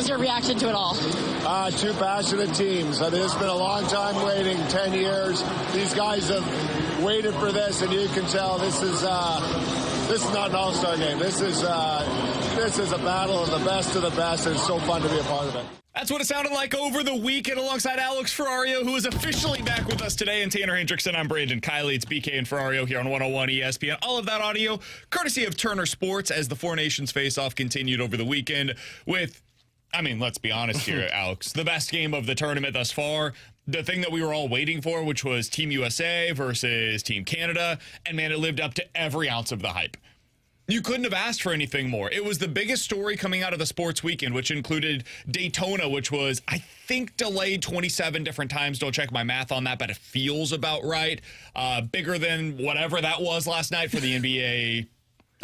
was your reaction to it all? Two passionate teams. I mean, it's been a long time waiting, 10 years. These guys have waited for this, and you can tell this is not an all-star game. This is a battle of the best, and it's so fun to be a part of it. That's what it sounded like over the weekend alongside Alex Ferrario, who is officially back with us today, and Tanner Hendrickson. I'm Brandon Kiley. It's BK and Ferrario here on 101 ESPN. All of that audio courtesy of Turner Sports as the Four Nations face-off continued over the weekend with, I mean, let's be honest here, Alex, the best game of the tournament thus far. The thing that we were all waiting for, which was Team USA versus Team Canada, and man, it lived up to every ounce of the hype. You couldn't have asked for anything more. It was the biggest story coming out of the sports weekend, which included Daytona, which was, I think, delayed 27 different times. Don't check my math on that, but it feels about right. Bigger than whatever that was last night for the NBA.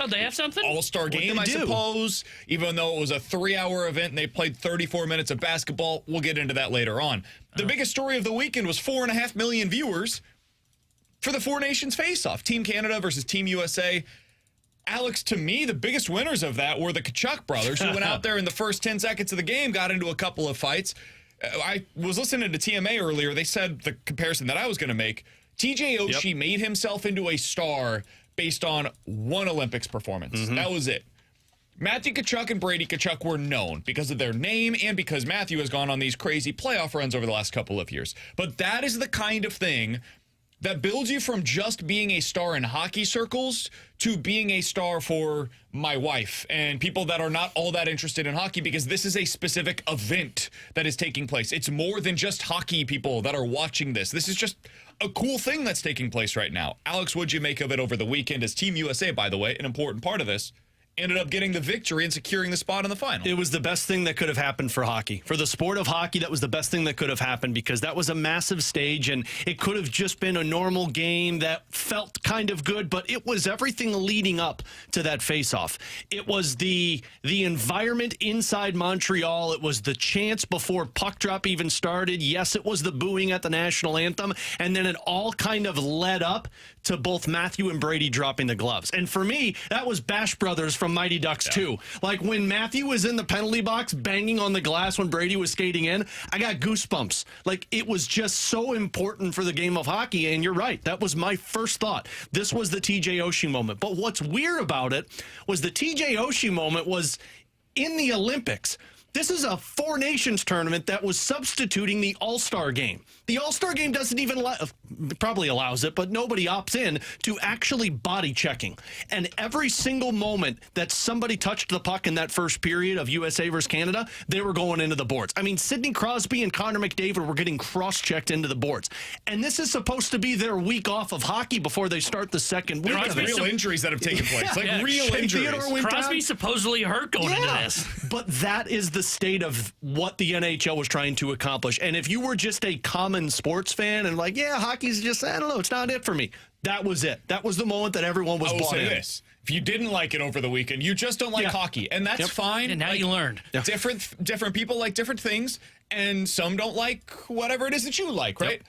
Oh, they have something? All-Star game, I suppose, even though it was a 3-hour event and they played 34 minutes of basketball. We'll get into that later on. The biggest story of the weekend was 4.5 million viewers for the Four Nations face-off. Team Canada versus Team USA. Alex, to me, the biggest winners of that were the Kachuk brothers, who went out there in the first 10 seconds of the game, got into a couple of fights. I was listening to TMA earlier. They said the comparison that I was going to make. TJ Oshie made himself into a star based on one Olympics performance. That was it. Matthew Kachuk and Brady Kachuk were known because of their name and because Matthew has gone on these crazy playoff runs over the last couple of years. But that is the kind of thing that builds you from just being a star in hockey circles to being a star for my wife and people that are not all that interested in hockey, because this is a specific event that is taking place. It's more than just hockey people that are watching this. This is just a cool thing that's taking place right now. Alex, what'd you make of it over the weekend as Team USA, by the way, an important part of this, ended up getting the victory and securing the spot in the final? It was the best thing that could have happened for hockey. For the sport of hockey, that was the best thing that could have happened, because that was a massive stage, and it could have just been a normal game that felt kind of good, but it was everything leading up to that face-off. It was the environment inside Montreal. It was the chants before puck drop even started. Yes, it was the booing at the national anthem, and then it all kind of led up to both Matthew and Brady dropping the gloves. And for me, that was Bash Brothers from Mighty Ducks 2. Like when Matthew was in the penalty box banging on the glass when Brady was skating in, I got goosebumps. Like, it was just so important for the game of hockey, and you're right. That was my first thought. This was the TJ Oshie moment. But what's weird about it was the TJ Oshie moment was in the Olympics. This is a Four Nations tournament that was substituting the All-Star game. The All-Star game doesn't even probably allows it, but nobody opts in to actually body checking. And every single moment that somebody touched the puck in that first period of USA versus Canada, they were going into the boards. I mean, Sidney Crosby and Connor McDavid were getting cross-checked into the boards. And this is supposed to be their week off of hockey before they start the second week. There are real injuries that have taken place. Real injuries. Crosby's supposedly hurt going into this. But that is the state of what the NHL was trying to accomplish. And if you were just a common sports fan and like, yeah, hockey's just, I don't know, it's not it for me. That was it. That was the moment that everyone was bought in. This. If you didn't like it over the weekend, you just don't like hockey. And that's fine. And now you learned. Different people like different things, and some don't like whatever it is that you like, right?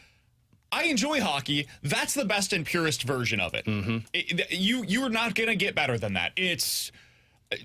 I enjoy hockey. That's the best and purest version of it. You are not going to get better than that. It's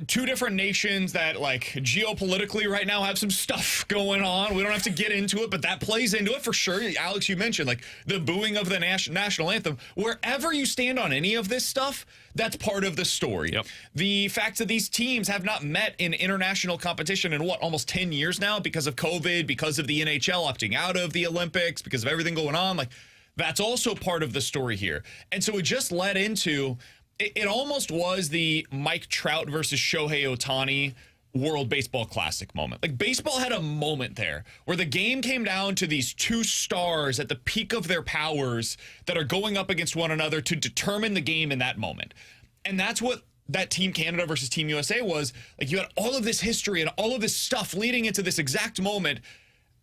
two different nations that, like, geopolitically right now have some stuff going on. We don't have to get into it, but that plays into it for sure. Alex, you mentioned, like, the booing of the national anthem. Wherever you stand on any of this stuff, that's part of the story. The fact that these teams have not met in international competition in, almost 10 years now because of COVID, because of the NHL opting out of the Olympics, because of everything going on, like, that's also part of the story here. And so it just led into... It almost was the Mike Trout versus Shohei Ohtani World Baseball Classic moment. Like, baseball had a moment there where the game came down to these two stars at the peak of their powers that are going up against one another to determine the game in that moment. And that's what that Team Canada versus Team USA was. Like, you had all of this history and all of this stuff leading into this exact moment.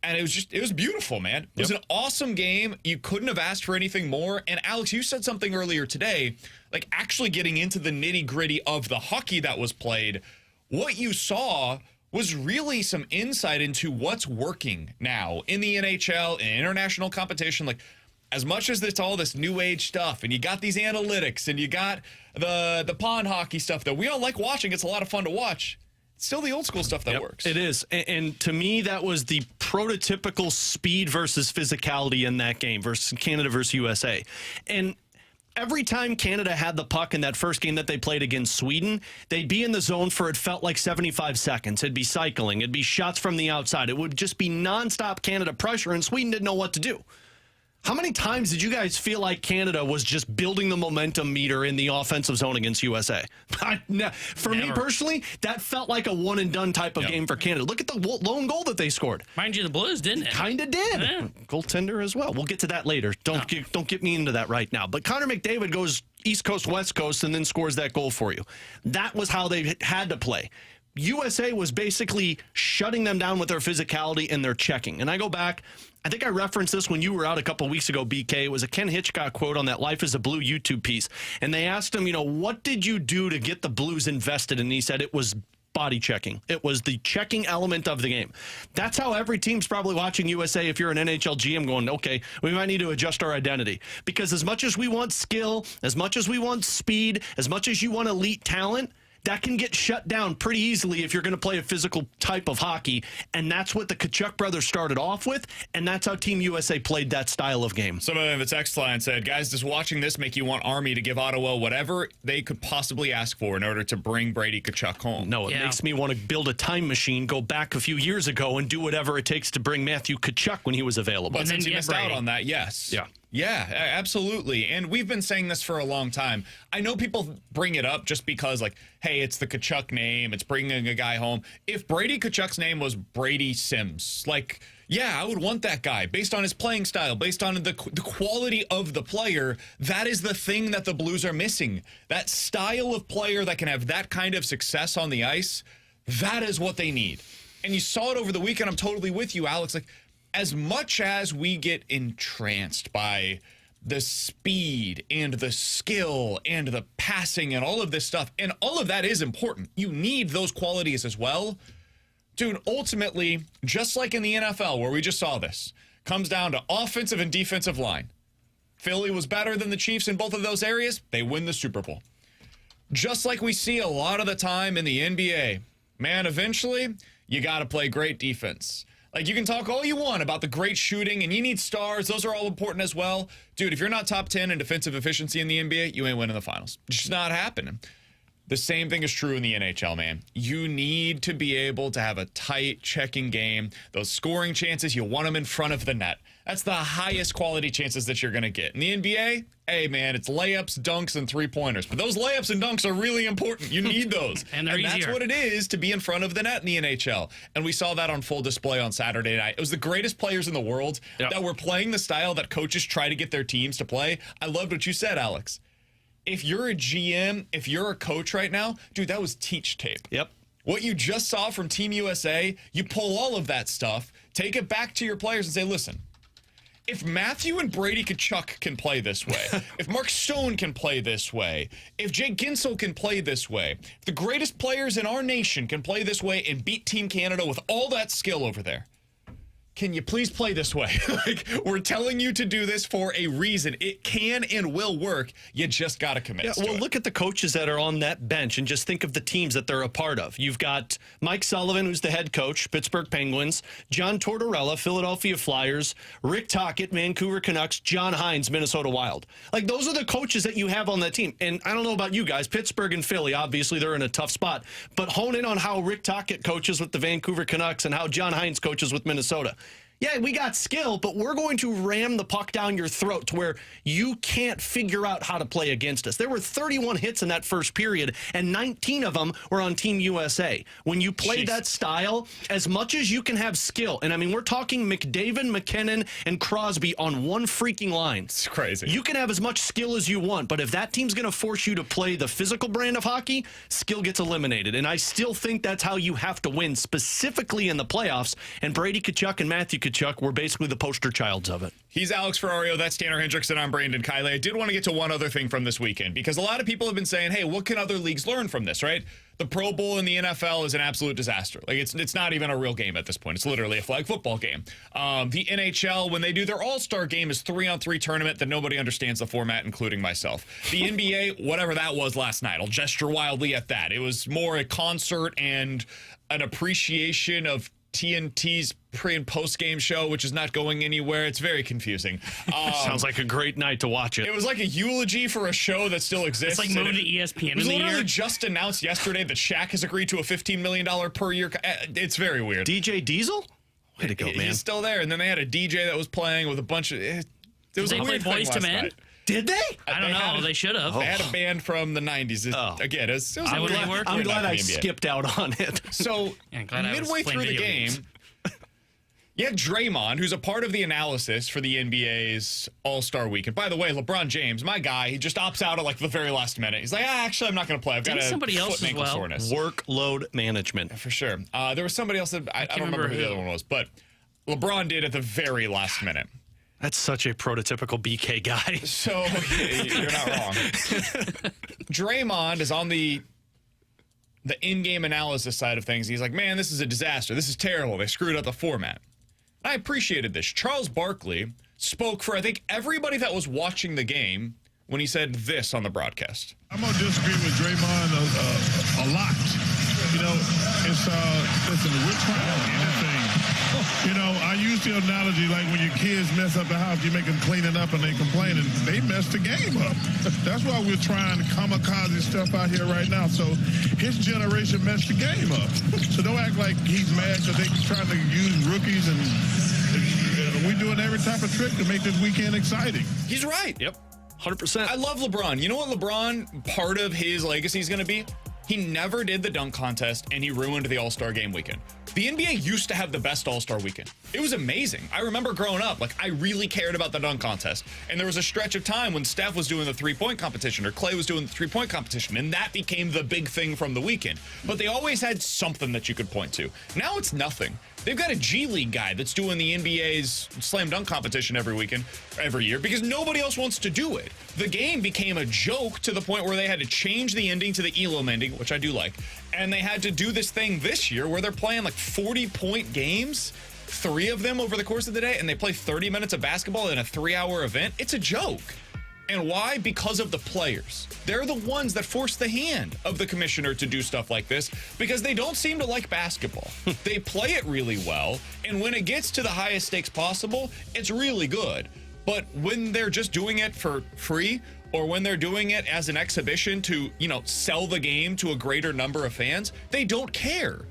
And it was beautiful, man. It was an awesome game. You couldn't have asked for anything more. And Alex, you said something earlier today, like actually getting into the nitty-gritty of the hockey that was played. What you saw was really some insight into what's working now in the NHL, in international competition. Like, as much as it's all this new age stuff, and you got these analytics, and you got the pond hockey stuff that we all like watching, it's a lot of fun to watch. Still the old school stuff that works. It is. And to me, that was the prototypical speed versus physicality in that game versus Canada versus USA. And every time Canada had the puck in that first game that they played against Sweden, they'd be in the zone for it felt like 75 seconds. It'd be cycling. It'd be shots from the outside. It would just be nonstop Canada pressure, and Sweden didn't know what to do. How many times did you guys feel like Canada was just building the momentum meter in the offensive zone against USA? For me personally, that felt like a one-and-done type of game for Canada. Look at the lone goal that they scored. Mind you, the Blues didn't it? Kind of did. Yeah. Goaltender as well. We'll get to that later. Don't get me into that right now. But Connor McDavid goes East Coast, West Coast, and then scores that goal for you. That was how they had to play. USA was basically shutting them down with their physicality and their checking. And I go back, I think I referenced this when you were out a couple of weeks ago, BK. It was a Ken Hitchcock quote on that Life is a Blue YouTube piece. And they asked him, what did you do to get the Blues invested? And he said it was body checking. It was the checking element of the game. That's how every team's probably watching USA if you're an NHL GM going, okay, we might need to adjust our identity. Because as much as we want skill, as much as we want speed, as much as you want elite talent, that can get shut down pretty easily if you're going to play a physical type of hockey. And that's what the Tkachuk brothers started off with, and that's how Team USA played that style of game. Someone in the text line said, guys, does watching this make you want Army to give Ottawa whatever they could possibly ask for in order to bring Brady Tkachuk home? No, it makes me want to build a time machine, go back a few years ago, and do whatever it takes to bring Matthew Tkachuk when he was available. But since you missed out on that, yes. Yeah, absolutely. And we've been saying this for a long time. I know people bring it up just because, hey, it's the Tkachuk name. It's bringing a guy home. If Brady Tkachuk's name was Brady Sims, I would want that guy based on his playing style, based on the quality of the player. That is the thing that the Blues are missing. That style of player that can have that kind of success on the ice, that is what they need. And you saw it over the weekend. I'm totally with you, Alex. As much as we get entranced by the speed and the skill and the passing and all of this stuff, and all of that is important. You need those qualities as well. Dude, ultimately, just like in the NFL where we just saw this, comes down to offensive and defensive line. Philly was better than the Chiefs in both of those areas. They win the Super Bowl. Just like we see a lot of the time in the NBA, man, eventually you got to play great defense. You can talk all you want about the great shooting, and you need stars. Those are all important as well. Dude, if you're not top 10 in defensive efficiency in the NBA, you ain't winning the finals. It's just not happening. The same thing is true in the NHL, man. You need to be able to have a tight checking game. Those scoring chances, you want them in front of the net. That's the highest quality chances that you're going to get. In the NBA, hey, man, it's layups, dunks, and three-pointers. But those layups and dunks are really important. You need those. and they're easier. That's what it is to be in front of the net in the NHL. And we saw that on full display on Saturday night. It was the greatest players in the world that were playing the style that coaches try to get their teams to play. I loved what you said, Alex. If you're a GM, if you're a coach right now, dude, that was teach tape. Yep. What you just saw from Team USA, you pull all of that stuff, take it back to your players and say, listen, if Matthew and Brady Tkachuk can play this way, if Mark Stone can play this way, if Jake Ginsel can play this way, if the greatest players in our nation can play this way and beat Team Canada with all that skill over there, can you please play this way? We're telling you to do this for a reason. It can and will work. You just got to commit to it. Look at the coaches that are on that bench and just think of the teams that they're a part of. You've got Mike Sullivan, who's the head coach, Pittsburgh Penguins, John Tortorella, Philadelphia Flyers, Rick Tocchet, Vancouver Canucks, John Hines, Minnesota Wild. Those are the coaches that you have on that team. And I don't know about you guys, Pittsburgh and Philly, obviously they're in a tough spot. But hone in on how Rick Tocchet coaches with the Vancouver Canucks and how John Hines coaches with Minnesota. Yeah, we got skill, but we're going to ram the puck down your throat to where you can't figure out how to play against us. There were 31 hits in that first period, and 19 of them were on Team USA. When you play that style, as much as you can have skill, and I mean, we're talking McDavid, McKinnon, and Crosby on one freaking line. It's crazy. You can have as much skill as you want, but if that team's going to force you to play the physical brand of hockey, skill gets eliminated. And I still think that's how you have to win, specifically in the playoffs. And Brady Tkachuk and Matthew Kachuk. We're basically the poster childs of it. He's Alex Ferrario. That's Tanner Hendrickson. I'm Brandon Kiley. I did want to get to one other thing from this weekend because a lot of people have been saying, hey, what can other leagues learn from this, right? The Pro Bowl in the NFL is an absolute disaster. Like, it's not even a real game at this point. It's literally a flag football game. The NHL, when they do their All-Star game, is 3-on-3 tournament that nobody understands the format, including myself. The NBA, whatever that was last night, I'll gesture wildly at that. It was more a concert and an appreciation of TNT's pre- and post-game show, which is not going anywhere. It's very confusing. Sounds like a great night to watch it. It was like a eulogy for a show that still exists. It's like moving to ESPN It was in the literally year. just announced yesterday that Shaq has agreed to a $15 million per year. It's very weird. DJ Diesel? Way to go, man. He's still there. And then they had a DJ that was playing with a bunch of... It was Did a they weird play thing Boyz II last Men? night. Did they? I don't know. They should have. They had a band from the 90s. Again, it was a I'm weird- glad- weird I'm night glad for I the NBA. skipped out on it. So, Yeah, I'm glad I was midway playing through the video game, games. you had Draymond, who's a part of the analysis for the NBA's All-Star Weekend. By the way, LeBron James, my guy, he just opts out at like the very last minute. He's like, actually, I'm not going to play. I've got Didn't a somebody else foot and as ankle well? soreness. Workload management. For sure. There was somebody else that I don't remember who the other one was, but LeBron did at the very last minute. That's such a prototypical BK guy. So you're not wrong. Draymond is on the in-game analysis side of things. He's like, man, this is a disaster. This is terrible. They screwed up the format. I appreciated this. Charles Barkley spoke for, I think, everybody that was watching the game when he said this on the broadcast. I'm going to disagree with Draymond a lot. You know, listen, we're trying anything. You know, I use the analogy like when your kids mess up the house, you make them clean it up and they complain, and they mess the game up. That's why we're trying kamikaze stuff out here right now. So his generation messed the game up. So don't act like he's mad because they're trying to use rookies, and we're doing every type of trick to make this weekend exciting. He's right. Yep. 100%. I love LeBron. You know what LeBron, part of his legacy is going to be? He never did the dunk contest, and he ruined the All-Star game weekend. The NBA used to have the best All-Star weekend. It was amazing. I remember growing up, like, I really cared about the dunk contest. And there was a stretch of time when Steph was doing the three-point competition or Clay was doing the three-point competition, and that became the big thing from the weekend. But they always had something that you could point to. Now it's nothing. They've got a G League guy that's doing the NBA's slam dunk competition every year, because nobody else wants to do it. The game became a joke to the point where they had to change the ending to the Elam ending, which I do like. And they had to do this thing this year where they're playing like 40-point games, 3 of them over the course of the day, and they play 30 minutes of basketball in a 3-hour event. It's a joke. And why? Because of the players. They're the ones that force the hand of the commissioner to do stuff like this because they don't seem to like basketball. They play it really well, and when it gets to the highest stakes possible, it's really good. But when they're just doing it for free, or when they're doing it as an exhibition to, sell the game to a greater number of fans, they don't care.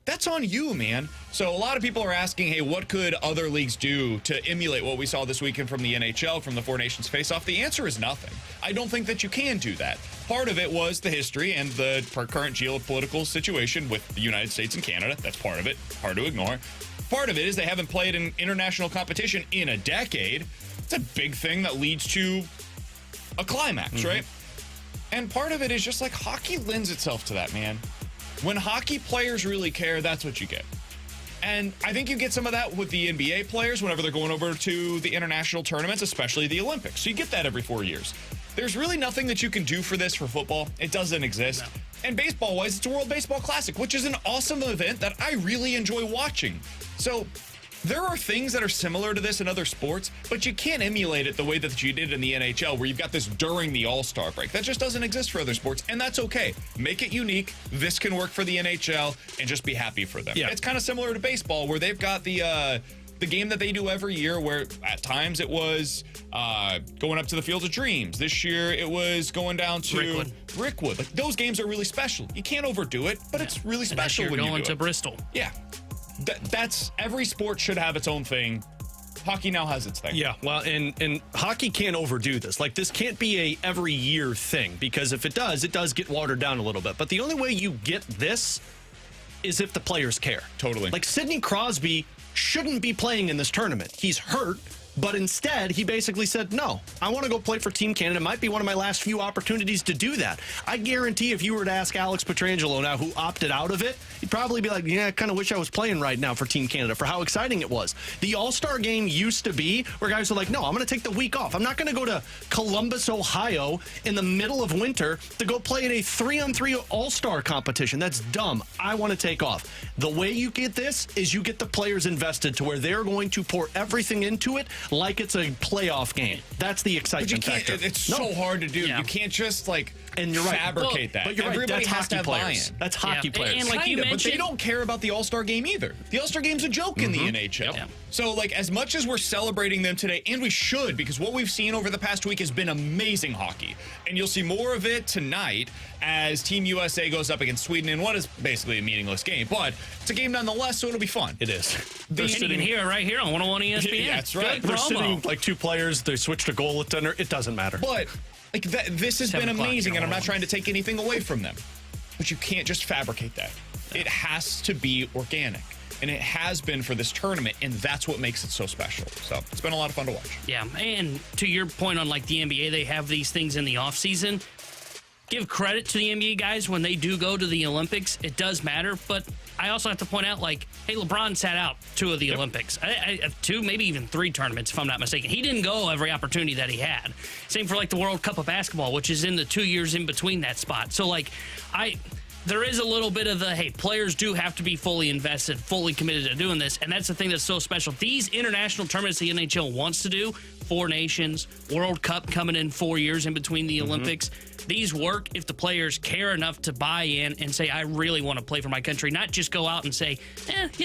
That's on you, man. So a lot of people are asking, hey, what could other leagues do to emulate what we saw this weekend from the NHL, from the Four Nations face-off? The answer is nothing. I don't think that you can do that. Part of it was the history and the current geopolitical situation with the United States and Canada. That's part of it. Hard to ignore. Part of it is they haven't played in international competition in a decade. It's a big thing that leads to a climax, right? And part of it is just like hockey lends itself to that, man. When hockey players really care, that's what you get. And I think you get some of that with the NBA players whenever they're going over to the international tournaments, especially the Olympics. So you get that every 4 years. There's really nothing that you can do for this for football. It doesn't exist. No. And baseball-wise, it's a World Baseball Classic, which is an awesome event that I really enjoy watching. So there are things that are similar to this in other sports, but you can't emulate it the way that you did in the NHL, where you've got this during the All-Star break. That just doesn't exist for other sports, and that's okay. Make it unique. This can work for the NHL, and just be happy for them. Yeah. It's kind of similar to baseball, where they've got the game that they do every year, where at times it was going up to the Field of Dreams. This year it was going down to Rickwood. Like, those games are really special. You can't overdo it, but it's really special when you do it. Going to Bristol. Yeah. That's every sport should have its own thing. Hockey now has its thing. Yeah, well, and hockey can't overdo this. Like, this can't be a every year thing, because if it does get watered down a little bit. But the only way you get this is if the players care. Totally. Like, Sidney Crosby shouldn't be playing in this tournament. He's hurt, But instead, he basically said, no, I want to go play for Team Canada. It might be one of my last few opportunities to do that. I guarantee if you were to ask Alex Pietrangelo now, who opted out of it, he'd probably be like, yeah, I kind of wish I was playing right now for Team Canada for how exciting it was. The All-Star game used to be where guys were like, no, I'm going to take the week off. I'm not going to go to Columbus, Ohio in the middle of winter to go play in a 3-on-3 All-Star competition. That's dumb. I want to take off. The way you get this is you get the players invested to where they're going to pour everything into it like it's a playoff game. That's the excitement factor. It's so hard to do. Yeah. You can't just and you're right. fabricate that. But you're Everybody right. That's has to hockey have players. buy-in. That's hockey players. And like you But they mentioned, don't care about the All-Star game either. The All-Star game's a joke in the NHL. Yep. So, as much as we're celebrating them today, and we should, because what we've seen over the past week has been amazing hockey. And you'll see more of it tonight as Team USA goes up against Sweden in what is basically a meaningless game. But it's a game nonetheless, so it'll be fun. It is. and you can hear it right here on 101 ESPN. Yeah, that's right. Good They're promo. sitting like two players. They switched a goaltender. It doesn't matter. But this has been 7 o'clock, amazing, and I'm not 101. trying to take anything away from them. But you can't just fabricate that. It has to be organic. And it has been for this tournament, and that's what makes it so special. So it's been a lot of fun to watch. Yeah, and to your point on the NBA, they have these things in the offseason. Give credit to the NBA guys when they do go to the Olympics. It does matter, but I also have to point out, hey, LeBron sat out 2 of the Olympics. 2, maybe even 3 tournaments, if I'm not mistaken. He didn't go every opportunity that he had. Same for, the World Cup of Basketball, which is in the 2 years in between that spot. So, there is a little bit of players do have to be fully invested, fully committed to doing this, and that's the thing that's so special. These international tournaments the NHL wants to do, 4 nations, World Cup coming in 4 years in between the Olympics. These work if the players care enough to buy in and say, I really want to play for my country, not just go out and say,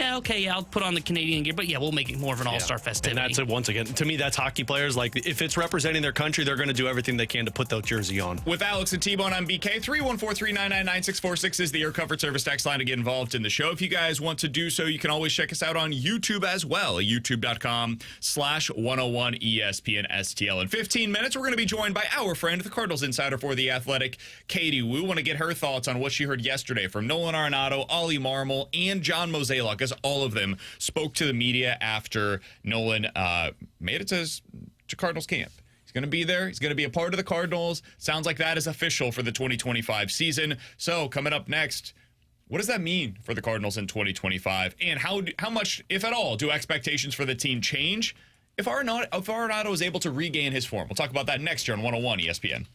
I'll put on the Canadian gear, but we'll make it more of an all-star festivity. And that's it once again. To me, that's hockey players. If it's representing their country, they're going to do everything they can to put that jersey on. With Alex and T-Bone on BK, 314-399-9646 is the Air Comfort Service text line to get involved in the show. If you guys want to do so, you can always check us out on YouTube as well, youtube.com/101ESPN STL. In 15 minutes, we're going to be joined by our friend, the Cardinals insider for The Athletic, Katie Wu. Want to get her thoughts on what she heard yesterday from Nolan Arenado, Ollie Marmol, and John Mozeliak, as all of them spoke to the media after Nolan made it to Cardinals camp. He's going to be there. He's going to be a part of the Cardinals. Sounds like that is official for the 2025 season. So coming up next, what does that mean for the Cardinals in 2025? And how much, if at all, do expectations for the team change if Arenado is able to regain his form? We'll talk about that next year on 101 ESPN.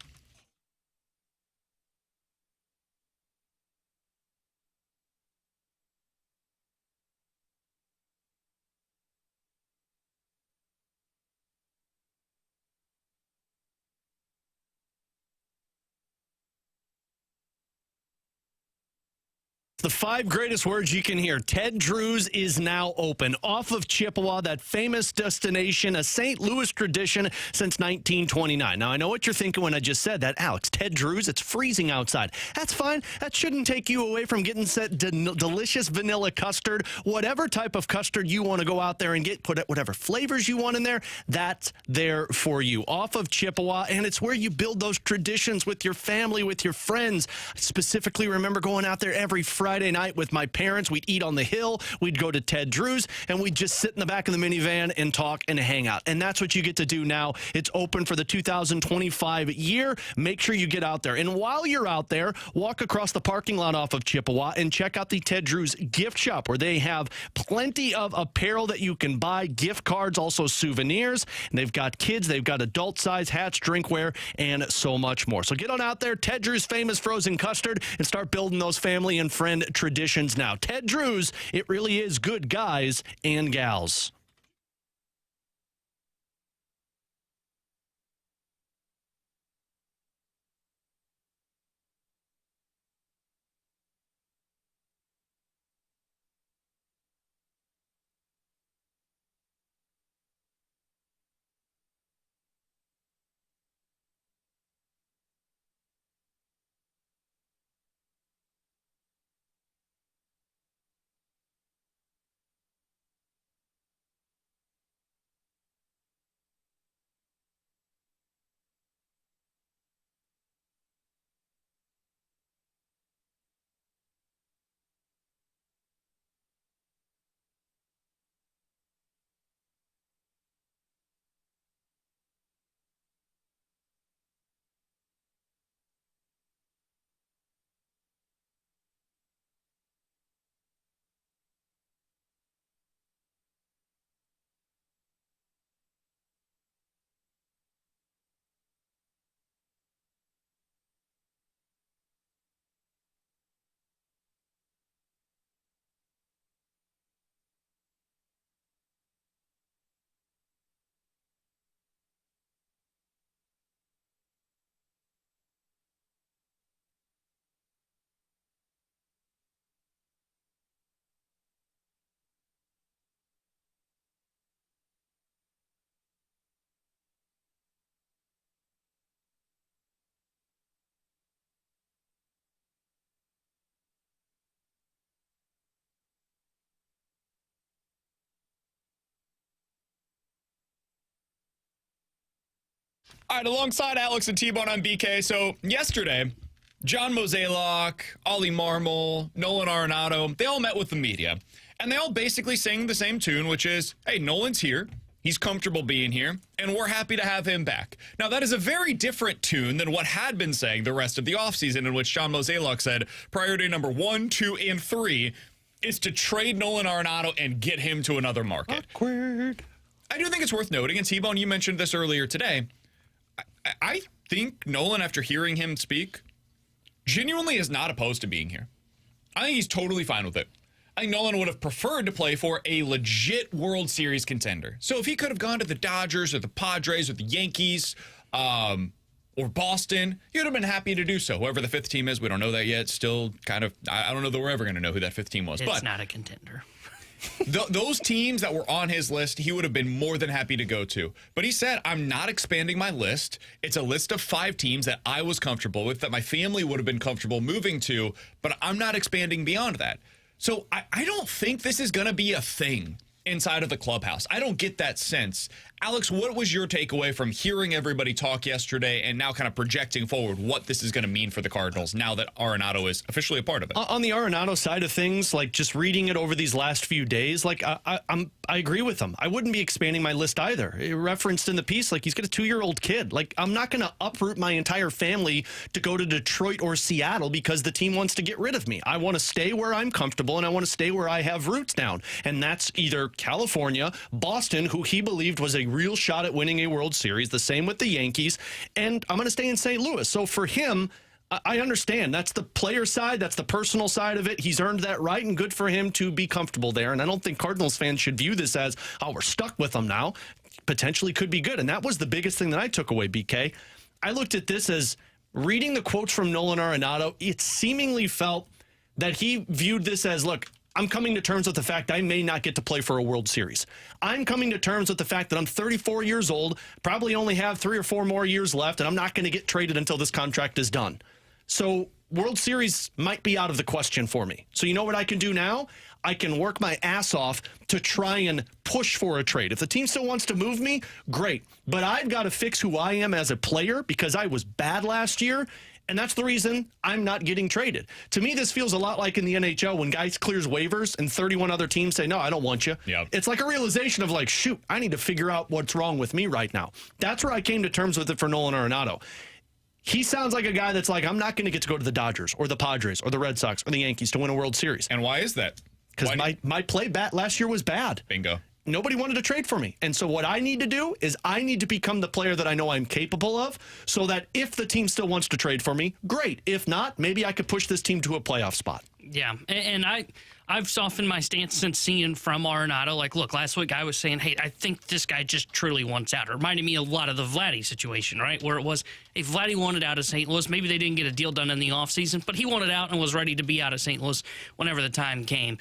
The 5 greatest words you can hear. Ted Drew's is now open. Off of Chippewa, that famous destination, a St. Louis tradition since 1929. Now, I know what you're thinking when I just said that. Alex, Ted Drew's, it's freezing outside. That's fine. That shouldn't take you away from getting delicious vanilla custard. Whatever type of custard you want to go out there and get, put whatever flavors you want in there, that's there for you. Off of Chippewa, and it's where you build those traditions with your family, with your friends. I specifically remember going out there every Friday night with my parents. We'd eat on the hill. We'd go to Ted Drew's, and we'd just sit in the back of the minivan and talk and hang out. And that's what you get to do now. It's open for the 2025 year. Make sure you get out there. And while you're out there, walk across the parking lot off of Chippewa and check out the Ted Drew's gift shop, where they have plenty of apparel that you can buy, gift cards, also souvenirs. And they've got kids, they've got adult size hats, drinkware, and so much more. So get on out there, Ted Drew's famous frozen custard, and start building those family and friend traditions now. Ted Drew's, it really is good guys and gals. All right, alongside Alex and T-Bone, I'm BK. So yesterday, John Mozeliak, Ollie Marmol, Nolan Arenado, they all met with the media. And they all basically sang the same tune, which is, hey, Nolan's here. He's comfortable being here, and we're happy to have him back. Now, that is a very different tune than what had been saying the rest of the offseason, in which John Mozeliak said priority number 1, 2, and 3 is to trade Nolan Arenado and get him to another market. Awkward. I do think it's worth noting, and T-Bone, you mentioned this earlier today, I think Nolan, after hearing him speak, genuinely is not opposed to being here. I think he's totally fine with it. I think Nolan would have preferred to play for a legit World Series contender. So if he could have gone to the Dodgers or the Padres or the Yankees or Boston, he would have been happy to do so. Whoever the fifth team is, we don't know that yet. Still kind of, I don't know that we're ever going to know who that fifth team was. It's not a contender. Those teams that were on his list, he would have been more than happy to go to. But he said, I'm not expanding my list. It's a list of 5 teams that I was comfortable with, that my family would have been comfortable moving to, but I'm not expanding beyond that. So I don't think this is going to be a thing inside of the clubhouse. I don't get that sense. Alex, what was your takeaway from hearing everybody talk yesterday and now kind of projecting forward what this is going to mean for the Cardinals now that Arenado is officially a part of it? On the Arenado side of things, like just reading it over these last few days, like I agree with him. I wouldn't be expanding my list either. It referenced in the piece, like he's got a 2-year-old kid. Like I'm not going to uproot my entire family to go to Detroit or Seattle because the team wants to get rid of me. I want to stay where I'm comfortable and I want to stay where I have roots down. And that's either California, Boston, who he believed was a real shot at winning a World Series, the same with the Yankees, and I'm going to stay in St. Louis. So for him, I understand. That's the player side. That's the personal side of it. He's earned that right, and good for him to be comfortable there. And I don't think Cardinals fans should view this as, oh, we're stuck with him now. Potentially could be good. And that was the biggest thing that I took away, BK. I looked at this as reading the quotes from Nolan Arenado. It seemingly felt that he viewed this as, look, I'm coming to terms with the fact I may not get to play for a World Series. I'm coming to terms with the fact that I'm 34 years old, probably only have 3 or 4 more years left, and I'm not going to get traded until this contract is done. So World Series might be out of the question for me. So you know what I can do now? I can work my ass off to try and push for a trade. If the team still wants to move me, great. But I've got to fix who I am as a player because I was bad last year. And that's the reason I'm not getting traded. To me, this feels a lot like in the NHL when guys clears waivers and 31 other teams say, no, I don't want you. Yep. It's like a realization of like, shoot, I need to figure out what's wrong with me right now. That's where I came to terms with it for Nolan Arenado. He sounds like a guy that's like, I'm not going to get to go to the Dodgers or the Padres or the Red Sox or the Yankees to win a World Series. And why is that? Because my play last year was bad. Bingo. Nobody wanted to trade for me. And so what I need to do is I need to become the player that I know I'm capable of so that if the team still wants to trade for me, great. If not, maybe I could push this team to a playoff spot. Yeah, and I've softened my stance since seeing from Arenado. Like, look, last week I was saying, hey, I think this guy just truly wants out. It reminded me a lot of the Vladdy situation, right? Where it was, hey, Vladdy wanted out of St. Louis. Maybe they didn't get a deal done in the offseason, but he wanted out and was ready to be out of St. Louis whenever the time came.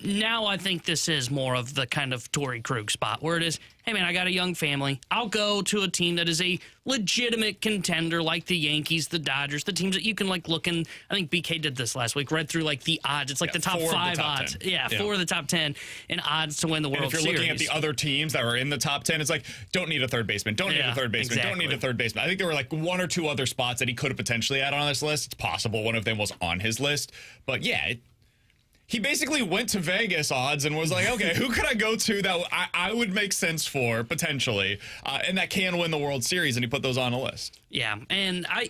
Now I think this is more of the kind of Torrey Krug spot where it is, hey, man, I got a young family. I'll go to a team that is a legitimate contender like the Yankees, the Dodgers, the teams that you can, like, look in. I think BK did this last week, read through, like, the odds. It's like the top 5 odds. 10. Yeah, 4 of the top 10 in odds to win the World Series. If you're looking at the other teams that were in the top 10, it's like, don't need a third baseman, don't need a third baseman, don't need a third baseman. I think there were, like, 1 or 2 other spots that he could have potentially had on this list. It's possible one of them was on his list. But, yeah, he basically went to Vegas odds and was like, okay, who could I go to that I would make sense for, potentially, and that can win the World Series, and he put those on a list. Yeah, and I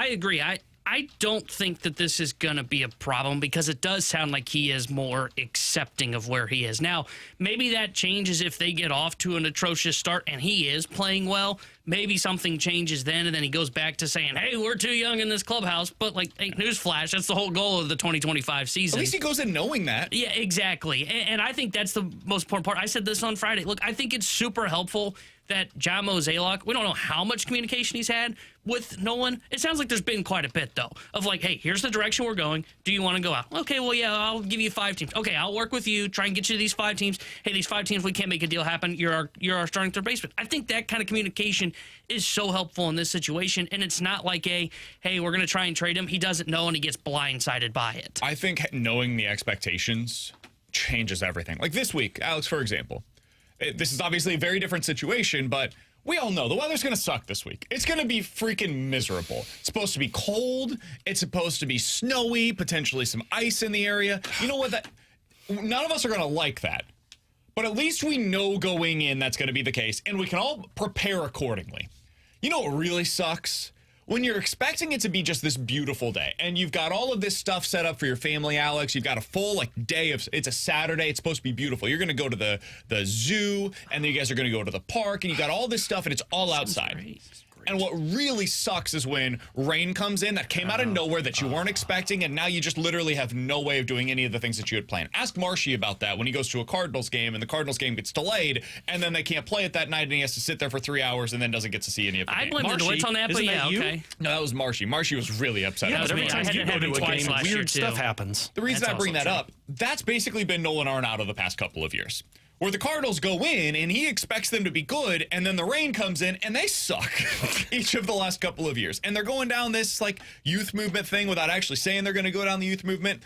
agree. I don't think that this is going to be a problem because it does sound like he is more accepting of where he is. Now, maybe that changes if they get off to an atrocious start and he is playing well. Maybe something changes then, and then he goes back to saying, hey, we're too young in this clubhouse. But, like, hey, newsflash, that's the whole goal of the 2025 season. At least he goes in knowing that. Yeah, exactly. And I think that's the most important part. I said this on Friday. Look, I think it's super helpful that John Mozeliak, we don't know how much communication he's had with Nolan. It sounds like there's been quite a bit, though, of like, hey, here's the direction we're going. Do you want to go out? Okay, well, yeah, I'll give you 5 teams. Okay, I'll work with you, try and get you to these 5 teams. Hey, these 5 teams, we can't make a deal happen. You're our starting third baseman. I think that kind of communication is so helpful in this situation, and it's not like hey, we're going to try and trade him. He doesn't know, and he gets blindsided by it. I think knowing the expectations changes everything. Like this week, Alex, for example, this is obviously a very different situation, but we all know the weather's going to suck this week. It's going to be freaking miserable. It's supposed to be cold. It's supposed to be snowy, potentially some ice in the area. You know what? None of us are going to like that. But at least we know going in that's going to be the case, and we can all prepare accordingly. You know what really sucks? When you're expecting it to be just this beautiful day, and you've got all of this stuff set up for your family, Alex. You've got a full day of. It's a Saturday. It's supposed to be beautiful. You're going to go to the zoo, and then you guys are going to go to the park, and you got all this stuff, and it's all outside. Great. And what really sucks is when rain comes in that came out of nowhere that you weren't expecting, and now you just literally have no way of doing any of the things that you had planned. Ask Marshy about that when he goes to a Cardinals game, and the Cardinals game gets delayed, and then they can't play it that night, and he has to sit there for 3 hours and then doesn't get to see any of the I game. blame the Dwights on that, but isn't yeah, that you? okay. No, that was Marshy. Marshy was really upset. Yeah, about but every me. that. time I you had go it to a twice game, last year, weird stuff too. happens. The reason That's I bring also that up, that's basically been Nolan Arenado the past couple of years. Where the Cardinals go in and he expects them to be good, and then the rain comes in and they suck each of the last couple of years. And they're going down this youth movement thing without actually saying they're going to go down the youth movement.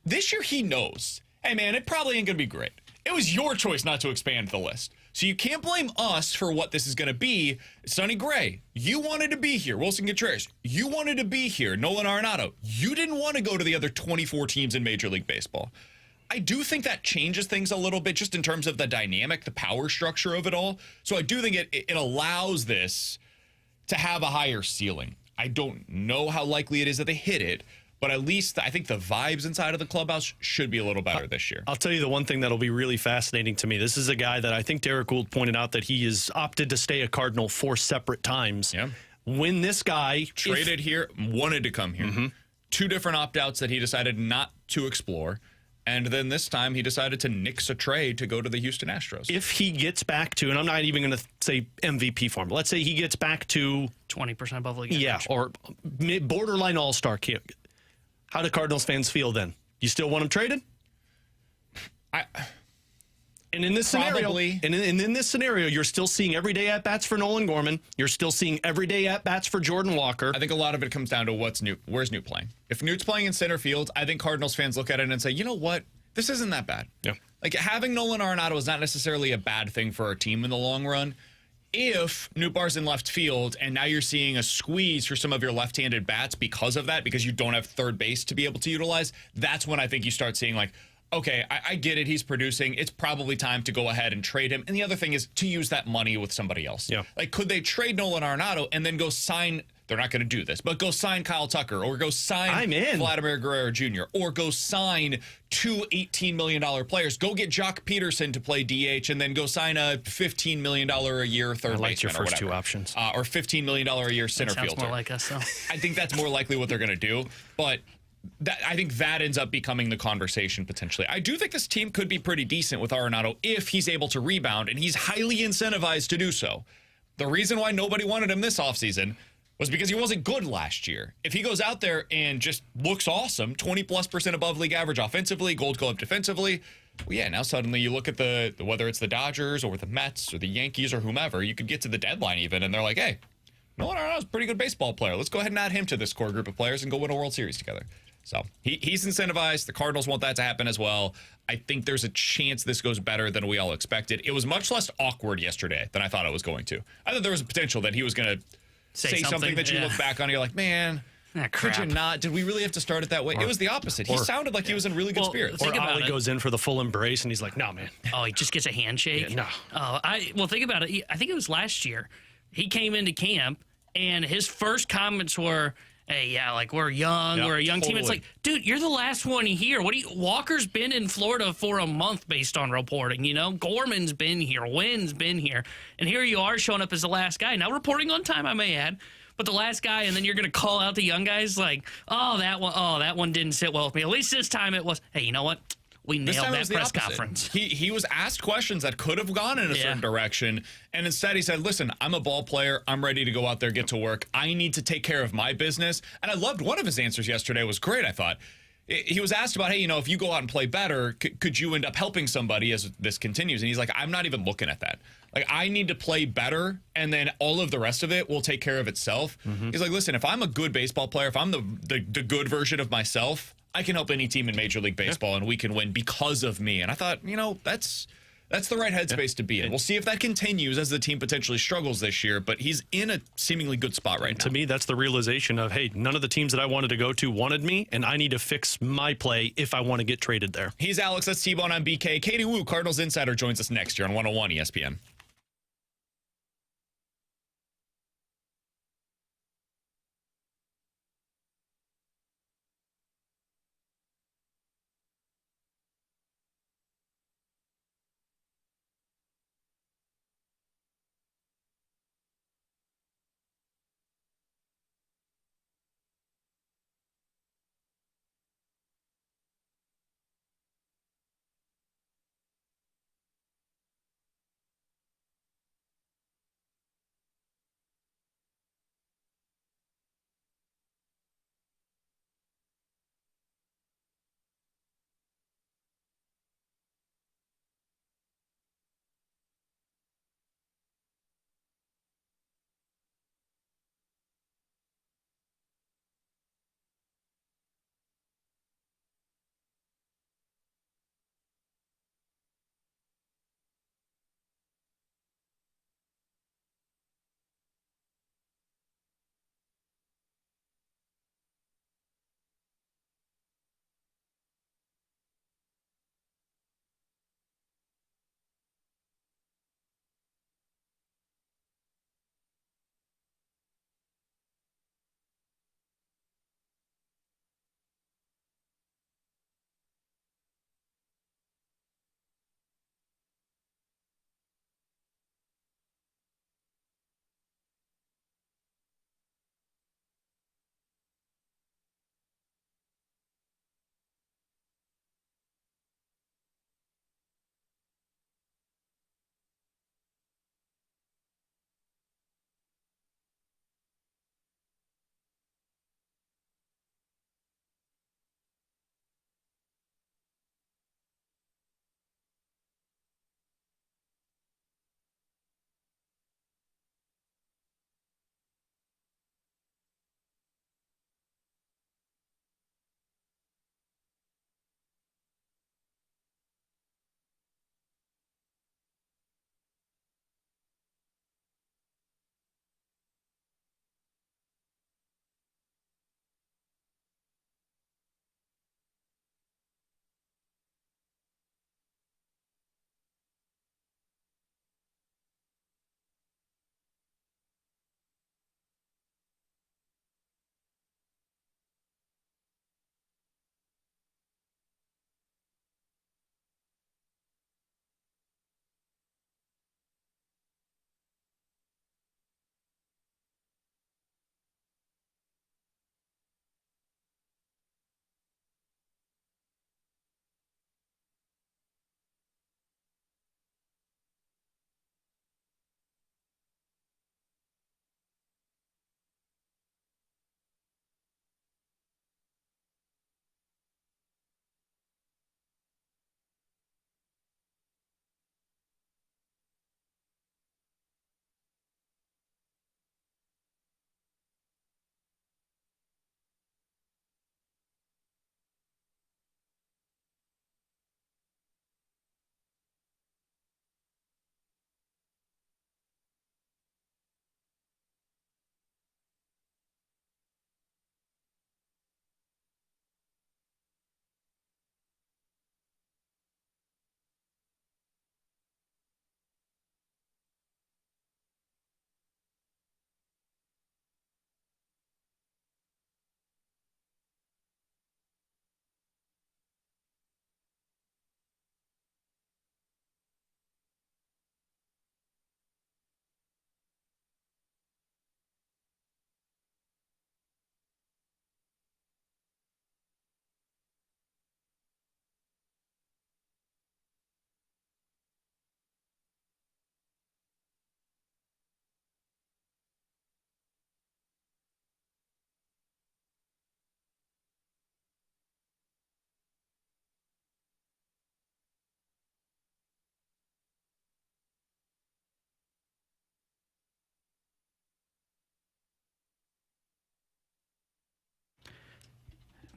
This year he knows, hey man, it probably ain't going to be great. It was your choice not to expand the list. So you can't blame us for what this is going to be. Sonny Gray, you wanted to be here. Wilson Contreras, you wanted to be here. Nolan Arenado, you didn't want to go to the other 24 teams in Major League Baseball. I do think that changes things a little bit just in terms of the dynamic, the power structure of it all. So I do think it allows this to have a higher ceiling. I don't know how likely it is that they hit it, but at least I think the vibes inside of the clubhouse should be a little better this year. I'll tell you the one thing that'll be really fascinating to me. This is a guy that I think Derek Gould pointed out that he has opted to stay a Cardinal 4 separate times. Yeah. When this guy Traded here, wanted to come here. 2 different opt-outs that he decided not to explore. And then this time he decided to nix a trade to go to the Houston Astros. If he gets back to, and I'm not even going to say MVP form, but let's say he gets back to 20% above league yeah, average. or borderline all-star. How do Cardinals fans feel then? You still want him traded? And in this Probably. scenario, and in this scenario, you're still seeing everyday at-bats for Nolan Gorman. You're still seeing everyday at-bats for Jordan Walker. I think a lot of it comes down to what's Newt. Where's Newt playing? If Newt's playing in center field, I think Cardinals fans look at it and say, you know what? This isn't that bad. Yeah. Having Nolan Arenado is not necessarily a bad thing for our team in the long run. If Newt Barr's in left field and now you're seeing a squeeze for some of your left-handed bats because of that, because you don't have third base to be able to utilize, that's when I think you start seeing okay, I get it. He's producing. It's probably time to go ahead and trade him. And the other thing is to use that money with somebody else. Yeah. Could they trade Nolan Arenado and then go sign? They're not going to do this, but go sign Kyle Tucker or go sign Vladimir Guerrero Jr. or go sign 2 $18 million players. Go get Jock Peterson to play DH and then go sign a $15 million a year third baseman. I like your first 2 options. Or $15 million a year center Sounds fielder. more like us, though. I think that's more likely what they're going to do, but I think that ends up becoming the conversation potentially. I do think this team could be pretty decent with Arenado if he's able to rebound, and he's highly incentivized to do so. The reason why nobody wanted him this offseason was because he wasn't good last year. If he goes out there and just looks awesome, 20+% above league average offensively, Gold Glove defensively, well, yeah, now suddenly you look at the whether it's the Dodgers or the Mets or the Yankees or whomever, you could get to the deadline even, and they're like, hey, Nolan Arenado's a pretty good baseball player. Let's go ahead and add him to this core group of players and go win a World Series together. So he's incentivized. The Cardinals want that to happen as well. I think there's a chance this goes better than we all expected. It was much less awkward yesterday than I thought it was going to. I thought there was a potential that he was going to say something that you look back on and you're like, man, could you not? Did we really have to start it that way? It was the opposite. He sounded like he was in really good spirits. Or Ollie goes in for the full embrace and he's like, no, man. Oh, he just gets a handshake? Yeah, no. Think about it. I think it was last year. He came into camp and his first comments were, hey, yeah, we're young, we're a young team. It's like, dude, you're the last one here. Walker's been in Florida for a month based on reporting, Gorman's been here, Wynn's been here, and here you are showing up as the last guy. Now reporting on time, I may add, but the last guy, and then you're going to call out the young guys that one didn't sit well with me. At least this time it was, hey, you know what? We nailed that press conference. He was asked questions that could have gone in a certain direction, and instead he said, listen, I'm a ball player. I'm ready to go out there, get to work. I need to take care of my business. And I loved one of his answers yesterday was great, I thought. He was asked about, hey, if you go out and play better, could you end up helping somebody as this continues? And he's like, I'm not even looking at that. I need to play better, and then all of the rest of it will take care of itself. He's like, listen, if I'm a good baseball player, if I'm the good version of myself, I can help any team in Major League Baseball, and we can win because of me. And I thought, That's the right headspace to be in. We'll see if that continues as the team potentially struggles this year, but he's in a seemingly good spot right now. To me, that's the realization of, hey, none of the teams that I wanted to go to wanted me, and I need to fix my play if I want to get traded there. He's Alex. That's T-Bone on BK. Katie Wu, Cardinals Insider, joins us next year on 101 ESPN.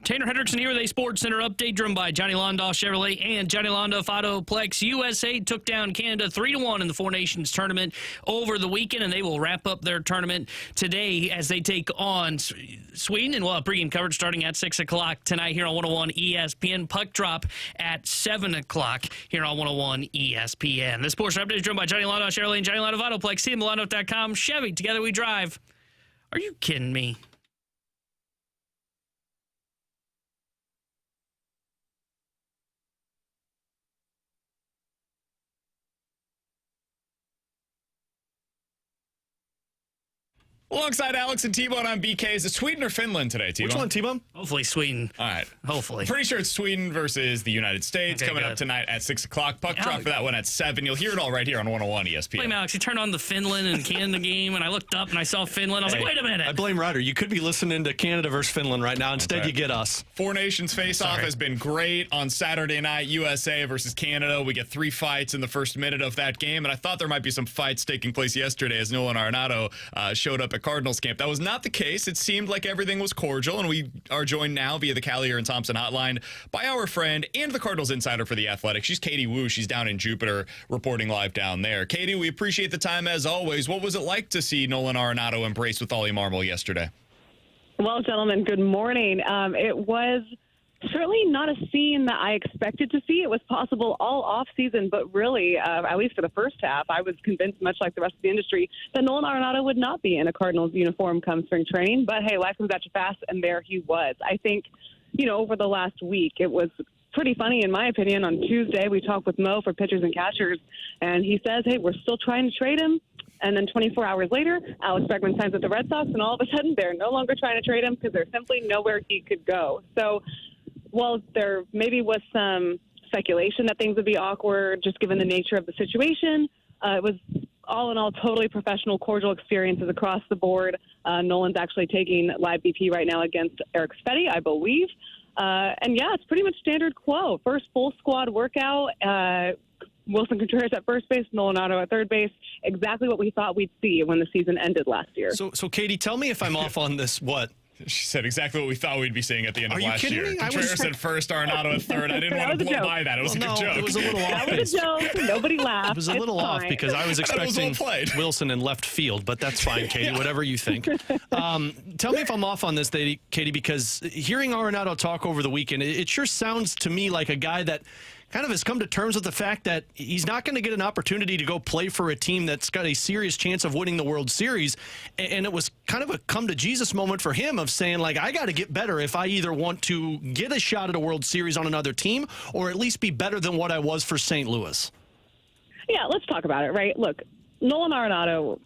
Tanner Hendrickson here with a Sports Center update driven by Johnny Londoff Chevrolet and Johnny Londoff Autoplex. USA took down Canada 3-1 in the Four Nations tournament over the weekend, and they will wrap up their tournament today as they take on Sweden. And we'll have pregame coverage starting at 6 o'clock tonight here on 101 ESPN. Puck drop at 7 o'clock here on 101 ESPN. The Sports Center update is driven by Johnny Londoff Chevrolet and Johnny Londoff Autoplex. See them at Londoff.com. Chevy, together we drive. Are you kidding me? Alongside Alex and T-Bone on BK. Is it Sweden or Finland today, T-Bone? Which one, T-Bone? Hopefully Sweden. All right. Hopefully. Pretty sure it's Sweden versus the United States Okay, coming up good. tonight at 6 o'clock. Puck drop for that one at 7. You'll hear it all right here on 101 ESPN. Blame Alex. He turned on the Finland and Canada game, and I looked up and I saw Finland. I was like, wait a minute. I blame Ryder. You could be listening to Canada versus Finland right now. Instead, Okay. you get us. Four Nations face-off Sorry. has been great on Saturday night. USA versus Canada. We get 3 fights in the first minute of that game, and I thought there might be some fights taking place yesterday as Nolan Arenado showed up at Cardinals camp. That was not the case. It seemed like everything was cordial, and we are joined now via the Callier and Thompson hotline by our friend and the Cardinals insider for The Athletic. She's Katie Wu. She's down in Jupiter reporting live down there. Katie, we appreciate the time as always. What was it like to see Nolan Arenado embrace with Ollie Marmol yesterday? Well, gentlemen, good morning. It was certainly not a scene that I expected to see. It was possible all off season, but really, at least for the first half, I was convinced, much like the rest of the industry, that Nolan Arenado would not be in a Cardinals uniform come spring training. But hey, life comes at you fast, and there he was. I think, over the last week, it was pretty funny, in my opinion. On Tuesday, we talked with Mo for pitchers and catchers, and he says, hey, we're still trying to trade him. And then 24 hours later, Alex Bregman signs with the Red Sox, and all of a sudden, they're no longer trying to trade him because there's simply nowhere he could go. So, while there maybe was some speculation that things would be awkward, just given the nature of the situation, it was all in all totally professional, cordial experiences across the board. Nolan's actually taking live BP right now against Eric Spetty, I believe. And yeah, it's pretty much standard quo. First full squad workout. Wilson Contreras at first base, Nolan Arenado at third base. Exactly what we thought we'd see when the season ended last year. So Katie, tell me if I'm off on this. What? She said exactly what we thought we'd be seeing at the end Are of you last kidding year. me? I was- Contreras at first, Arenado at third. I didn't That want to was a blow joke. by that. It was a Well, good no, joke. it was a little off. That was a joke. Nobody laughed. It was a little It's off fine. because I was thought it was well expecting played. Wilson in left field, but that's fine, Katie, whatever you think. Tell me if I'm off on this, Katie, because hearing Arenado talk over the weekend, it sure sounds to me like a guy that kind of has come to terms with the fact that he's not going to get an opportunity to go play for a team that's got a serious chance of winning the World Series. And it was kind of a come-to-Jesus moment for him of saying, like, I got to get better if I either want to get a shot at a World Series on another team or at least be better than what I was for St. Louis. Yeah, let's talk about it, right? Look, Nolan Arenado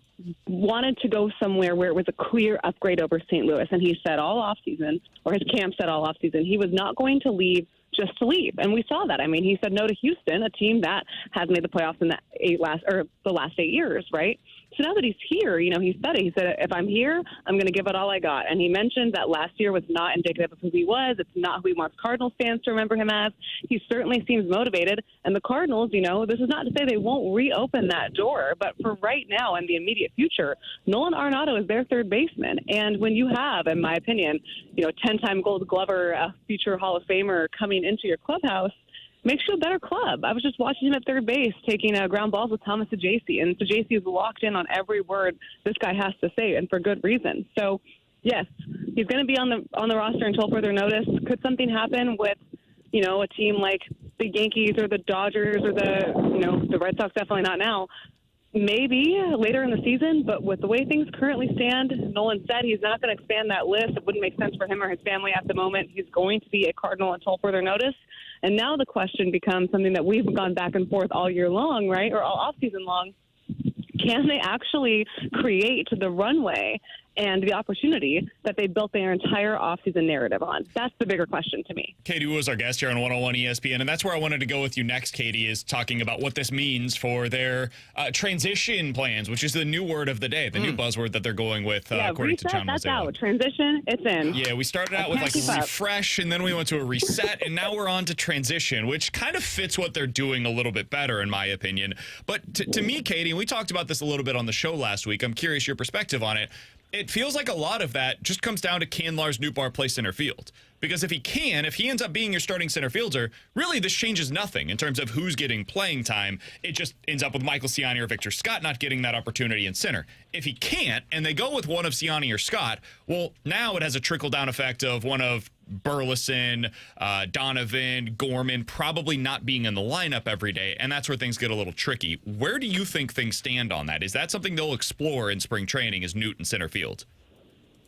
wanted to go somewhere where it was a clear upgrade over St. Louis, and he said all offseason, or his camp said all offseason, he was not going to leave just to leave. And we saw that. I mean, he said no to Houston, a team that has made the playoffs in the last 8 years, right? So now that he's here, he said it. He said, if I'm here, I'm going to give it all I got. And he mentioned that last year was not indicative of who he was. It's not who he wants Cardinals fans to remember him as. He certainly seems motivated. And the Cardinals, this is not to say they won't reopen that door. But for right now and the immediate future, Nolan Arenado is their third baseman. And when you have, in my opinion, 10-time Gold Glover, future Hall of Famer coming into your clubhouse, makes you a better club. I was just watching him at third base taking ground balls with Thomas Sajacy, and Sajacy is locked in on every word this guy has to say, and for good reason. So, yes, he's going to be on the roster until further notice. Could something happen with, a team like the Yankees or the Dodgers or the Red Sox? Definitely not now. Maybe later in the season, but with the way things currently stand, Nolan said he's not going to expand that list. It wouldn't make sense for him or his family at the moment. He's going to be a Cardinal until further notice. And now the question becomes something that we've gone back and forth all year long, right, or all offseason long. Can they actually create the runway and the opportunity that they built their entire offseason narrative on? That's the bigger question to me. Katie Wu is our guest here on 101 ESPN, and that's where I wanted to go with you next, Katie, is talking about what this means for their transition plans, which is the new word of the day, the new buzzword that they're going with, according to reset, John that's Mazzeo. out. Transition, it's in. Yeah, we started out with like keep up. refresh, and then we went to a reset, and now we're on to transition, which kind of fits what they're doing a little bit better, in my opinion. But to me, Katie, and we talked about this a little bit on the show last week, I'm curious your perspective on it. it feels like a lot of that just comes down to, can Lars Nootbaar play center field? Because if he ends up being your starting center fielder, really this changes nothing in terms of who's getting playing time. It just ends up with Michael Ciani or Victor Scott not getting that opportunity in center. If he can't, and they go with one of Ciani or Scott, well, now it has a trickle-down effect of one of Burleson, Donovan, Gorman probably not being in the lineup every day, and that's where things get a little tricky. Where do you think things stand on that? Is that something they'll explore in spring training, is Newt in center field?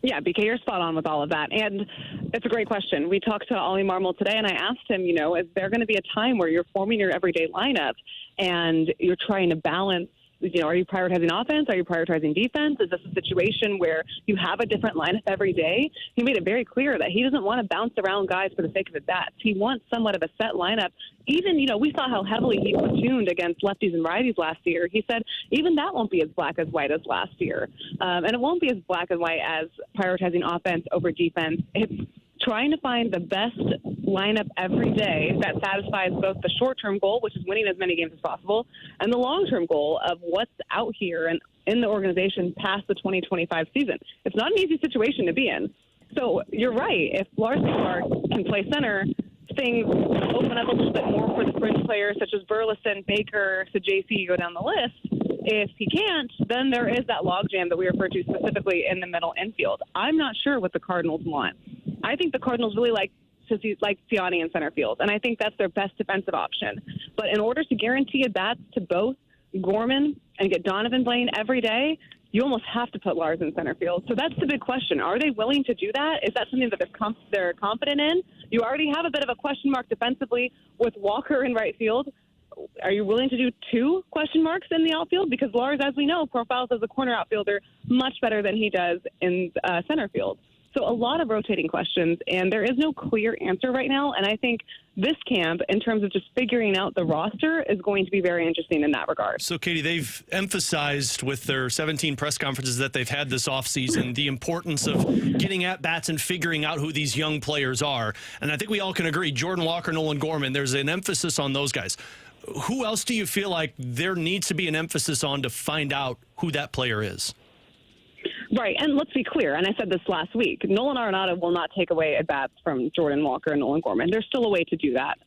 Yeah, BK, you're spot on with all of that. And it's a great question. We talked to Ollie Marmol today, and I asked him, is there going to be a time where you're forming your everyday lineup and you're trying to balance, are you prioritizing offense? Are you prioritizing defense? Is this a situation where you have a different lineup every day? He made it very clear that he doesn't want to bounce around guys for the sake of his bats. He wants somewhat of a set lineup. Even, we saw how heavily he platooned against lefties and righties last year. He said even that won't be as black as white as last year. And it won't be as black and white as prioritizing offense over defense. It's trying to find the best lineup every day that satisfies both the short-term goal, which is winning as many games as possible, and the long-term goal of what's out here and in the organization past the 2025 season. It's not an easy situation to be in. So you're right. If Lars Nootbaar can play center, things open up a little bit more for the fringe players such as Burleson, Baker, Sajasi, go down the list. If he can't, then there is that logjam that we refer to specifically in the middle infield. I'm not sure what the Cardinals want. I think the Cardinals really like Ciani in center field, and I think that's their best defensive option. But in order to guarantee at bats to both Gorman and get Donovan playing every day, you almost have to put Lars in center field. So that's the big question. Are they willing to do that? Is that something that they're confident in? You already have a bit of a question mark defensively with Walker in right field. Are you willing to do two question marks in the outfield? Because Lars, as we know, profiles as a corner outfielder much better than he does in center field. So a lot of rotating questions, and there is no clear answer right now. And I think this camp, in terms of just figuring out the roster, is going to be very interesting in that regard. So, Katie, they've emphasized with their 17 press conferences that they've had this offseason the importance of getting at bats and figuring out who these young players are. And I think we all can agree, Jordan Walker, Nolan Gorman, there's an emphasis on those guys. Who else do you feel like there needs to be an emphasis on to find out who that player is? Right, and let's be clear, and I said this last week, Nolan Arenado will not take away at-bats from Jordan Walker and Nolan Gorman. There's still a way to do that.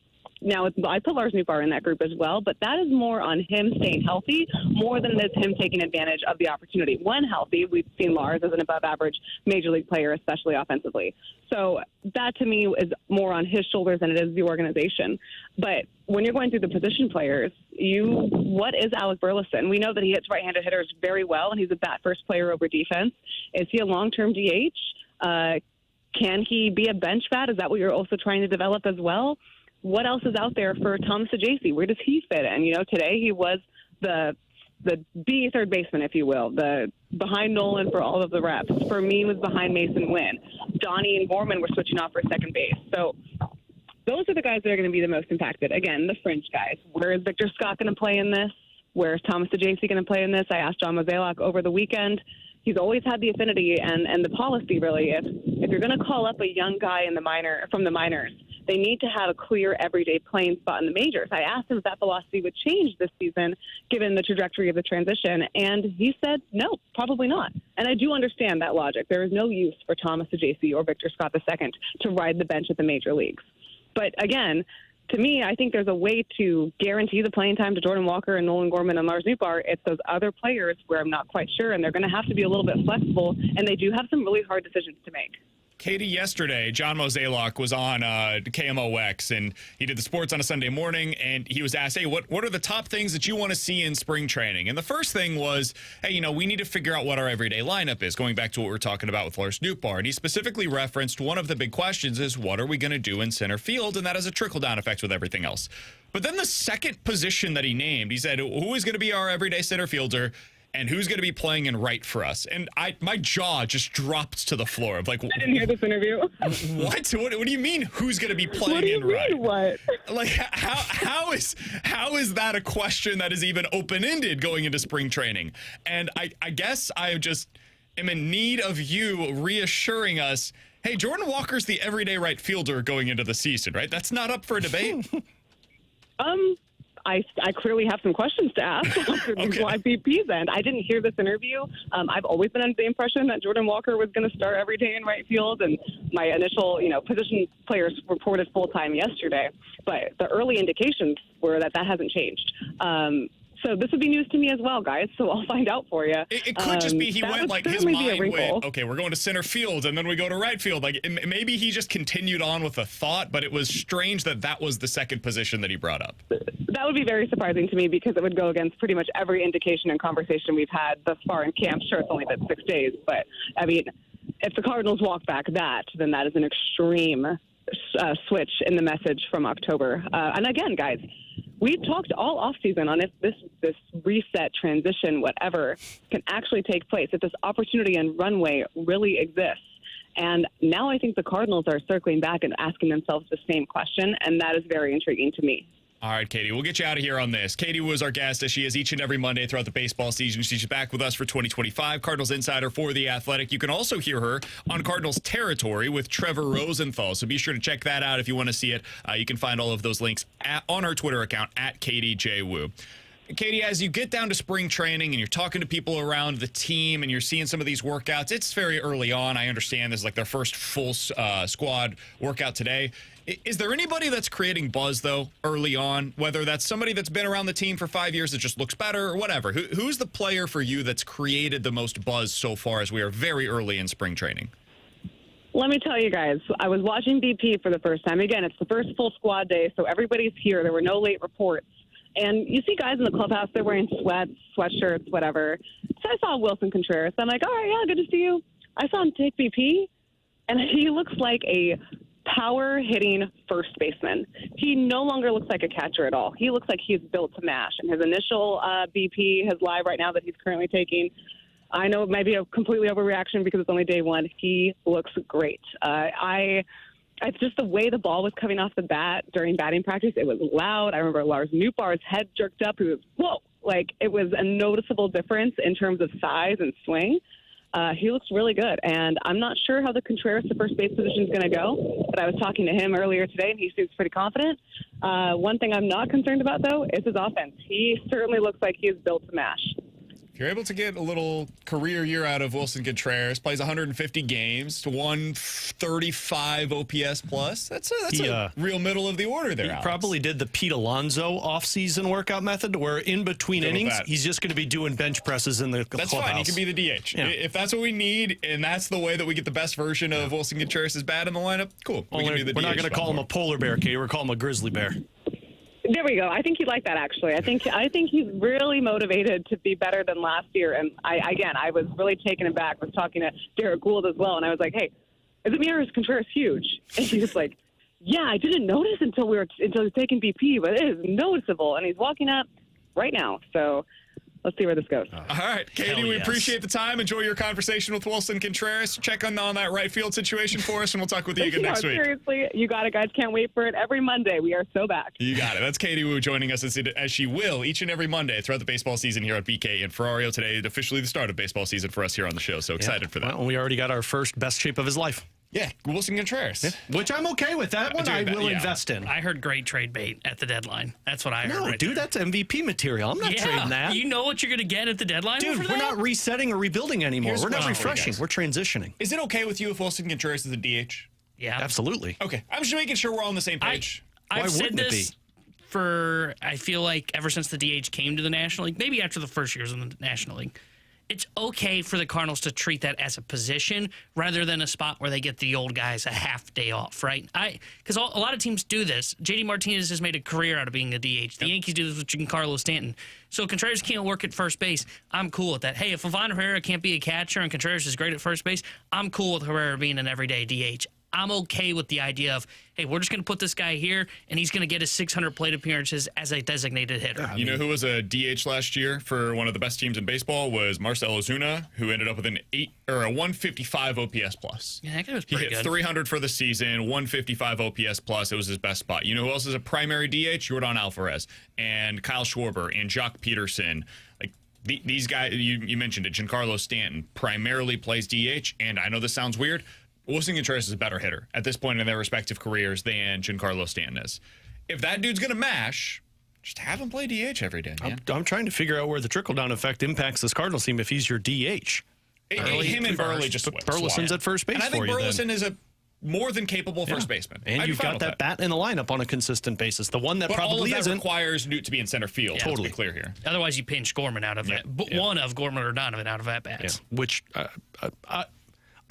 Now, I put Lars Nootbaar in that group as well, but that is more on him staying healthy more than it is him taking advantage of the opportunity. When healthy, we've seen Lars as an above-average major league player, especially offensively. So that, to me, is more on his shoulders than it is the organization. But when you're going through the position players, what is Alec Burleson? We know that he hits right-handed hitters very well, and he's a bat-first player over defense. Is he a long-term DH? Can he be a bench bat? Is that what you're also trying to develop as well? What else is out there for Thomas Sajasi? Where does he fit in? Today he was the B third baseman, if you will, the behind Nolan for all of the reps. For me, was behind Mason Wynn. Donnie and Gorman were switching off for second base. So those are the guys that are going to be the most impacted. Again, the fringe guys. Where is Victor Scott going to play in this? Where is Thomas Sajasi going to play in this? I asked John Mozeliak over the weekend. He's always had the affinity and the policy, really. If you're going to call up a young guy from the minors, they need to have a clear everyday playing spot in the majors. I asked him if that philosophy would change this season given the trajectory of the transition, and he said no, probably not. And I do understand that logic. There is no use for Thomas Sajasi or Victor Scott II to ride the bench at the major leagues. But again, to me, I think there's a way to guarantee the playing time to Jordan Walker and Nolan Gorman and Lars Nootbaar. It's those other players where I'm not quite sure, and they're going to have to be a little bit flexible, and they do have some really hard decisions to make. Katie, yesterday, John Mozeliak was on KMOX, and he did the sports on a Sunday morning, and he was asked, hey, what are the top things that you want to see in spring training? And the first thing was, hey, we need to figure out what our everyday lineup is, going back to what we were talking about with Lars Nootbaar. And he specifically referenced one of the big questions is, what are we going to do in center field? And that has a trickle-down effect with everything else. But then the second position that he named, he said, who is going to be our everyday center fielder? And who's going to be playing in right for us? And my jaw just dropped to the floor. Of like, I didn't hear this interview. What do you mean? Who's going to be playing in right? What? Like, how is that a question that is even open ended going into spring training? And I guess I just am in need of you reassuring us. Hey, Jordan Walker's the everyday right fielder going into the season, right? That's not up for debate. I clearly have some questions to ask after these live BPs end. I didn't hear this interview. I've always been under the impression that Jordan Walker was going to start every day in right field, and my initial, position players reported full-time yesterday. But the early indications were that hasn't changed. So this would be news to me as well, guys. So I'll find out for you. It could just be he went like his mind went, okay, we're going to center field, and then we go to right field. Like maybe he just continued on with a thought, but it was strange that was the second position that he brought up. That would be very surprising to me because it would go against pretty much every indication and conversation we've had thus far in camp. Sure, it's only been 6 days, but I mean, if the Cardinals walk back then that is an extreme switch in the message from October. And again, guys, we talked all offseason on if this reset, transition, whatever, can actually take place, if this opportunity and runway really exists. And now I think the Cardinals are circling back and asking themselves the same question, and that is very intriguing to me. All right, Katie, we'll get you out of here on this. Katie was our guest, as she is each and every Monday throughout the baseball season. She's back with us for 2025, Cardinals Insider for The Athletic. You can also hear her on Cardinals Territory with Trevor Rosenthal, so be sure to check that out if you want to see it. You can find all of those links on her Twitter account, @KatieJWoo. Katie, as you get down to spring training and you're talking to people around the team and you're seeing some of these workouts, it's very early on. I understand this is like their first full squad workout today. Is there anybody that's creating buzz, though, early on, whether that's somebody that's been around the team for 5 years that just looks better or whatever? Who's the player for you that's created the most buzz so far as we are very early in spring training? Let me tell you guys, I was watching BP for the first time. Again, it's the first full squad day, so everybody's here. There were no late reports. And you see guys in the clubhouse, they're wearing sweats, sweatshirts, whatever. So I saw Wilson Contreras. I'm like, all right, yeah, good to see you. I saw him take BP, and he looks like a power-hitting first baseman. He no longer looks like a catcher at all. He looks like he's built to mash. And his initial BP, his live right now that he's currently taking, I know it might be a completely overreaction because it's only day one. He looks great. It's just the way the ball was coming off the bat during batting practice. It was loud. I remember Lars Nootbaar's head jerked up. He was, whoa! Like, it was a noticeable difference in terms of size and swing. He looks really good, and I'm not sure how the Contreras to first base position is going to go, but I was talking to him earlier today, and he seems pretty confident. One thing I'm not concerned about, though, is his offense. He certainly looks like he is built to mash. If you're able to get a little career year out of Wilson Contreras, plays 150 games to 135 OPS plus, that's a real middle of the order there, Alex. Probably did the Pete Alonso offseason workout method where in between innings, he's just going to be doing bench presses in the clubhouse. That's fine. He can be the DH. Yeah. If that's what we need, and that's the way that we get the best version of Wilson Contreras' bat in the lineup, cool. We're not going to call him a polar bear, Katie. We're calling him a grizzly bear. There we go. I think he'd like that, actually. I think he's really motivated to be better than last year. And I was really taken aback. I was talking to Derek Gould as well, and I was like, hey, is it me or is Contreras huge? And he was like, yeah, I didn't notice until he was taking BP, but it is noticeable. And he's walking up right now. So let's see where this goes. All right, Katie, we appreciate the time. Enjoy your conversation with Wilson Contreras. Check on that right field situation for us, and we'll talk with you again next week. Seriously, you got it, guys. Can't wait for it. Every Monday, we are so back. You got it. That's Katie Wu joining us as she will each and every Monday throughout the baseball season here at BK and Ferrario. Today, officially the start of baseball season for us here on the show. So excited for that. Well, we already got our first best shape of his life. Yeah, Wilson Contreras. Yeah. Which I'm okay with. That one I will invest in. I heard great trade bait at the deadline. That's what I heard. No, dude, that's MVP material. I'm not trading that. You know what you're going to get at the deadline? Dude, we're not resetting or rebuilding anymore. We're not refreshing. We're transitioning. Is it okay with you if Wilson Contreras is a DH? Yeah. Absolutely. Okay. I'm just making sure we're all on the same page. I've said this for, I feel like, ever since the DH came to the National League, maybe after the first years in the National League. It's okay for the Cardinals to treat that as a position rather than a spot where they get the old guys a half day off, right? Because a lot of teams do this. JD Martinez has made a career out of being a DH. The Yankees do this with Giancarlo Stanton. So Contreras can't work at first base. I'm cool with that. Hey, if Ivan Herrera can't be a catcher and Contreras is great at first base, I'm cool with Herrera being an everyday DH. I'm okay with the idea of, hey, we're just going to put this guy here, and he's going to get his 600 plate appearances as a designated hitter. You know who was a DH last year for one of the best teams in baseball was Marcell Ozuna, who ended up with a 155 OPS plus. Yeah, that guy was pretty good. He hit 300 for the season, 155 OPS plus. It was his best spot. You know who else is a primary DH? Yordan Alvarez and Kyle Schwarber and Jock Peterson. Like, these guys, you mentioned it, Giancarlo Stanton primarily plays DH, and I know this sounds weird. Wilson Contreras is a better hitter at this point in their respective careers than Giancarlo Stanton is. If that dude's going to mash, Just have him play DH every day, man. I'm trying to figure out where the trickle-down effect impacts this Cardinals team if he's your DH. Him and Burley just Burleson's at first base and I think for you Burleson then. is a more than capable first baseman. And I'd be you've fine got with that bat in the lineup on a consistent basis. The one that But all of probably that isn't. requires Newt to be in center field. Totally. Let's be clear here. Otherwise, you pinch Gorman out of it. But one of Gorman or Donovan out of at bats. Which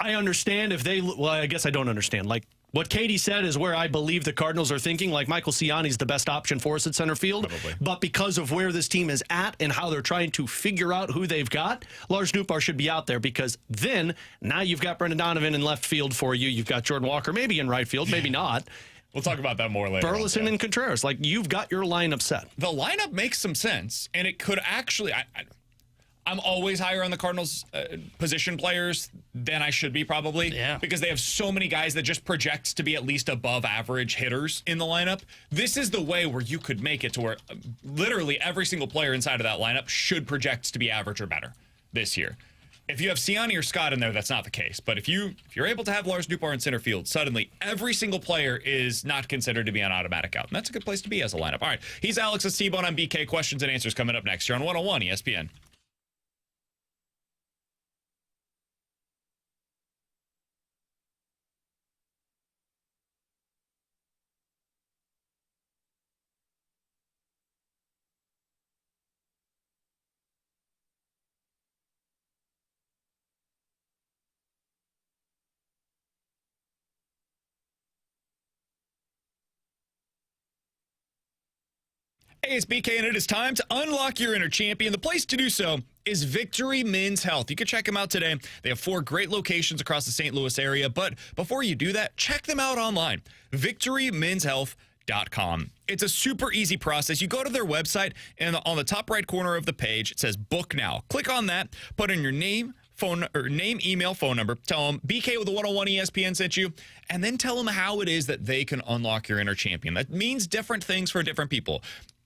I understand if they. Well, I guess I don't understand. Like what Katie said is where I believe the Cardinals are thinking. Like Michael Ciani's the best option for us at center field. Probably. But because of where this team is at and how they're trying to figure out who they've got, Lars Nootbaar should be out there because then now you've got Brendan Donovan in left field for you. You've got Jordan Walker maybe in right field, maybe not. We'll talk about that more later. Burleson and Contreras. Like you've got your lineup set. The lineup makes some sense, and it could actually. I'm always higher on the Cardinals position players than I should be probably. Yeah. Because they have so many guys that just project to be at least above average hitters in the lineup. This is the way where you could make it to where literally every single player inside of that lineup should project to be average or better this year. If you have Ciani or Scott in there, that's not the case. But if you're able to have Lars Nootbaar in center field, suddenly every single player is not considered to be an automatic out. And that's a good place to be as a lineup. All right. He's Alex Estebon on BK. Questions and answers coming up next here on 101 ESPN. Hey, it's BK, and it is time to unlock your inner champion. The place to do so is Victory Men's Health. You can check them out today. They have 4 great locations across the St. Louis area, but before you do that, check them out online, victorymenshealth.com. It's a super easy process. You go to their website, and on the top right corner of the page, it says Book Now. Click on that, put in your name, email, phone number. Tell them BK with the 101 ESPN sent you, and then tell them how it is that they can unlock your inner champion. That means different things for different people.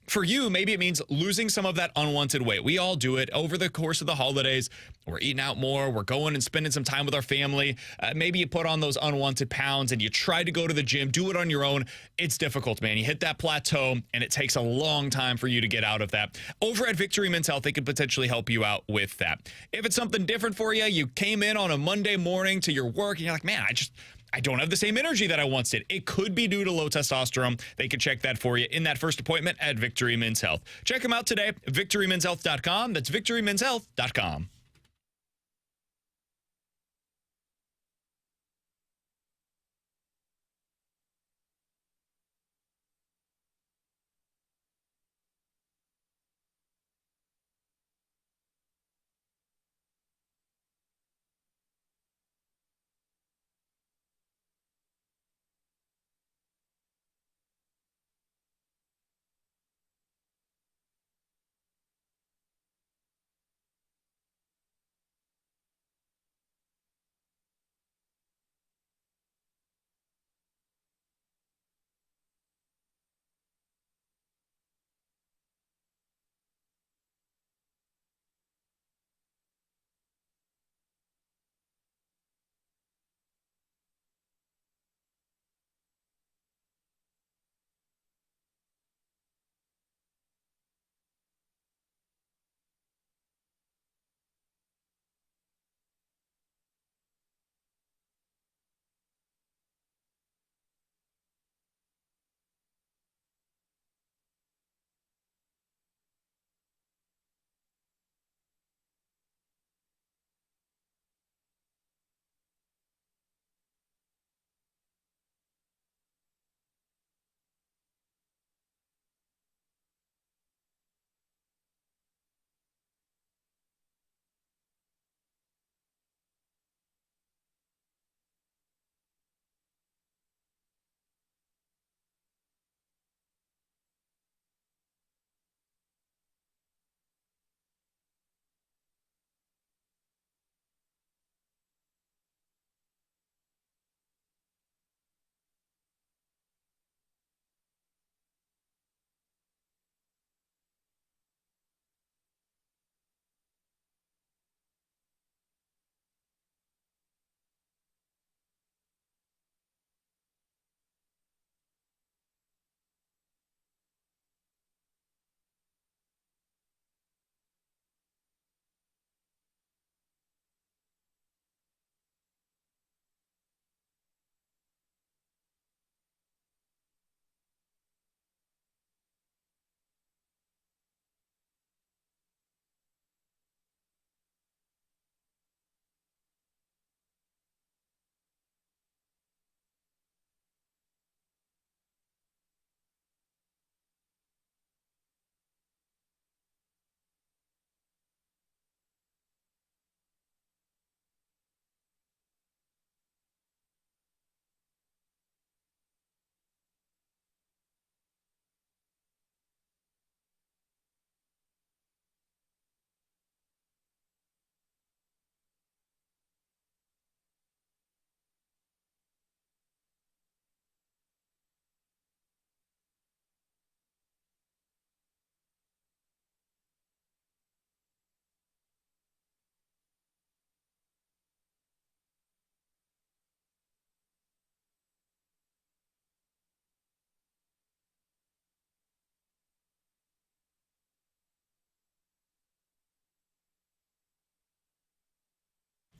For you, maybe it means losing some of that unwanted weight. We all do it over the course of the holidays. We're eating out more. We're going and spending some time with our family. Maybe you put on those unwanted pounds and you try to go to the gym, do it on your own. It's difficult, man. You hit that plateau and it takes a long time for you to get out of that. Over at Victory Men's Health, they could potentially help you out with that. If it's something different for you, you came in on a Monday morning to your work and you're like, man, I don't have the same energy that I once did. It could be due to low testosterone. They can check that for you in that first appointment at Victory Men's Health. Check them out today, victorymenshealth.com. That's victorymenshealth.com.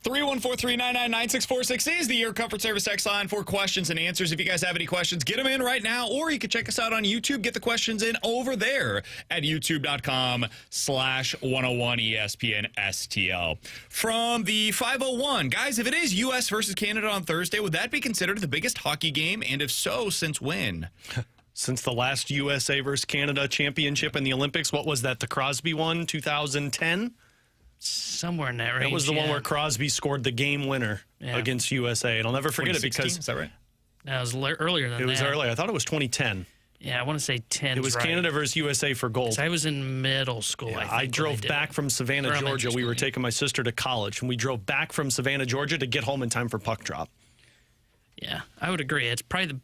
314-399-9646 is the Air Comfort Service text line for questions and answers. If you guys have any questions, get them in right now, or you can check us out on YouTube. Get the questions in over there at youtube.com/101ESPN STL. From the 501, guys, if it is U.S. versus Canada on Thursday, would that be considered the biggest hockey game? And if so, since when? Since the last USA versus Canada championship in the Olympics. What was that, the Crosby one, 2010? Somewhere in that range. That was the one where Crosby scored the game winner against USA. And I'll never forget it because... Is that right? That was earlier than that. It was earlier. I thought it was 2010. Yeah, I want to say 10. It was Canada versus USA for gold. I was in middle school, I think. I drove back from Savannah, Georgia. We were taking my sister to college, and we drove back from Savannah, Georgia to get home in time for puck drop. Yeah, I would agree. It's probably the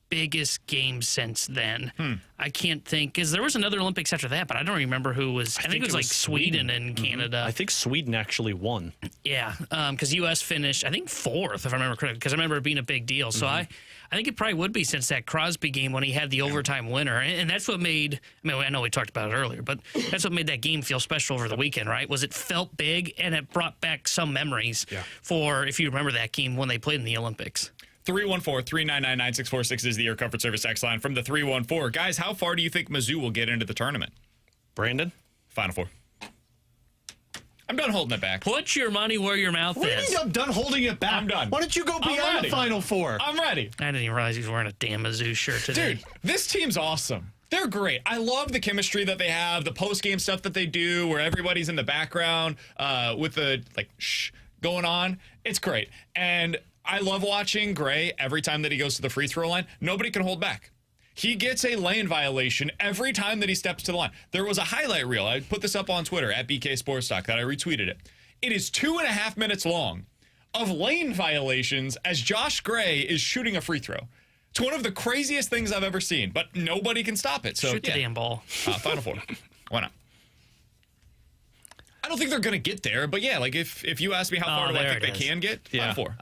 biggest game since then. I can't think, because there was another Olympics after that, but I don't remember who was. I think it was like Sweden and Canada. I think Sweden actually won. Yeah, because U.S. finished, I think, 4th, if I remember correctly, because I remember it being a big deal. So I think it probably would be since that Crosby game when he had the overtime winner. And that's what made, I know we talked about it earlier, but that's what made that game feel special over the weekend, right? Was it felt big, and it brought back some memories for, if you remember that game when they played in the Olympics. 314-399-9646 is the Air Comfort Service X line from the 314. Guys, how far do you think Mizzou will get into the tournament? Brandon? Final Four. I'm done holding it back. Put your money where your mouth is. I'm done holding it back. I'm done. Why don't you go beyond the Final Four? I'm ready. I didn't even realize he was wearing a damn Mizzou shirt today. Dude, this team's awesome. They're great. I love the chemistry that they have, the post-game stuff that they do where everybody's in the background with the, going on. It's great. And I love watching Gray every time that he goes to the free throw line. Nobody can hold back. He gets a lane violation every time that he steps to the line. There was a highlight reel. I put this up on Twitter at BK Sports Talk that I retweeted it. It is 2.5 minutes long of lane violations as Josh Gray is shooting a free throw. It's one of the craziest things I've ever seen, but nobody can stop it. So shoot the damn ball. Final Four. Why not? I don't think they're going to get there, but yeah, if you ask me how far do I think they can get, Final Four.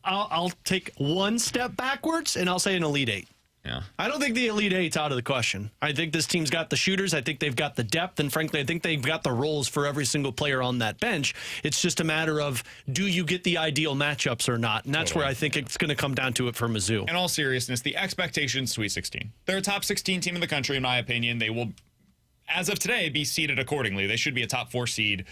I'll take one step backwards, and I'll say an Elite Eight. Yeah. I don't think the Elite Eight's out of the question. I think this team's got the shooters. I think they've got the depth. And frankly, I think they've got the roles for every single player on that bench. It's just a matter of, do you get the ideal matchups or not? And that's where I think it's going to come down to it for Mizzou. In all seriousness, the expectation's Sweet 16. They're a top 16 team in the country, in my opinion. They will, as of today, be seeded accordingly. They should be a top 4 seed.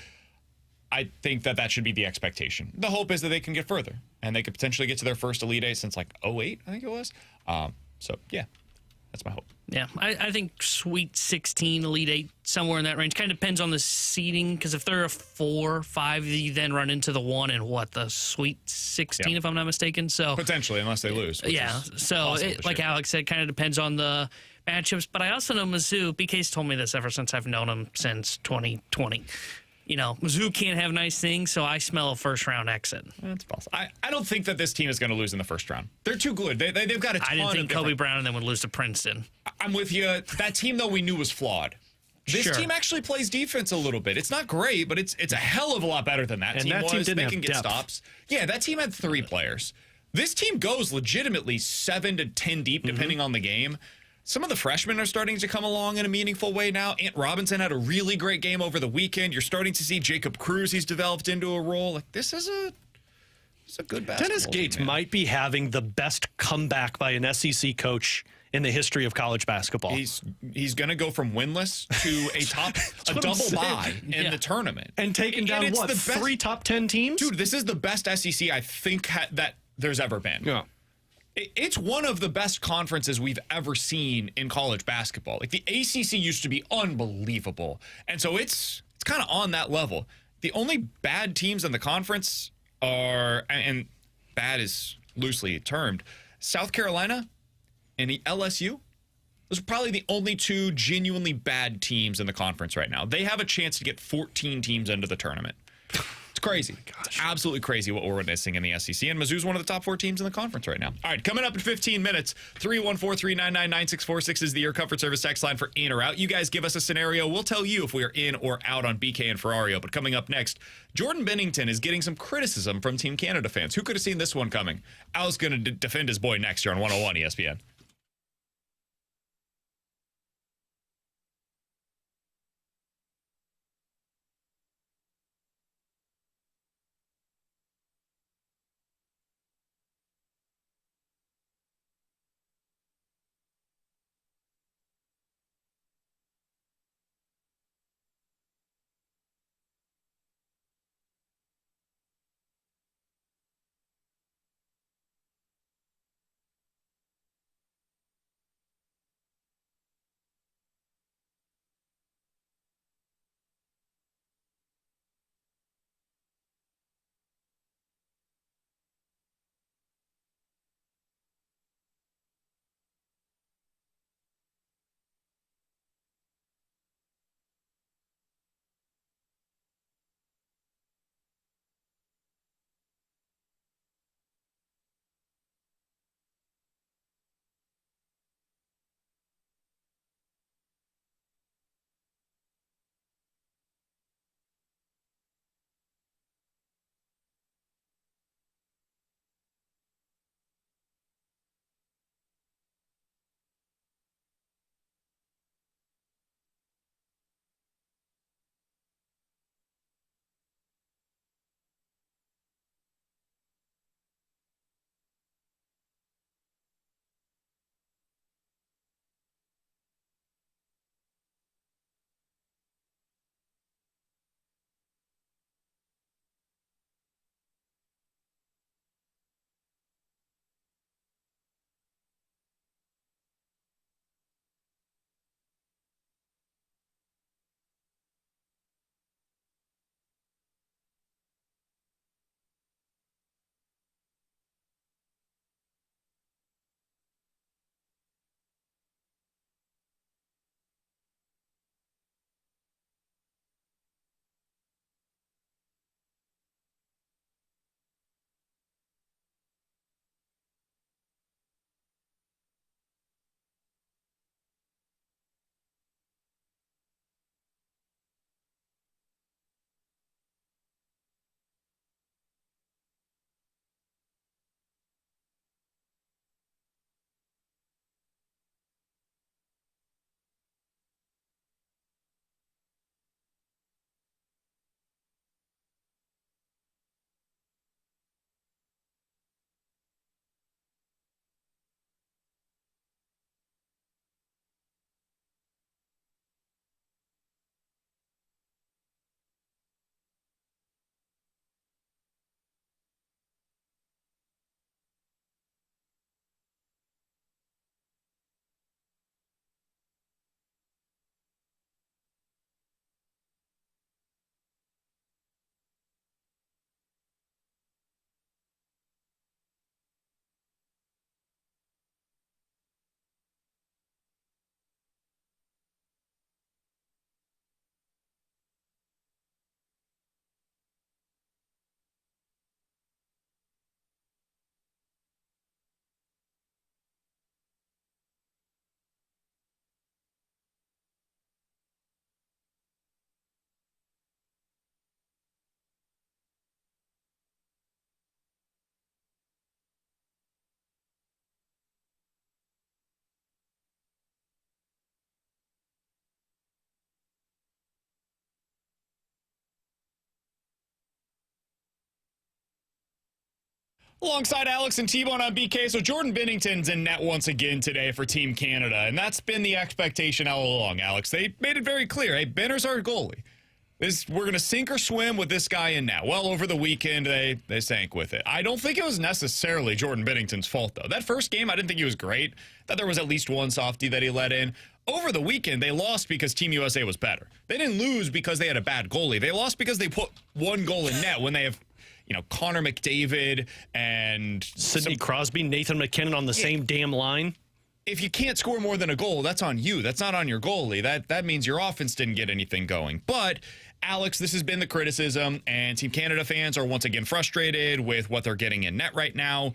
I think that should be the expectation. The hope is that they can get further, and they could potentially get to their first Elite Eight since 08, I think it was. So, yeah, that's my hope. Yeah, I think Sweet 16, Elite 8, somewhere in that range. Kind of depends on the seeding, because if they're a 4, 5, you then run into the 1 and the Sweet 16, if I'm not mistaken. So potentially, unless they lose. Yeah, so like Alex said, kind of depends on the matchups. But I also know Mizzou, BK's told me this ever since I've known him since 2020. Mizzou can't have nice things, so I smell a first-round exit. That's possible. I don't think that this team is going to lose in the first round. They're too good. They've got a ton I didn't think of Kobe Brown and them would lose to Princeton. I'm with you. That team, though, we knew was flawed. This team actually plays defense a little bit. It's not great, but it's a hell of a lot better than that team was. Team didn't they have can get depth. stops. Yeah, that team had 3 players. This team goes legitimately 7 to 10 deep, depending on the game. Some of the freshmen are starting to come along in a meaningful way now. Ant Robinson had a really great game over the weekend. You're starting to see Jacob Cruz. He's developed into a role. This is a good basketball Dennis Gates team, might be having the best comeback by an SEC coach in the history of college basketball. He's going to go from winless to a double bye in the tournament. And taking down, it's what, the best, 3 top 10 teams? Dude, this is the best SEC I think that there's ever been. Yeah. It's one of the best conferences we've ever seen in college basketball. The ACC used to be unbelievable. And so it's kind of on that level. The only bad teams in the conference are, and bad is loosely termed, South Carolina and the LSU. Those are probably the only 2 genuinely bad teams in the conference right now. They have a chance to get 14 teams into the tournament. It's crazy. It's absolutely crazy what we're witnessing in the SEC. And Mizzou's one of the top 4 teams in the conference right now. All right, coming up in 15 minutes, 314-399-9646 is the Air Comfort Service text line for in or out. You guys give us a scenario. We'll tell you if we are in or out on BK and Ferrario. But coming up next, Jordan Binnington is getting some criticism from Team Canada fans. Who could have seen this one coming? Al's going to defend his boy next year on 101 ESPN. Alongside Alex and T-Bone on BK. So Jordan Binnington's in net once again today for Team Canada, and that's been the expectation all along, Alex. They made it very clear, hey, Benner's our goalie. We're going to sink or swim with this guy in net. Well, over the weekend, they sank with it. I don't think it was necessarily Jordan Binnington's fault, though. That first game, I didn't think he was great. I thought there was at least one softie that he let in. Over the weekend, they lost because Team USA was better. They didn't lose because they had a bad goalie. They lost because they put one goal in net when they have, Connor McDavid and Sidney Crosby, Nathan McKinnon on the same damn line. If you can't score more than a goal, that's on you. That's not on your goalie. That means your offense didn't get anything going. But, Alex, this has been the criticism, and Team Canada fans are once again frustrated with what they're getting in net right now.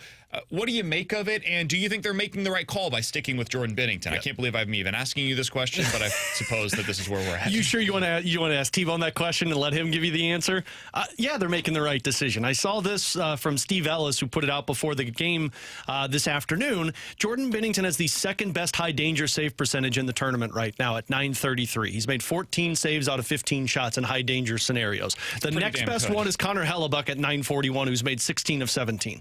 What do you make of it, and do you think they're making the right call by sticking with Jordan Binnington? Yep. I can't believe I'm even asking you this question, but I suppose that this is where we're at. You sure you want to ask T-Bone that question and let him give you the answer? Yeah, they're making the right decision. I saw this from Steve Ellis, who put it out before the game this afternoon. Jordan Binnington has the second best high danger save percentage in the tournament right now at .933. He's made 14 saves out of 15 shots in high danger scenarios. The next best one is Connor Hellebuck at .941, who's made 16 of 17.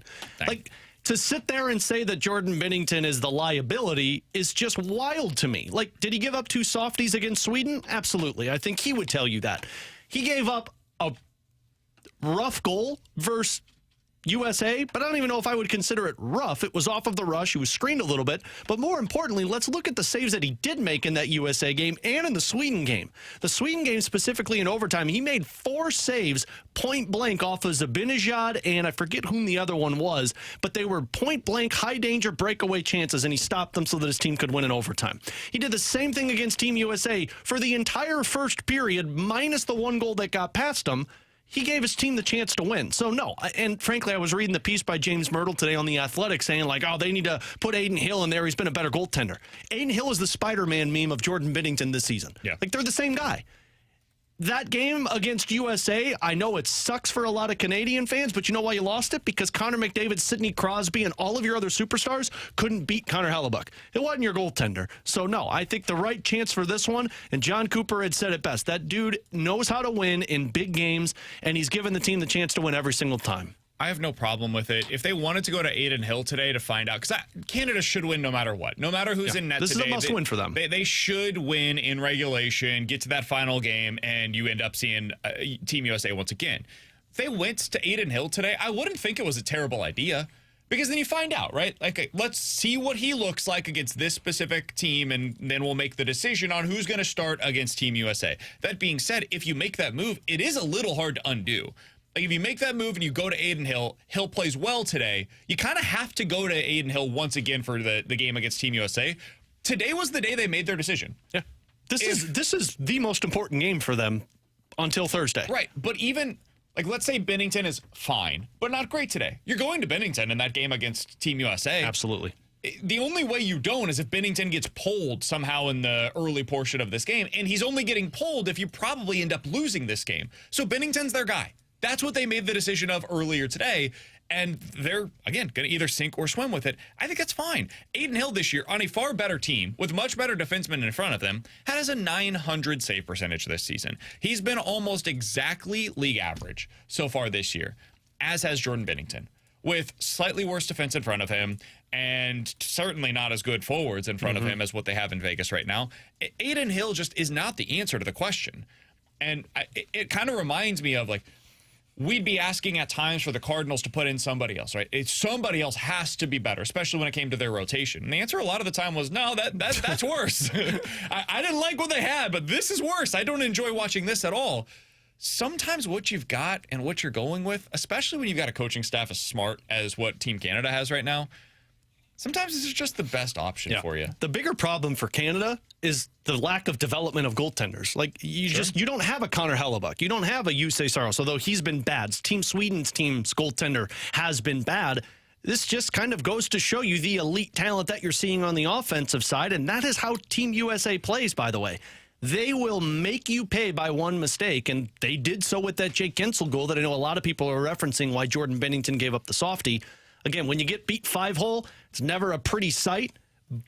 To sit there and say that Jordan Binnington is the liability is just wild to me. Did he give up 2 softies against Sweden? Absolutely. I think he would tell you that. He gave up a rough goal versus USA, but I don't even know if I would consider it rough. It was off of the rush. He was screened a little bit. But more importantly, let's look at the saves that he did make in that USA game and in the Sweden game. The Sweden game, specifically in overtime, he made 4 saves point blank off of Zibanejad, and I forget whom the other one was, but they were point blank, high danger breakaway chances, and he stopped them so that his team could win in overtime. He did the same thing against Team USA for the entire first period, minus the 1 goal that got past him. He gave his team the chance to win. So, no. And frankly, I was reading the piece by James Myrtle today on The Athletic saying, they need to put Aiden Hill in there. He's been a better goaltender. Aiden Hill is the Spider-Man meme of Jordan Binnington this season. Yeah. They're the same guy. That game against USA, I know it sucks for a lot of Canadian fans, but you know why you lost it? Because Connor McDavid, Sidney Crosby, and all of your other superstars couldn't beat Connor Hellebuck. It wasn't your goaltender. So, no, I think the right chance for this one, and John Cooper had said it best, that dude knows how to win in big games, and he's given the team the chance to win every single time. I have no problem with it. If they wanted to go to Aiden Hill today to find out, because Canada should win no matter what. No matter who's in net this today. This is a must-win for them. They should win in regulation, get to that final game, and you end up seeing Team USA once again. If they went to Aiden Hill today, I wouldn't think it was a terrible idea. Because then you find out, right? Let's see what he looks like against this specific team, and then we'll make the decision on who's going to start against Team USA. That being said, if you make that move, it is a little hard to undo. If you make that move and you go to Aiden Hill, Hill plays well today, you kind of have to go to Aiden Hill once again for the game against Team USA. Today was the day they made their decision. Yeah. This is the most important game for them until Thursday. Right. But even, let's say Binnington is fine, but not great today. You're going to Binnington in that game against Team USA. Absolutely. The only way you don't is if Binnington gets pulled somehow in the early portion of this game, and he's only getting pulled if you probably end up losing this game. So Binnington's their guy. That's what they made the decision of earlier today, and they're, again, going to either sink or swim with it. I think that's fine. Aiden Hill this year, on a far better team, with much better defensemen in front of them, has a .900 save percentage this season. He's been almost exactly league average so far this year, as has Jordan Binnington, with slightly worse defense in front of him, and certainly not as good forwards in front of him as what they have in Vegas right now. Aiden Hill just is not the answer to the question. And it kind of reminds me of, we'd be asking at times for the Cardinals to put in somebody else, right? Somebody else has to be better, especially when it came to their rotation. And the answer a lot of the time was, no, that's worse. I didn't like what they had, but this is worse. I don't enjoy watching this at all. Sometimes what you've got and what you're going with, especially when you've got a coaching staff as smart as what Team Canada has right now, sometimes this is just the best option for you. The bigger problem for Canada is the lack of development of goaltenders. You don't have a Connor Hellebuck. You don't have a Jussi Saros, although he's been bad. Sweden's team's goaltender has been bad. This just kind of goes to show you the elite talent that you're seeing on the offensive side, and that is how Team USA plays, by the way. They will make you pay by one mistake, and they did so with that Jake Gensel goal that I know a lot of people are referencing why Jordan Binnington gave up the softie. Again, when you get beat 5-hole, it's never a pretty sight,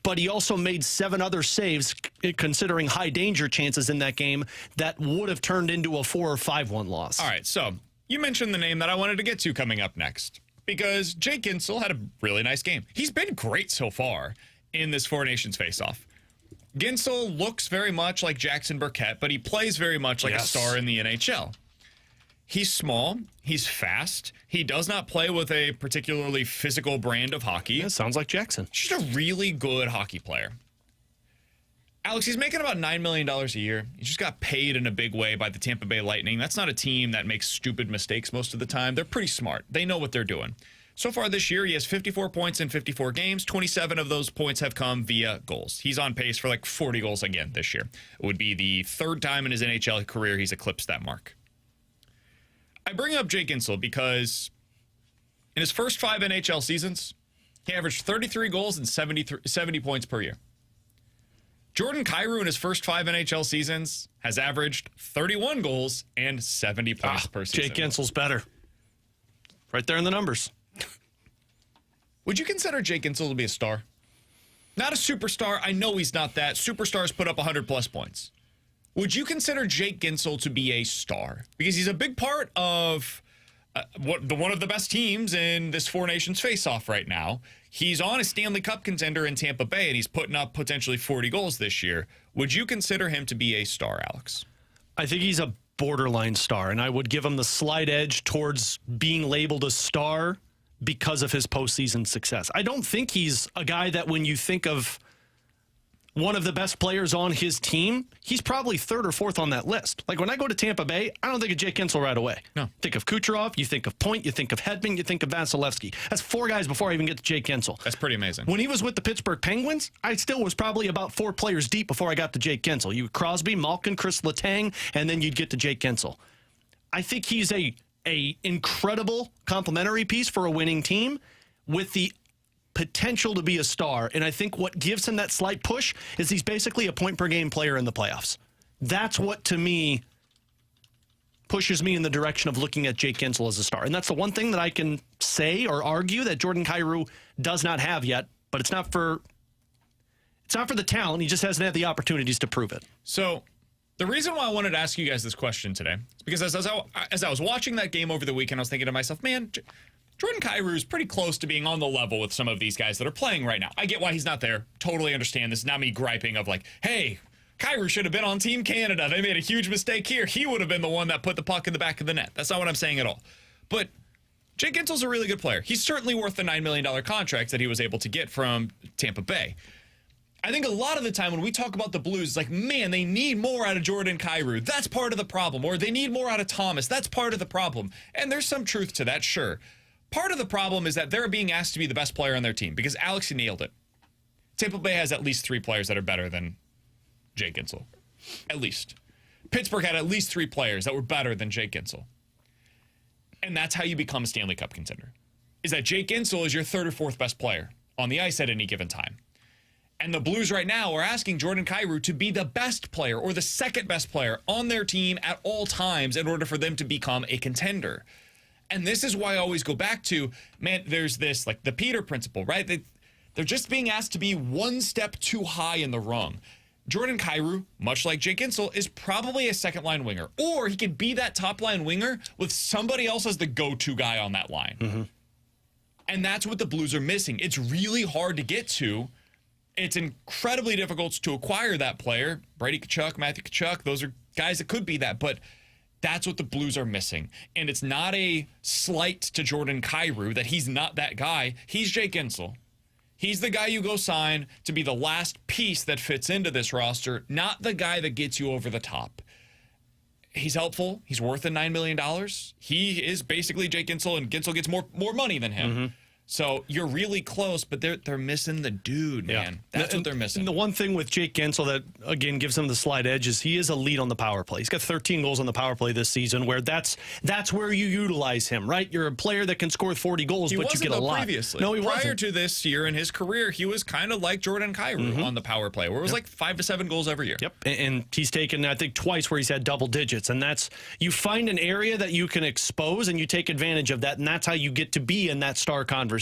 but he also made 7 other saves, considering high danger chances in that game, that would have turned into a 4 or 5-1 loss. All right, so you mentioned the name that I wanted to get to coming up next. because Jake Gensel had a really nice game. He's been great so far in this Four Nations face-off. Gensel looks very much like Jackson Burkett, but he plays very much like a star in the NHL. He's small. He's fast. He does not play with a particularly physical brand of hockey. Yeah, sounds like Jackson. He's just a really good hockey player. Alex, he's making about $9 million a year. He just got paid in a big way by the Tampa Bay Lightning. That's not a team that makes stupid mistakes most of the time. They're pretty smart. They know what they're doing. So far this year, he has 54 points in 54 games. 27 of those points have come via goals. He's on pace for like 40 goals again this year. It would be the third time in his NHL career he's eclipsed that mark. I bring up Jake Gensel because in his first 5 NHL seasons, he averaged 33 goals and 70 points per year. Jordan Kyrou in his first 5 NHL seasons has averaged 31 goals and 70 points per season. Jake Gensel's better. Right there in the numbers. Would you consider Jake Gensel to be a star? Not a superstar. I know he's not that. Superstars put up 100-plus points. Would you consider Jake Gensel to be a star? Because he's a big part of one of the best teams in this Four Nations face-off right now. He's on a Stanley Cup contender in Tampa Bay, and he's putting up potentially 40 goals this year. Would you consider him to be a star, Alex? I think he's a borderline star, and I would give him the slight edge towards being labeled a star because of his postseason success. I don't think he's a guy that when you think of one of the best players on his team, he's probably third or fourth on that list. Like when I go to Tampa Bay, I don't think of Jake Gensel right away. No. Think of Kucherov, you think of Point, you think of Hedman, you think of Vasilevsky. That's 4 guys before I even get to Jake Gensel. That's pretty amazing. When he was with the Pittsburgh Penguins, I still was probably about 4 players deep before I got to Jake Gensel. You Crosby, Malkin, Chris Letang, and then you'd get to Jake Gensel. I think he's a incredible complementary piece for a winning team with the potential to be a star. And I think what gives him that slight push is he's basically a point-per-game player in the playoffs. That's what, to me, pushes me in the direction of looking at Jake Gensel as a star. And that's the one thing that I can say or argue that Jordan Kyrou does not have yet, but it's not for the talent. He just hasn't had the opportunities to prove it. So the reason why I wanted to ask you guys this question today is because as I was watching that game over the weekend, I was thinking to myself, man, Jordan Kyrou is pretty close to being on the level with some of these guys that are playing right now. I get why he's not there. Totally understand. This is not me griping of like, hey, Kyrou should have been on Team Canada. They made a huge mistake here. He would have been the one that put the puck in the back of the net. That's not what I'm saying at all. But Jake Gensel's a really good player. He's certainly worth the $9 million contract that he was able to get from Tampa Bay. I think a lot of the time when we talk about the Blues, it's like, man, they need more out of Jordan Kyrou. That's part of the problem. Or they need more out of Thomas. That's part of the problem. And there's some truth to that, sure. Part of the problem is that they're being asked to be the best player on their team because Alex nailed it. Tampa Bay has at least 3 players that are better than Jake Gensel. At least. Pittsburgh had at least 3 players that were better than Jake Gensel. And that's how you become a Stanley Cup contender. Is that Jake Gensel is your 3rd or 4th best player on the ice at any given time. And the Blues right now are asking Jordan Kyrou to be the best player or the 2nd best player on their team at all times in order for them to become a contender. And this is why I always go back to, man, there's this, like the Peter principle, right? They're just being asked to be one step too high in the rung. Jordan Kyrou, much like Jake Gensel, is probably a 2nd-line winger. Or he can be that top-line winger with somebody else as the go-to guy on that line. Mm-hmm. And that's what the Blues are missing. It's really hard to get to. It's incredibly difficult to acquire that player. Brady Tkachuk, Matthew Tkachuk, those are guys that could be that. But that's what the Blues are missing. And it's not a slight to Jordan Kyrou that he's not that guy. He's Jake Gensel. He's the guy you go sign to be the last piece that fits into this roster, not the guy that gets you over the top. He's helpful. He's worth the $9 million. He is basically Jake Gensel, and Gensel gets more money than him. Mm-hmm. So you're really close, but they're missing the dude, man. Yeah. That's what they're missing. And the one thing with Jake Gensel that, again, gives him the slight edge is he is a lead on the power play. He's got 13 goals on the power play this season, where that's where you utilize him, right? You're a player that can score 40 goals, but you get a lot. Previously. No, he wasn't. Prior to this year in his career, he was kind of like Jordan Kyrou on the power play, where it was like 5 to 7 goals every year. Yep, and he's taken, I think, twice where he's had double digits, and that's, you find an area that you can expose, and you take advantage of that, and that's how you get to be in that star conversation.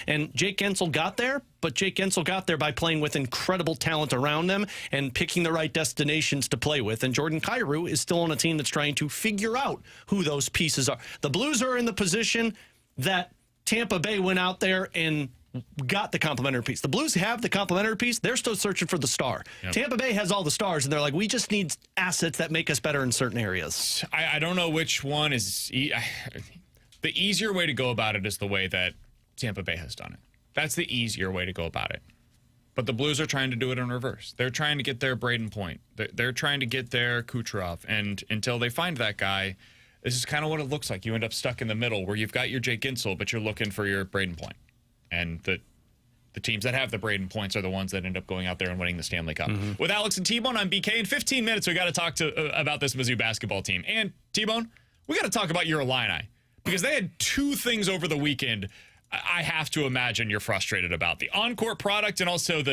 And Jake Gensel got there, but Jake Gensel got there by playing with incredible talent around them and picking the right destinations to play with. And Jordan Kyrou is still on a team that's trying to figure out who those pieces are. The Blues are in the position that Tampa Bay went out there and got the complimentary piece. The Blues have the complimentary piece. They're still searching for the star. Yep. Tampa Bay has all the stars, and they're like, we just need assets that make us better in certain areas. I don't know which one is... the easier way to go about it is the way that Tampa Bay has done it. That's the easier way to go about it. But the Blues are trying to do it in reverse. They're trying to get their Braden Point. They're trying to get their Kucherov. And until they find that guy, this is kind of what it looks like. You end up stuck in the middle where you've got your Jake Ginsel, but you're looking for your Braden Point. And the teams that have the Braden Points are the ones that end up going out there and winning the Stanley Cup. With Alex and T-Bone, I'm BK. In 15 minutes, we got to talk about this Mizzou basketball team. And, T-Bone, we got to talk about your Illini. Because they had two things over the weekend I have to imagine you're frustrated about. The on-court product and also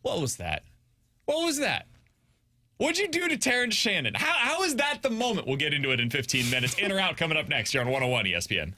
what was that? What was that? What'd you do to Terrence Shannon? How is that the moment? We'll get into it in 15 minutes. In or out coming up next here on 101 ESPN.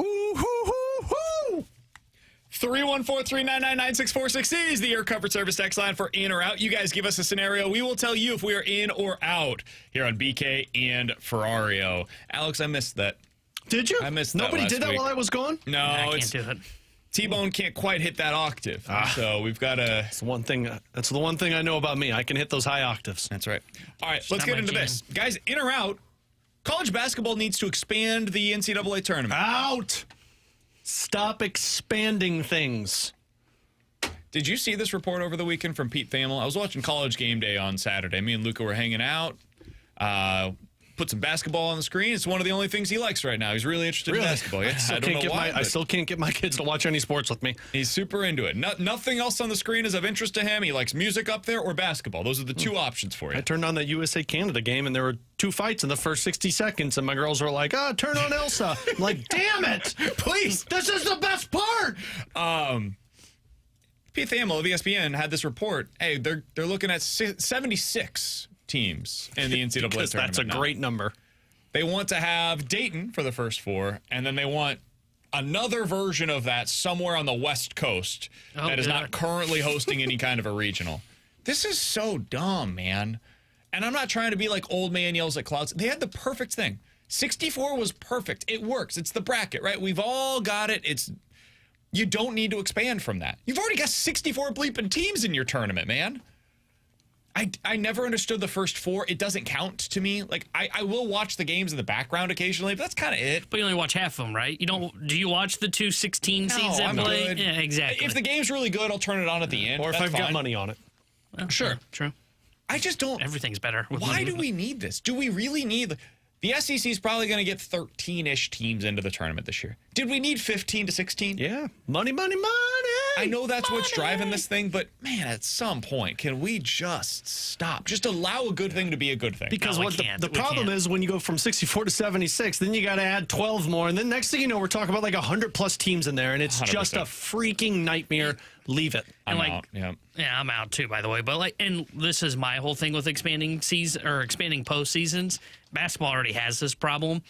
Ooh, hoo, hoo, hoo. 314-399-9646 is the Air Comfort Service text line for in or out. You guys give us a scenario. We will tell you if we are in or out here on BK and Ferrario. Alex, I missed that. Did you? I missed Nobody that did that week. while I was gone? No, I can't do it. T-Bone can't quite hit that octave. So we've got to... That's the one thing I know about me. I can hit those high octaves. That's right. All right, let's not get my into jam. this. Guys, in or out, college basketball needs to expand the NCAA tournament. Out! Stop expanding things. Did you see this report over the weekend from Pete Thamel? I was watching College Game Day on Saturday. Me and Luca were hanging out. Put some basketball on the screen. It's one of the only things he likes right now. He's really interested in basketball. Yeah, I don't know why. I still can't get my kids to watch any sports with me. He's super into it. Nothing else on the screen is of interest to him. He likes music up there or basketball. Those are the two options for you. I turned on that USA-Canada game, and there were 2 fights in the first 60 seconds, and my girls were like, turn on Elsa. I'm like, damn it! Please! This is the best part! Pete Thamel of ESPN had this report. Hey, they're looking at 76 teams in the NCAA tournament. That's a great number. They want to have Dayton for the first 4, and then they want another version of that somewhere on the West Coast that is not currently hosting any kind of a regional. This is so dumb, man. And I'm not trying to be like old man yells at clouds. They had the perfect thing. 64 was perfect. It works. It's the bracket, right? We've all got it. You don't need to expand from that. You've already got 64 bleeping teams in your tournament, man. I never understood the first 4. It doesn't count to me. Like, I will watch the games in the background occasionally, but that's kind of it. But you only watch half of them, right? Do you watch the 2 16 seeds that I'm play? good. Yeah, exactly. If the game's really good, I'll turn it on at the end. Or if That's I've fine. got money on it. Well, Sure. yeah, true. I just don't. Everything's better. With Why money. do we need this? Do we really need... The SEC is probably going to get 13-ish teams into the tournament this year. Did we need 15 to 16? Yeah. Money, money, money! I know that's what's driving this thing, but man, at some point, can we just stop? Just allow a good thing to be a good thing. Because No, we what can't. the We problem can't. is when you go from 64 to 76, then you got to add 12 more. And then next thing you know, we're talking about like 100-plus teams in there, and it's just a 100%. freaking nightmare. Leave it. I'm like- out. Yeah. Yeah, I'm out too, by the way. But and this is my whole thing with expanding postseasons. Basketball already has this problem.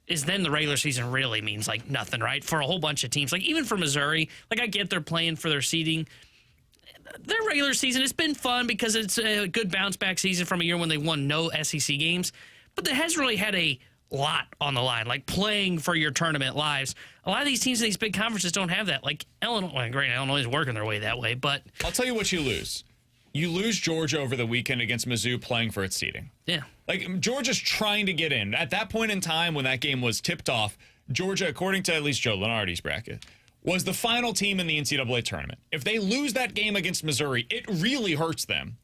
Is then the regular season really means like nothing, right? For a whole bunch of teams, like even for Missouri, like I get they're playing for their seeding. Their regular season, it's been fun because it's a good bounce back season from a year when they won no SEC games, but it has really had a lot on the line, like playing for your tournament lives. A lot of these teams in these big conferences don't have that. Like Illinois, great, Illinois is working their way that way, but I'll tell you what you lose. You lose Georgia over the weekend against Mizzou playing for its seeding. yeah. Like, Georgia's trying to get in. At that point in time when that game was tipped off, Georgia, according to at least Joe Lenardi's bracket, was the final team in the NCAA tournament. If they lose that game against Missouri, it really hurts them.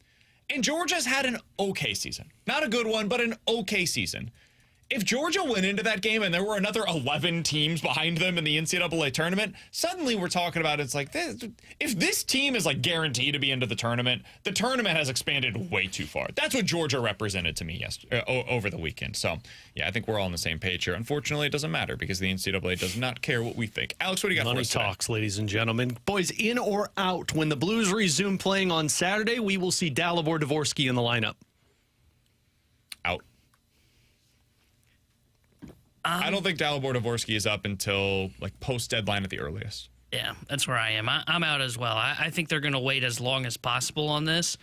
And Georgia's had an okay season. Not a good one, but an okay season. If Georgia went into that game and there were another 11 teams behind them in the NCAA tournament, suddenly we're talking about it's like this. If this team is like guaranteed to be into the tournament has expanded way too far. That's what Georgia represented to me over the weekend. So, yeah, I think we're all on the same page here. Unfortunately, it doesn't matter because the NCAA does not care what we think. Alex, what do you got for Money us today? talks, ladies and gentlemen. Boys, in or out? When the Blues resume playing on Saturday, we will see Dalibor Dvorsky in the lineup. Out. I don't think Dalibor Dvorsky is up until like post deadline at the earliest. Yeah, that's where I am. I'm out as well. I think they're going to wait as long as possible on this,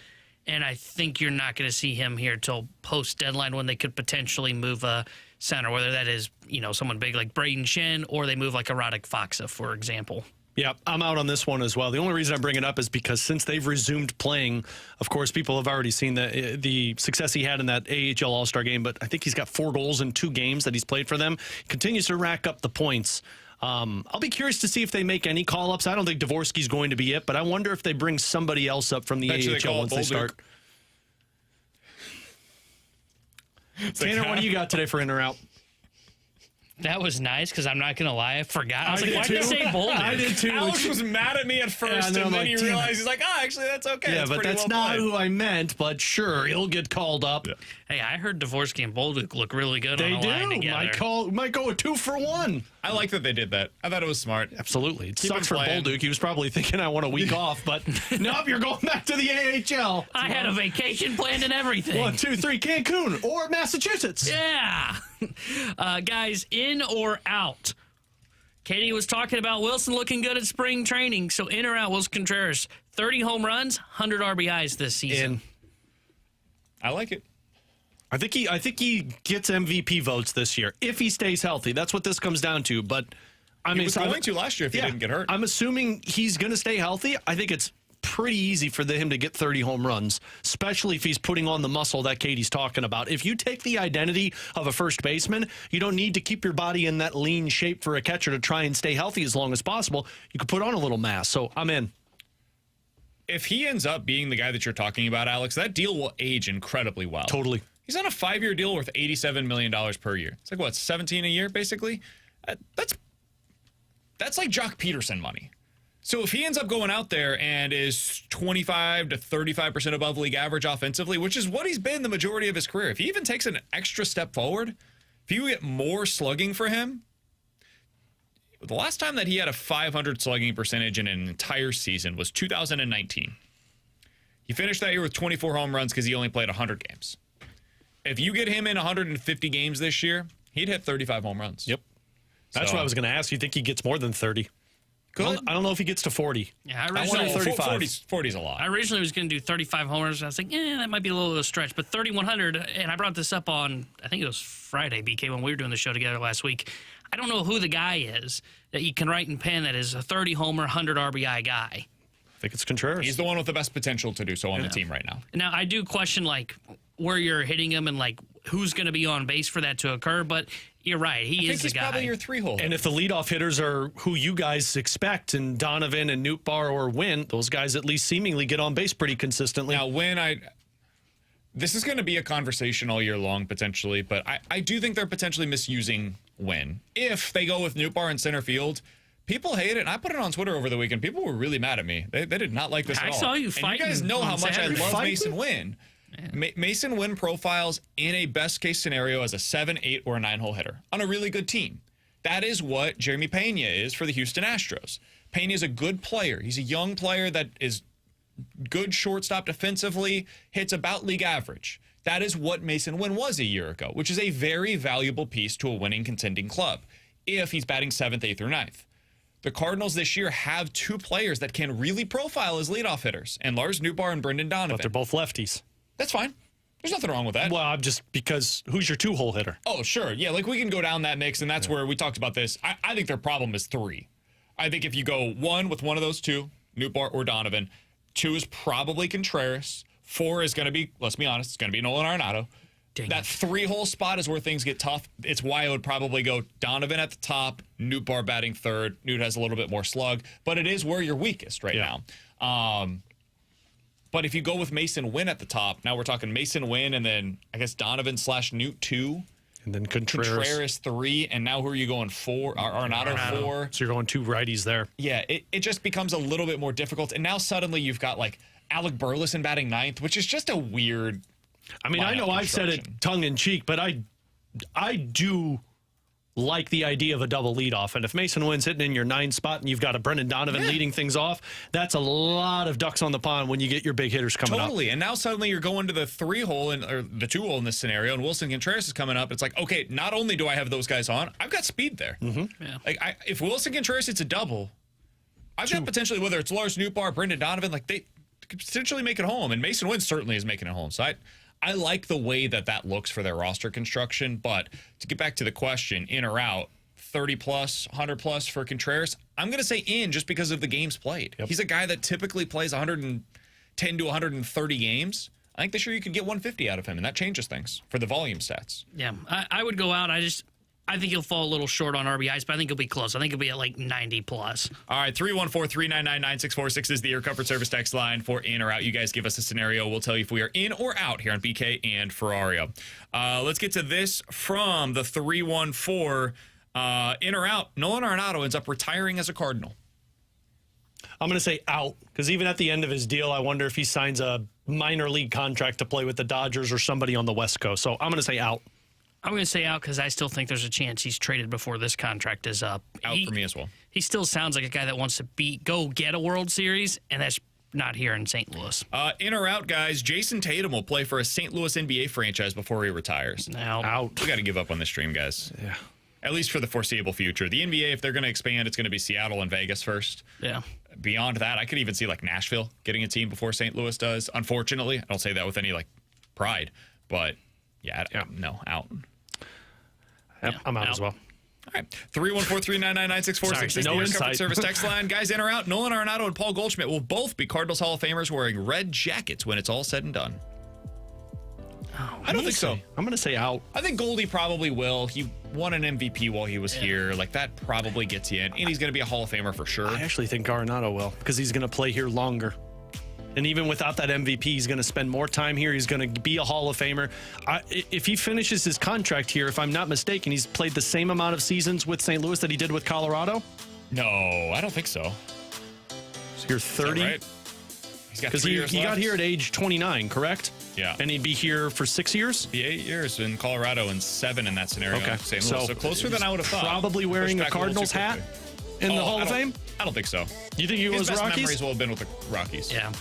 and I think you're not going to see him here till post deadline when they could potentially move a center, whether that is someone big like Braden Shen or they move like a Radek Faksa, for example. Yeah, I'm out on this one as well. The only reason I bring it up is because since they've resumed playing, of course, people have already seen the success he had in that AHL All-Star game, but I think he's got 4 goals in 2 games that he's played for them. He continues to rack up the points. I'll be curious to see if they make any call-ups. I don't think Dvorsky's going to be it, but I wonder if they bring somebody else up from the AHL once they start. Tanner, what do you got today for in or out? That was nice because I'm not going to lie, I forgot. I was like, did why did you too. say Bolduc? I did too. Alex was mad at me at first, Yeah, and then I'm then like, he damn realized it. he's like, actually, that's okay. Yeah, That's but pretty that's well not played. who I meant, but sure, he'll get called up. Yeah. Hey, I heard Dvorsky and Bolduc look really good They on the line do. together. Might go a 2 for 1. I like that they did that. I thought it was smart. Absolutely. It Keep sucks him for playing. Bolduc. He was probably thinking I want a week off, but nope, you're going back to the AHL. I had a vacation planned and everything. 1, 2, 3, Cancun or Massachusetts. Yeah. Guys, in or out? Katie was talking about Wilson looking good at spring training. So in or out, Wilson Contreras, 30 home runs, 100 RBIs this season. I like it. I think he gets MVP votes this year if he stays healthy. That's what this comes down to. But I mean, He was going to last year if he didn't get hurt. I'm assuming he's going to stay healthy. I think it's pretty easy for him to get 30 home runs, especially if he's putting on the muscle that Katie's talking about. If you take the identity of a first baseman, you don't need to keep your body in that lean shape for a catcher to try and stay healthy as long as possible. You can put on a little mass. So I'm in. If he ends up being the guy that you're talking about, Alex, that deal will age incredibly well. Totally. He's on a 5-year deal worth $87 million per year. It's like, what, 17 a year, basically? That's like Jock Peterson money. So if he ends up going out there and is 25 to 35% above league average offensively, which is what he's been the majority of his career, if he even takes an extra step forward, if you get more slugging for him, the last time that he had a 500 slugging percentage in an entire season was 2019. He finished that year with 24 home runs because he only played 100 games. If you get him in 150 games this year, he'd hit 35 home runs. Yep. That's what I was going to ask. You think he gets more than 30? Good. I don't know if he gets to 40. Yeah, I wanted 35. 40's a lot. I originally was going to do 35 homers. I was like, that might be a little of a stretch. But 3,100, and I brought this up on, I think it was Friday, BK, when we were doing the show together last week. I don't know who the guy is that you can write in pen that is a 30-homer, 100 RBI guy. I think it's Contreras. He's the one with the best potential to do so on the team right now. Now, I do question, like, where you're hitting him and, like, who's going to be on base for that to occur. But you're right. He is the he's guy. probably your 3-hole. And if the leadoff hitters are who you guys expect, and Donovan and Nootbaar or Wynn, those guys at least seemingly get on base pretty consistently. Now, this is going to be a conversation all year long, potentially, but I do think they're potentially misusing Wynn. If they go with Nootbaar in center field, people hate it. And I put it on Twitter over the weekend. People were really mad at me. They did not like this at all. I saw you fighting. And you guys know how much I Saturday. love Mason Wynn. Yeah. Mason Wynn profiles in a best-case scenario as a 7, 8, or a 9-hole hitter on a really good team. That is what Jeremy Pena is for the Houston Astros. Pena is a good player. He's a young player that is good shortstop defensively, hits about league average. That is what Mason Wynn was a year ago, which is a very valuable piece to a winning contending club if he's batting 7th, 8th, or 9th. The Cardinals this year have 2 players that can really profile as leadoff hitters, and Lars Nootbaar and Brendan Donovan. But they're both lefties. That's fine. There's nothing wrong with that. Well, I'm just because who's your 2-hole hitter? Oh, sure. Yeah, like we can go down that mix, and that's where we talked about this. I think their problem is 3. I think if you go 1 with one of those 2, Nootbaar or Donovan, 2 is probably Contreras, 4 is going to be, let's be honest, it's going to be Nolan Arenado. That 3-hole spot is where things get tough. It's why I would probably go Donovan at the top, Nootbaar batting 3rd. Noot has a little bit more slug, but it is where you're weakest right now. But if you go with Mason Wynn at the top, now we're talking Mason Wynn and then I guess Donovan / Noot 2. And then Contreras 3. And now who are you going 4? Arenado 4. So you're going 2 righties there. Yeah, it just becomes a little bit more difficult. And now suddenly you've got like Alec Burleson batting 9th, which is just a weird. I mean, I know I've said it tongue in cheek, but I do like the idea of a double leadoff. And if Mason Wynn's hitting in your 9 spot and you've got a Brendan Donovan leading things off, that's a lot of ducks on the pond when you get your big hitters coming up. Totally. And now suddenly you're going to the 3-hole or the 2-hole in this scenario, and Wilson Contreras is coming up. It's like, okay, not only do I have those guys on, I've got speed there. Mm-hmm. Yeah. Like if Wilson Contreras hits a double, I've got potentially, whether it's Lars Nootbaar, Brendan Donovan, like they could potentially make it home. And Mason Wynn certainly is making it home. So I like the way that looks for their roster construction. But to get back to the question, in or out, 30 plus, 100 plus for Contreras, I'm going to say in just because of the games played. Yep. He's a guy that typically plays 110 to 130 games. I think this year you could get 150 out of him, and that changes things for the volume stats. Yeah, I would go out. I think he'll fall a little short on RBIs, but I think he'll be close. I think he'll be at like 90 plus. All right, 314-399-9646 is the Air Comfort Service text line for in or out. You guys give us a scenario. We'll tell you if we are in or out here on BK and Ferrario. Let's get to this from the 314. In or out, Nolan Arenado ends up retiring as a Cardinal. I'm going to say out, because even at the end of his deal, I wonder if he signs a minor league contract to play with the Dodgers or somebody on the West Coast. So I'm going to say out. I'm going to say out because I still think there's a chance he's traded before this contract is up. Out for me as well. He still sounds like a guy that wants to go get a World Series, and that's not here in St. Louis. In or out, guys, Jason Tatum will play for a St. Louis NBA franchise before he retires. Now, out. We got to give up on this dream, guys. Yeah. at least for the foreseeable future. The NBA, if they're going to expand, it's going to be Seattle and Vegas first. Yeah. Beyond that, I could even see like Nashville getting a team before St. Louis does. Unfortunately, I don't say that with any like pride, but no, out. Yep, I'm out as well. All right, 314-399-9646 is no the insight. Comfort Service text line. Guys in or out, Nolan Arenado and Paul Goldschmidt will both be Cardinals Hall of Famers wearing red jackets when it's all said and done. I don't think so. I'm going to say out. I think Goldie probably will. He won an MVP while he was here. Like, that probably gets you in. And he's going to be a Hall of Famer for sure. I actually think Arenado will because he's going to play here longer. And even without that MVP, he's going to spend more time here. He's going to be a Hall of Famer. If he finishes his contract here, if I'm not mistaken, he's played the same amount of seasons with St. Louis that he did with Colorado? No, I don't think so. So you're 30? Right? He's got Because 3 years he left. got here at age 29, correct? Yeah. And he'd be here for 6 years? Be 8 years in Colorado and 7 in that scenario. Okay. St. Louis. So closer than I would have thought. Probably wearing Pushed a back little Cardinals too hat quickly. in the Hall of Fame? I don't think so. You think he His was best Rockies? memories will have been with the Rockies. Yeah.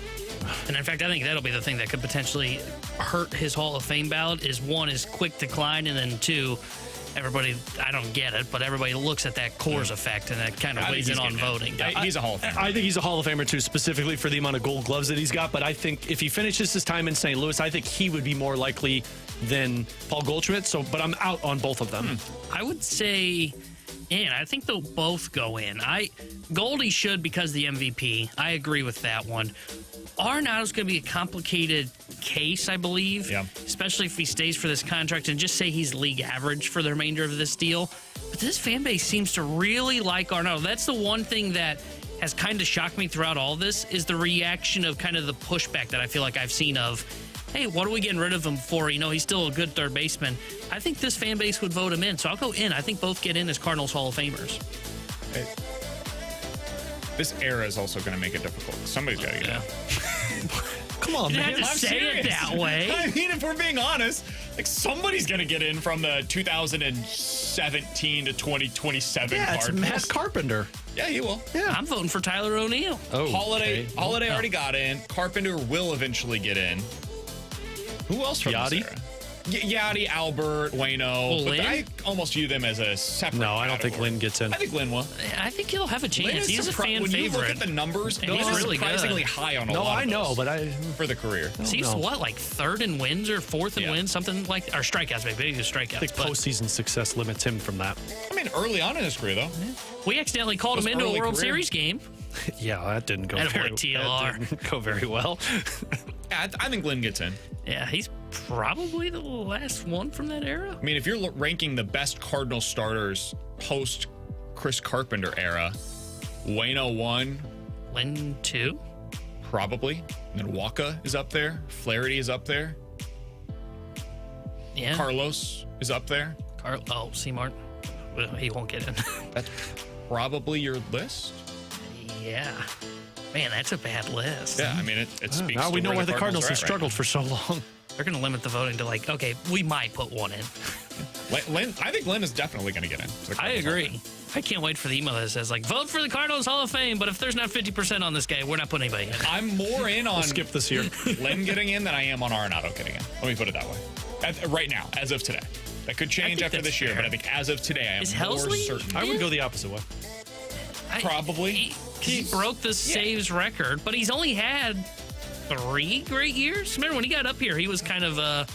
And in fact, I think that'll be the thing that could potentially hurt his Hall of Fame ballot is one, his quick decline, and then two, everybody, I don't get it, but everybody looks at that Coors effect, and that kind of I think weighs he's in on getting voting. Yeah, he's a Hall of Famer. I think he's a Hall of Famer, too, specifically for the amount of gold gloves that he's got. But I think if he finishes his time in St. Louis, I think he would be more likely than Paul Goldschmidt. But I'm out on both of them. I would say, I think they'll both go in. Goldie should because the MVP. I agree with that one. Arenado's going to be a complicated case, I believe, especially if he stays for this contract and just say he's league average for the remainder of this deal. But this fan base seems to really like Arenado. That's the one thing that has kind of shocked me throughout all this is the reaction of kind of the pushback that I feel like I've seen of, hey, what are we getting rid of him for? He's still a good third baseman. I think this fan base would vote him in, so I'll go in. I think both get in as Cardinals Hall of Famers. This era is also going to make it difficult. Somebody's got to get out. Come on, You man. didn't have to say it that way. I mean, if we're being honest, like somebody's going to get in from the 2017 to 2027 Yeah, it's Cardinals. Matt Carpenter. Yeah, he will. Yeah. I'm voting for Tyler O'Neill. Oh, Holiday okay. already got in. Carpenter will eventually get in. Who else from Yachty? this era? Yachty, Albert, Waino. But Lynn? I almost view them as a separate No, I don't think category. Lynn gets in. I think Lynn will. I think he'll have a chance. Lynn is He's a fan when favorite. you look at the numbers, And those he's are really surprisingly good. high on a No, lot I of know, those but for the career. He's No. what, like third in wins or fourth in Yeah. wins, something like, or strikeouts, maybe he's strikeouts. I think but postseason success limits him from that. I mean, early on in his career, though. we accidentally called him His into a early World career. Series game. Yeah, that didn't go Attaboy, very TLR. that didn't go very well. Yeah, I think Lynn gets in. Yeah, he's probably the last one from that era. I mean, if you're ranking the best Cardinal starters post Chris Carpenter era, Waino 1, Lynn 2. probably. And then Waka is up there. Flaherty is up there. Yeah. Carlos is up there. Seymour. Well, he won't get in. That's probably your list. Yeah. Man, that's a bad list. Yeah, I mean, it speaks Now to we know where why the Cardinals are have at right struggled for so long. They're going to limit the voting to like, okay, we might put one in. now. Lynn, I think Lynn is definitely going to get in. to the I Cardinals Hall of agree. Fame. I can't wait for the email that says like, vote for the Cardinals Hall of Fame, but if there's not 50% on this guy, we're not putting anybody in. I'm more in on Skip this year. Lynn getting in than I am on Arenado getting in. Let me put it that way. Right now, as of today. That could change think after that's this year, fair. but I think as of today, I am Is more Helsley certain. I would go the opposite way. Probably. He broke the saves record, but he's only had 3 great years. Remember when he got up here, he was kind of a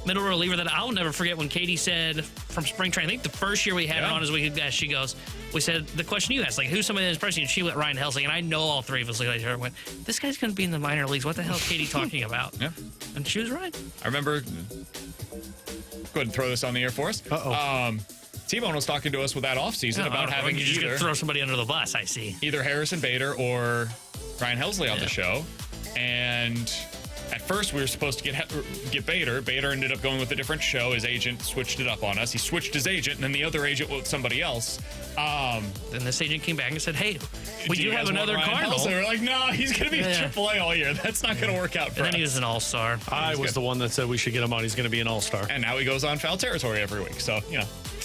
middle reliever that I'll never forget when Katie said from spring training, I think the first year we had her on as we guest, she goes, we said, the question you asked, like, who's somebody that's pressing? And she went Ryan Helsley, and I know all three of us looked at her and went, this guy's going to be in the minor leagues. What the hell is Katie talking about? Yeah. And she was right. I remember. Go ahead and throw this on the air for us. T-Bone was talking to us with that offseason about having you just gonna either, throw somebody under the bus, I see. either Harrison Bader or Ryan Helsley on Yeah. the show. And at first we were supposed to get Bader. Bader ended up going with a different show. His agent switched it up on us. He switched his agent, and then the other agent went with somebody else. Then this agent came back and said, hey, we Do do you have guys want another Ryan Cardinal. Helsley? We're like, no, he's going to be Yeah. AAA all year. That's not going to work out for And then us. he was an all-star. I was the one that said we should get him on. He's going to be an all-star. And now he goes on foul territory every week. So,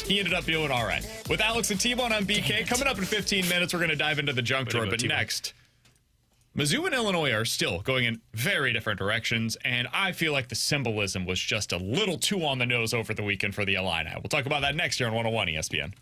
he ended up doing all right. With Alex and T-Bone on BK, coming up in 15 minutes, we're going to dive into the junk drawer. to go, But T-Bone. next, Mizzou and Illinois are still going in very different directions, and I feel like the symbolism was just a little too on the nose over the weekend for the Illini. We'll talk about that next year on 101 ESPN.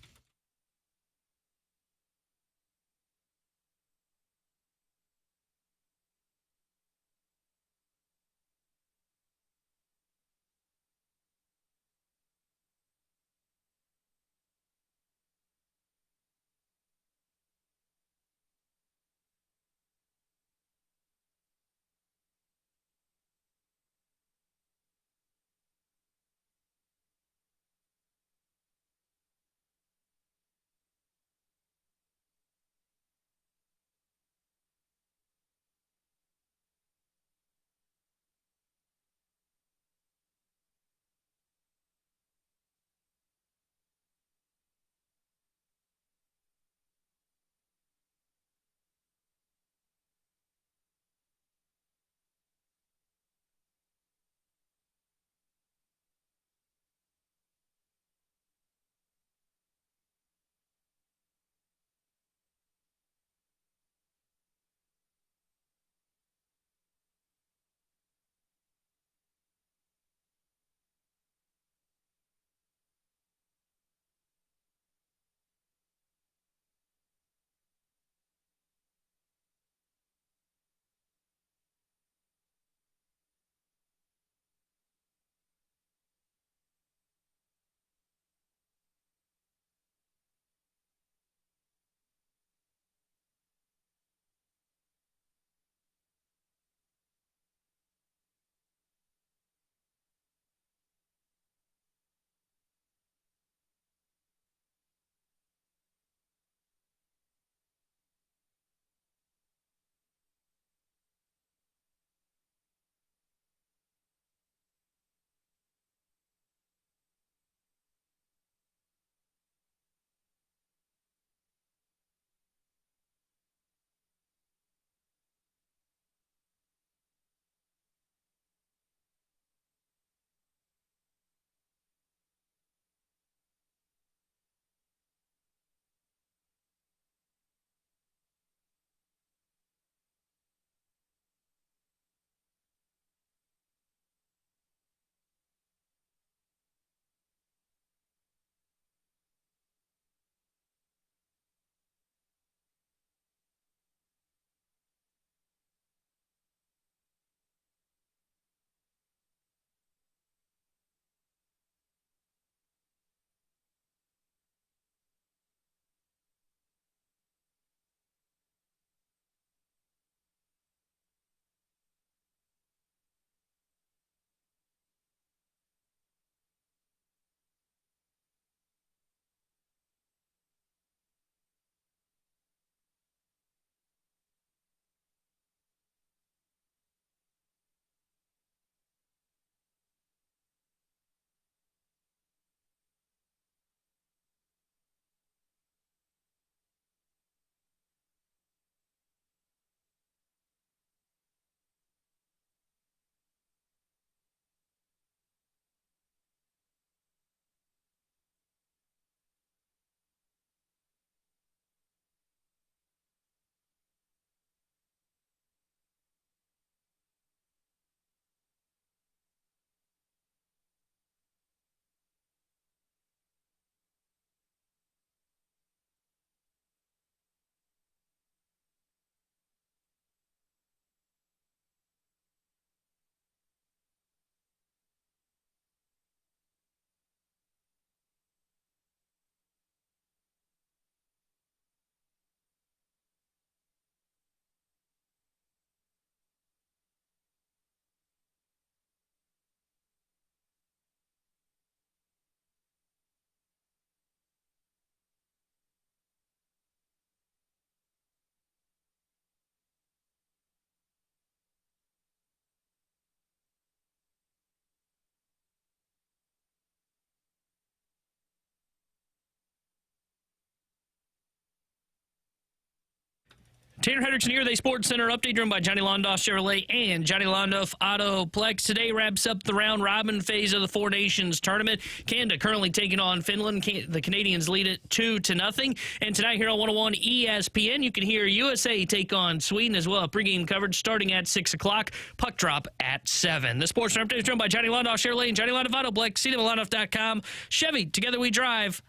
Tanner Hendrickson here, the Sports Center update driven by Johnny Londoff Chevrolet and Johnny Londoff Autoplex. Today wraps up the round robin phase of the Four Nations tournament. Canada currently taking on Finland. The Canadians lead it 2-0. And tonight here on 101 ESPN, you can hear USA take on Sweden as well. Pregame coverage starting at 6 o'clock. Puck drop at 7. The Sports Center update is driven by Johnny Londoff Chevrolet and Johnny Londoff Autoplex. See them at londoff.com. Chevy, together we drive.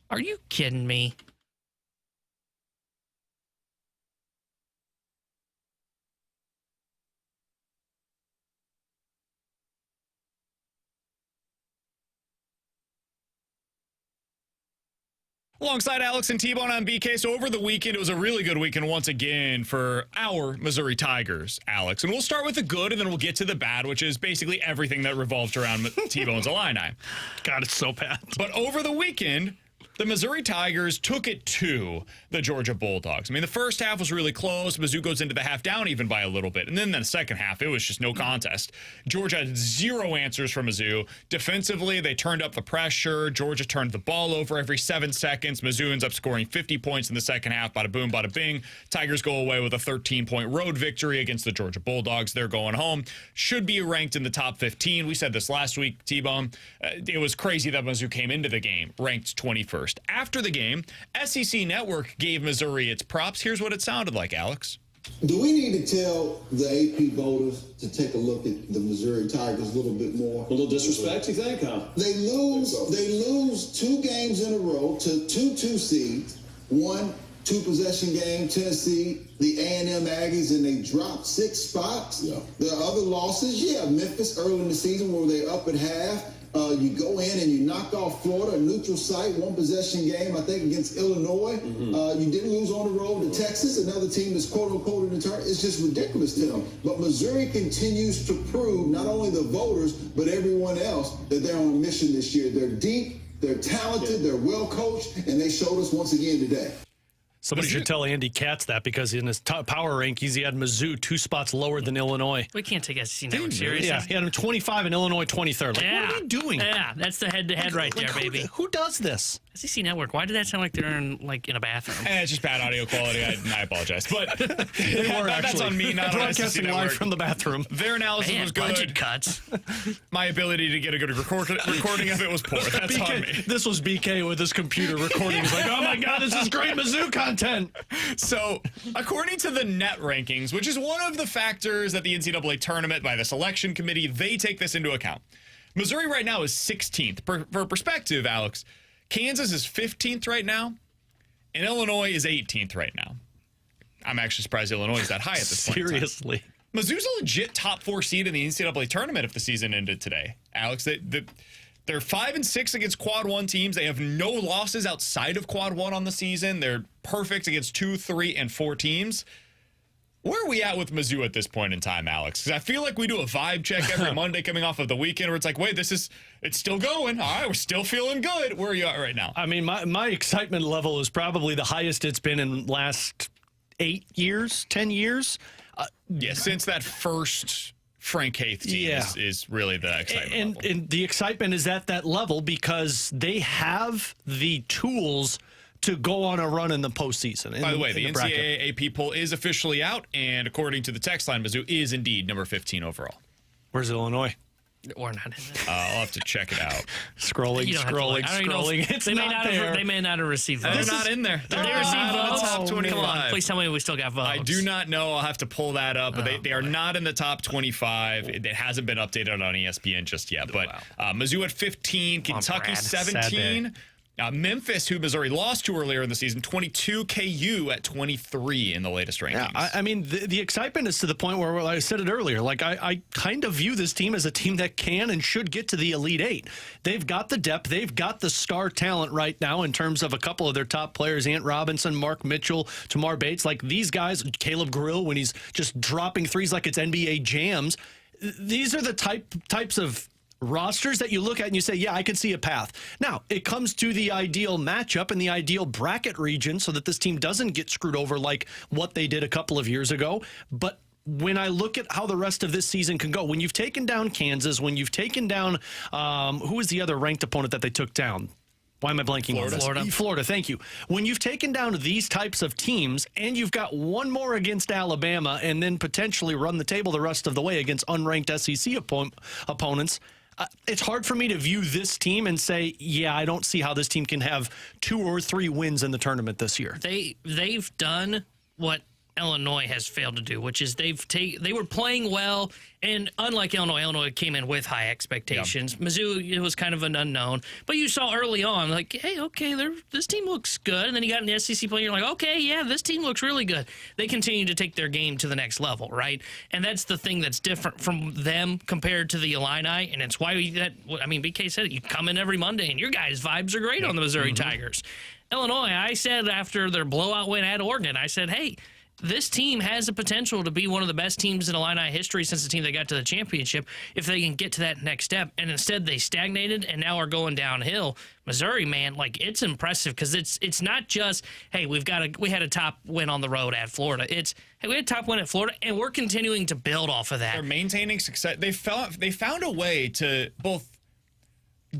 Are you kidding me? Alongside Alex and T-Bone on BK. So over the weekend, it was a really good weekend once again for our Missouri Tigers, Alex. And we'll start with the good, and then we'll get to the bad, which is basically everything that revolved around T-Bone's Illini. God, it's so bad. But over the weekend, the Missouri Tigers took it to the Georgia Bulldogs. I mean, the first half was really close. Mizzou goes into the half down even by a little bit. And then the second half, it was just no contest. Georgia had zero answers from Mizzou. Defensively, they turned up the pressure. Georgia turned the ball over every 7 seconds. Mizzou ends up scoring 50 points in the second half. Bada boom, bada bing. Tigers go away with a 13-point road victory against the Georgia Bulldogs. They're going home. Should be ranked in the top 15. We said this last week, T-Bone. It was crazy that Mizzou came into the game ranked 21st. After the game, SEC Network gave Missouri its props. Here's what it sounded like, Alex. Do we need to tell the AP voters to take a look at the Missouri Tigers a little bit more? A little disrespect, you think, huh? They lose 2 games in a row to 2 seeds. 1 2-possession game, Tennessee, the A&M Aggies, and they dropped 6 spots. Yeah. The other losses, Memphis early in the season where they up at half. You go in and you knock off Florida, a neutral site, 1-possession game, I think, against Illinois. You didn't lose on the road to Texas, another team that's quote-unquote in the tournament. It's just ridiculous to them. But Missouri continues to prove, not only the voters, but everyone else, that they're on a mission this year. They're deep, they're talented, they're well-coached, and they showed us once again today. Somebody should tell Andy Katz that, because in his top power rankings, he had Mizzou 2 spots lower than Illinois. We can't take SEC Network seriously. Yeah, he had him 25 and Illinois 23rd. Like, yeah. What are you doing? Yeah, that's the head-to-head right there, baby. Who does this? SEC Network, why did that sound like they're in a bathroom? It's just bad audio quality. I apologize. But They were that's on me, not on SEC broadcasting Network. live from the bathroom. Their analysis was good. Budget cuts. My ability to get a good recording of it was poor. That's on me. This was BK with his computer recording. He's like, oh my God, this is great Mizzou content. So, according to the net rankings, which is one of the factors that the NCAA tournament by the selection committee, they take this into account. Missouri right now is 16th. For perspective, Alex, Kansas is 15th right now, and Illinois is 18th right now. I'm actually surprised Illinois is that high at this point. Seriously. Mizzou's a legit top 4 seed in the NCAA tournament if the season ended today. Alex, they're 5-6 against Quad 1 teams. They have no losses outside of Quad 1 on the season. They're perfect against 2, 3, and 4 teams. Where are we at with Mizzou at this point in time, Alex? Because I feel like we do a vibe check every Monday coming off of the weekend where it's like, wait, it's still going. All right, we're still feeling good. Where are you at right now? I mean, my excitement level is probably the highest it's been in the last 8 years, 10 years. Since that first Frank Haith team is really the excitement level. And the excitement is at that level because they have the tools to go on a run in the postseason. By the way, the NCAA AP poll is officially out, and according to the text line, Mizzou is indeed number 15 overall. Where's Illinois? Or not in there. I'll have to check it out. Scrolling. It's not there. They may not have received votes. They're not in there. They're not in the top 25. Come on, please tell me we still got votes. I do not know. I'll have to pull that up. But they are not in the top 25. It hasn't been updated on ESPN just yet. But Mizzou at 15, Kentucky 17. Memphis, who Missouri lost to earlier in the season, 22, KU at 23 in the latest rankings. Yeah, I mean, the excitement is to the point where, I said it earlier, like I kind of view this team as a team that can and should get to the Elite Eight. They've got the depth. They've got the star talent right now in terms of a couple of their top players, Ant Robinson, Mark Mitchell, Tamar Bates. Like these guys, Caleb Grill, when he's just dropping threes like it's NBA jams. These are the types of rosters that you look at and you say, yeah, I can see a path. Now, it comes to the ideal matchup and the ideal bracket region so that this team doesn't get screwed over like what they did a couple of years ago. But when I look at how the rest of this season can go, when you've taken down Kansas, when you've taken down, who was the other ranked opponent that they took down? Why am I blanking on this? Florida, thank you. When you've taken down these types of teams and you've got one more against Alabama and then potentially run the table the rest of the way against unranked SEC opponents, it's hard for me to view this team and say, yeah, I don't see how this team can have 2 or 3 wins in the tournament this year. They've done what Illinois has failed to do, which is they were playing well, and unlike Illinois came in with high expectations. Yeah. Mizzou, it was kind of an unknown, but you saw early on, like, hey, okay, this team looks good, and then you got in the SEC play, and you're like, okay, yeah, this team looks really good. They continue to take their game to the next level, right? And that's the thing that's different from them compared to the Illini, and it's why BK said it. You come in every Monday, and your guys' vibes are great on the Missouri Tigers. Illinois, I said after their blowout win at Oregon, I said, hey, this team has the potential to be one of the best teams in Illini history since the team that got to the championship if they can get to that next step. And instead they stagnated and now are going downhill. Missouri, man, like, it's impressive because it's not just, hey, we had a top win on the road at Florida. It's, hey, we had a top win at Florida and we're continuing to build off of that. They're maintaining success. They found a way to both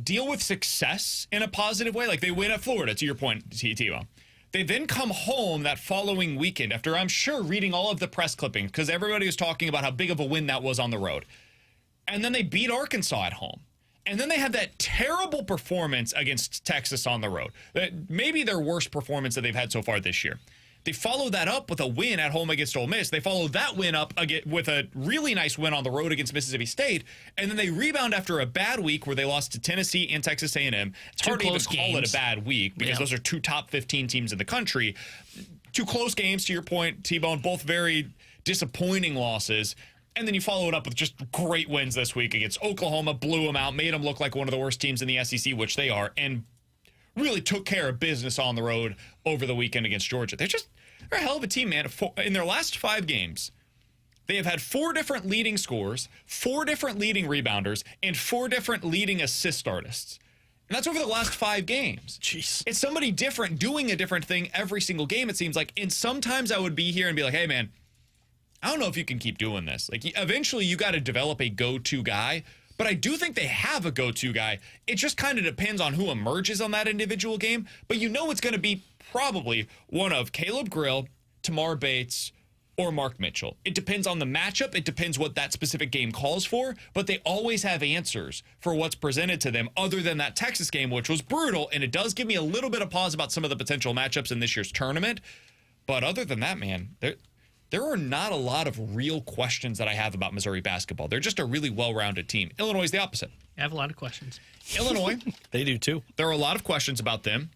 deal with success in a positive way. Like, they win at Florida, to your point, T-Bone. They then come home that following weekend after, I'm sure, reading all of the press clippings because everybody was talking about how big of a win that was on the road. And then they beat Arkansas at home. And then they have that terrible performance against Texas on the road. Maybe their worst performance that they've had so far this year. They follow that up with a win at home against Ole Miss. They follow that win up with a really nice win on the road against Mississippi State. And then they rebound after a bad week where they lost to Tennessee and Texas A&M. It's hard to even call it a bad week because those are 2 top 15 teams in the country. 2 close games, to your point, T-Bone, both very disappointing losses. And then you follow it up with just great wins this week against Oklahoma, blew them out, made them look like one of the worst teams in the SEC, which they are, and really took care of business on the road over the weekend against Georgia. They're a hell of a team, man. In their last 5 games, they have had 4 different leading scorers, 4 different leading rebounders, and 4 different leading assist artists. And that's over the last 5 games. Jeez. It's somebody different doing a different thing every single game, it seems like. And sometimes I would be here and be like, hey, man, I don't know if you can keep doing this. Like, eventually you got to develop a go-to guy. But I do think they have a go-to guy. It just kind of depends on who emerges on that individual game. But you know it's going to be probably one of Caleb Grill, Tamar Bates, or Mark Mitchell. It depends on the matchup. It depends what that specific game calls for. But they always have answers for what's presented to them other than that Texas game, which was brutal. And it does give me a little bit of pause about some of the potential matchups in this year's tournament. But other than that, man, there are not a lot of real questions that I have about Missouri basketball. They're just a really well-rounded team. Illinois is the opposite. I have a lot of questions. Illinois. They do too. There are a lot of questions about them.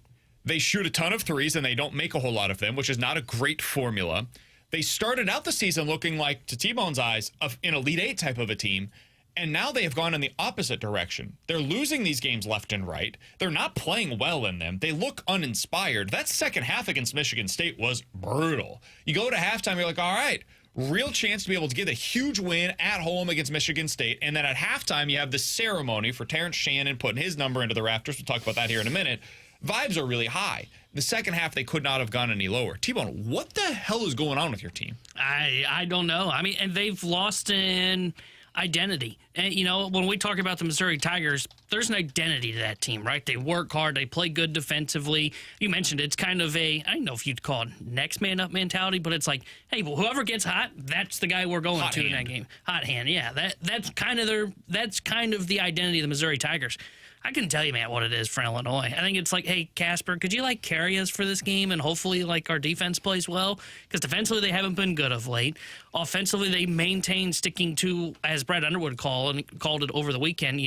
They shoot a ton of threes, and they don't make a whole lot of them, which is not a great formula. They started out the season looking like, to T-Bone's eyes, an Elite Eight type of a team. And now they have gone in the opposite direction. They're losing these games left and right. They're not playing well in them. They look uninspired. That second half against Michigan State was brutal. You go to halftime, you're like, all right, real chance to be able to get a huge win at home against Michigan State. And then at halftime, you have the ceremony for Terrence Shannon putting his number into the rafters. We'll talk about that here in a minute. Vibes are really high. The second half, they could not have gone any lower. T-Bone, what the hell is going on with your team? I don't know. I mean, and they've lost in identity. And, you know, when we talk about the Missouri Tigers, there's an identity to that team, right? They work hard. They play good defensively. You mentioned it's kind of I don't know if you'd call it next man up mentality, but it's like, hey, well, whoever gets hot, that's the guy we're going hot to hand. in that game. Hot hand, yeah. That's kind of the identity of the Missouri Tigers. I couldn't tell you, man, what it is for Illinois. I think it's like, hey, Casper, could you, carry us for this game and hopefully, our defense plays well? Because defensively, they haven't been good of late. Offensively, they maintain sticking to, as Brad Underwood called it over the weekend,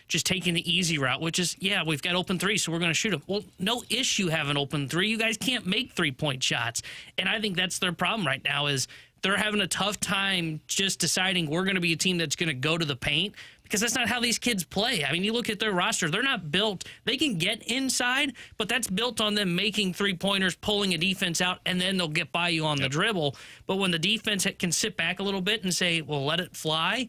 just taking the easy route, which is, yeah, we've got open 3, so we're going to shoot them. Well, no issue having open 3. You guys can't make 3-point shots. And I think that's their problem right now is they're having a tough time just deciding we're going to be a team that's going to go to the paint because that's not how these kids play. I mean, you look at their roster, they're not built. They can get inside, but that's built on them making 3-pointers, pulling a defense out, and then they'll get by you on the dribble. But when the defense can sit back a little bit and say, well, let it fly,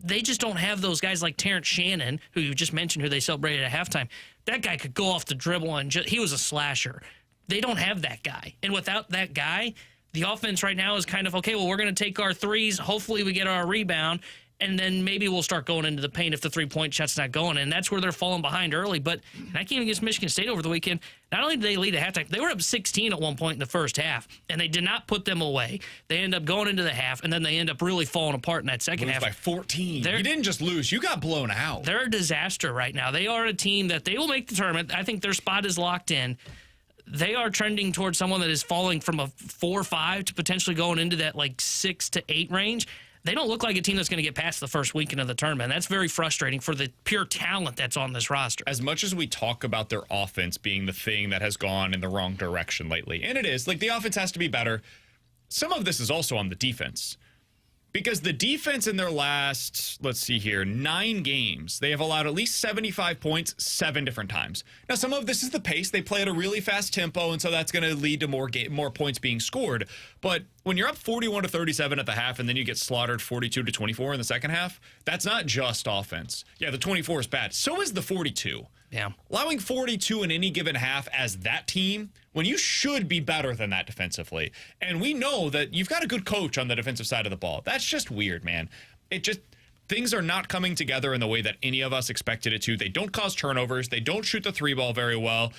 they just don't have those guys like Terrence Shannon, who you just mentioned, who they celebrated at halftime. That guy could go off the dribble and he was a slasher. They don't have that guy. And without that guy, the offense right now is kind of, okay, well, we're going to take our threes. Hopefully we get our rebound. and then maybe we'll start going into the paint if the three-point shot's not going, and that's where they're falling behind early. But in that game against Michigan State over the weekend, not only did they lead at halftime, they were up 16 at one point in the first half, and they did not put them away. They end up going into the half, and then they end up really falling apart in that second half. By 14. You didn't just lose. You got blown out. They're a disaster right now. They are a team that they will make the tournament. I think their spot is locked in. They are trending towards someone that is falling from a 4-5 to potentially going into that like 6 to 8 range. They don't look like a team that's going to get past the first weekend of the tournament. That's very frustrating for the pure talent that's on this roster. As much as we talk about their offense being the thing that has gone in the wrong direction lately, and it is, like the offense has to be better, some of this is also on the defense. Because the defense in their last, let's see here, 9 games, they have allowed at least 75 points 7 different times. Now, some of this is the pace. They play at a really fast tempo, and so that's going to lead to more points being scored. But when you're up 41-37 at the half and then you get slaughtered 42-24 in the second half, that's not just offense. Yeah, the 24 is bad. So is the 42. Yeah. Allowing 42 in any given half as that team, when you should be better than that defensively. And we know that you've got a good coach on the defensive side of the ball. That's just weird, man. Things are not coming together in the way that any of us expected it to. They don't cause turnovers. They don't shoot the 3-ball very well.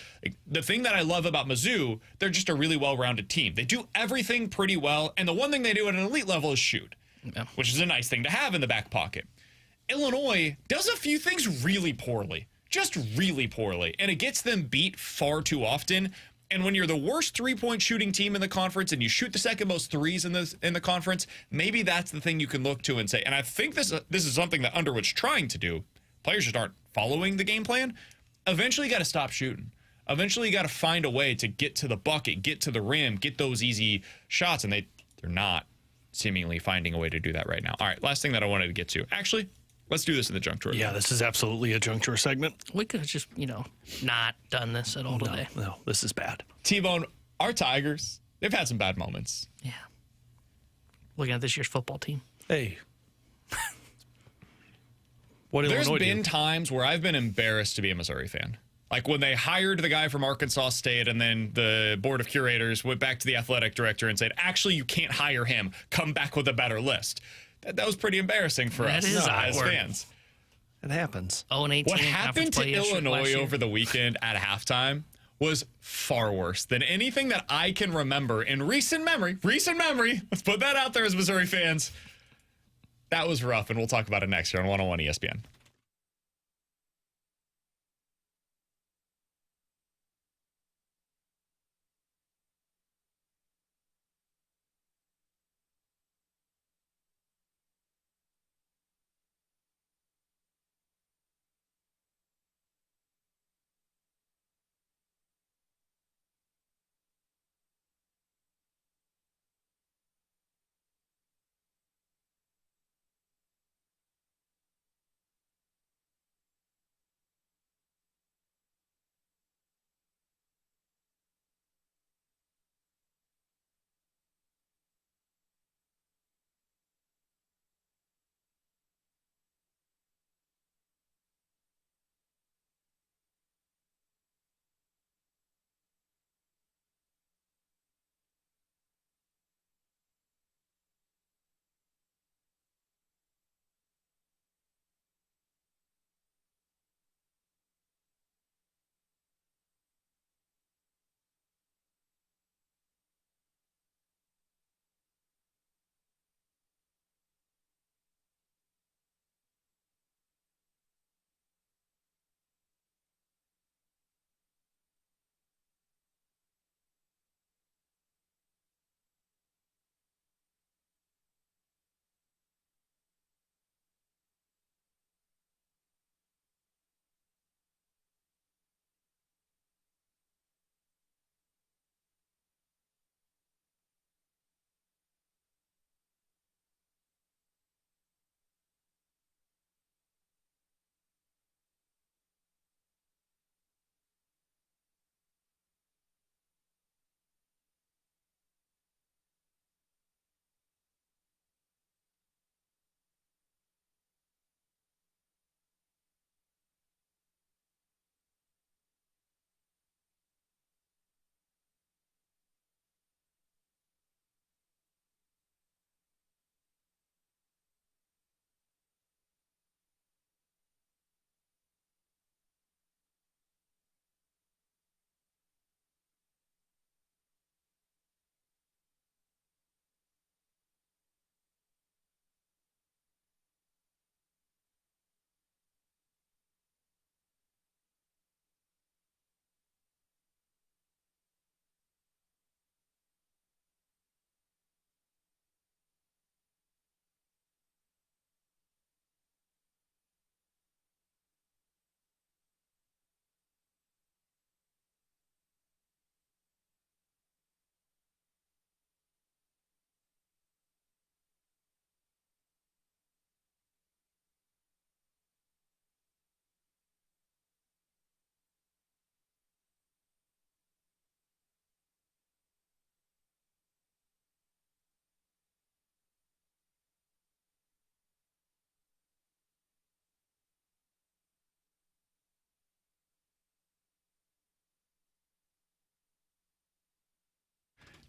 The thing that I love about Mizzou, they're just a really well-rounded team. They do everything pretty well. And the one thing they do at an elite level is shoot, which is a nice thing to have in the back pocket. Illinois does a few things really poorly. Just really poorly, and it gets them beat far too often. And when you're the worst three-point shooting team in the conference and you shoot the second most threes in the conference, maybe that's the thing you can look to and say. And I think this is something that Underwood's trying to do. Players just aren't following the game plan. Eventually, you got to stop shooting. Eventually, you got to find a way to get to the bucket, get to the rim, get those easy shots, and they're not seemingly finding a way to do that right now. All right, last thing that I wanted to get to. Actually, let's do this in the junk drawer. Yeah, this is absolutely a junk drawer segment. We could have just, not done this at all today. No, this is bad. T-Bone, our Tigers, they've had some bad moments. Yeah. Looking at this year's football team. Hey. What There's Illinois been do? times where I've been embarrassed to be a Missouri fan. Like when they hired the guy from Arkansas State and then the board of curators went back to the athletic director and said, actually, you can't hire him. Come back with a better list. That was pretty embarrassing for us as fans. It happens. 0-18. What happened to Illinois over the weekend at halftime was far worse than anything that I can remember in recent memory. Let's put that out there as Missouri fans. That was rough, and we'll talk about it next year on 101 ESPN.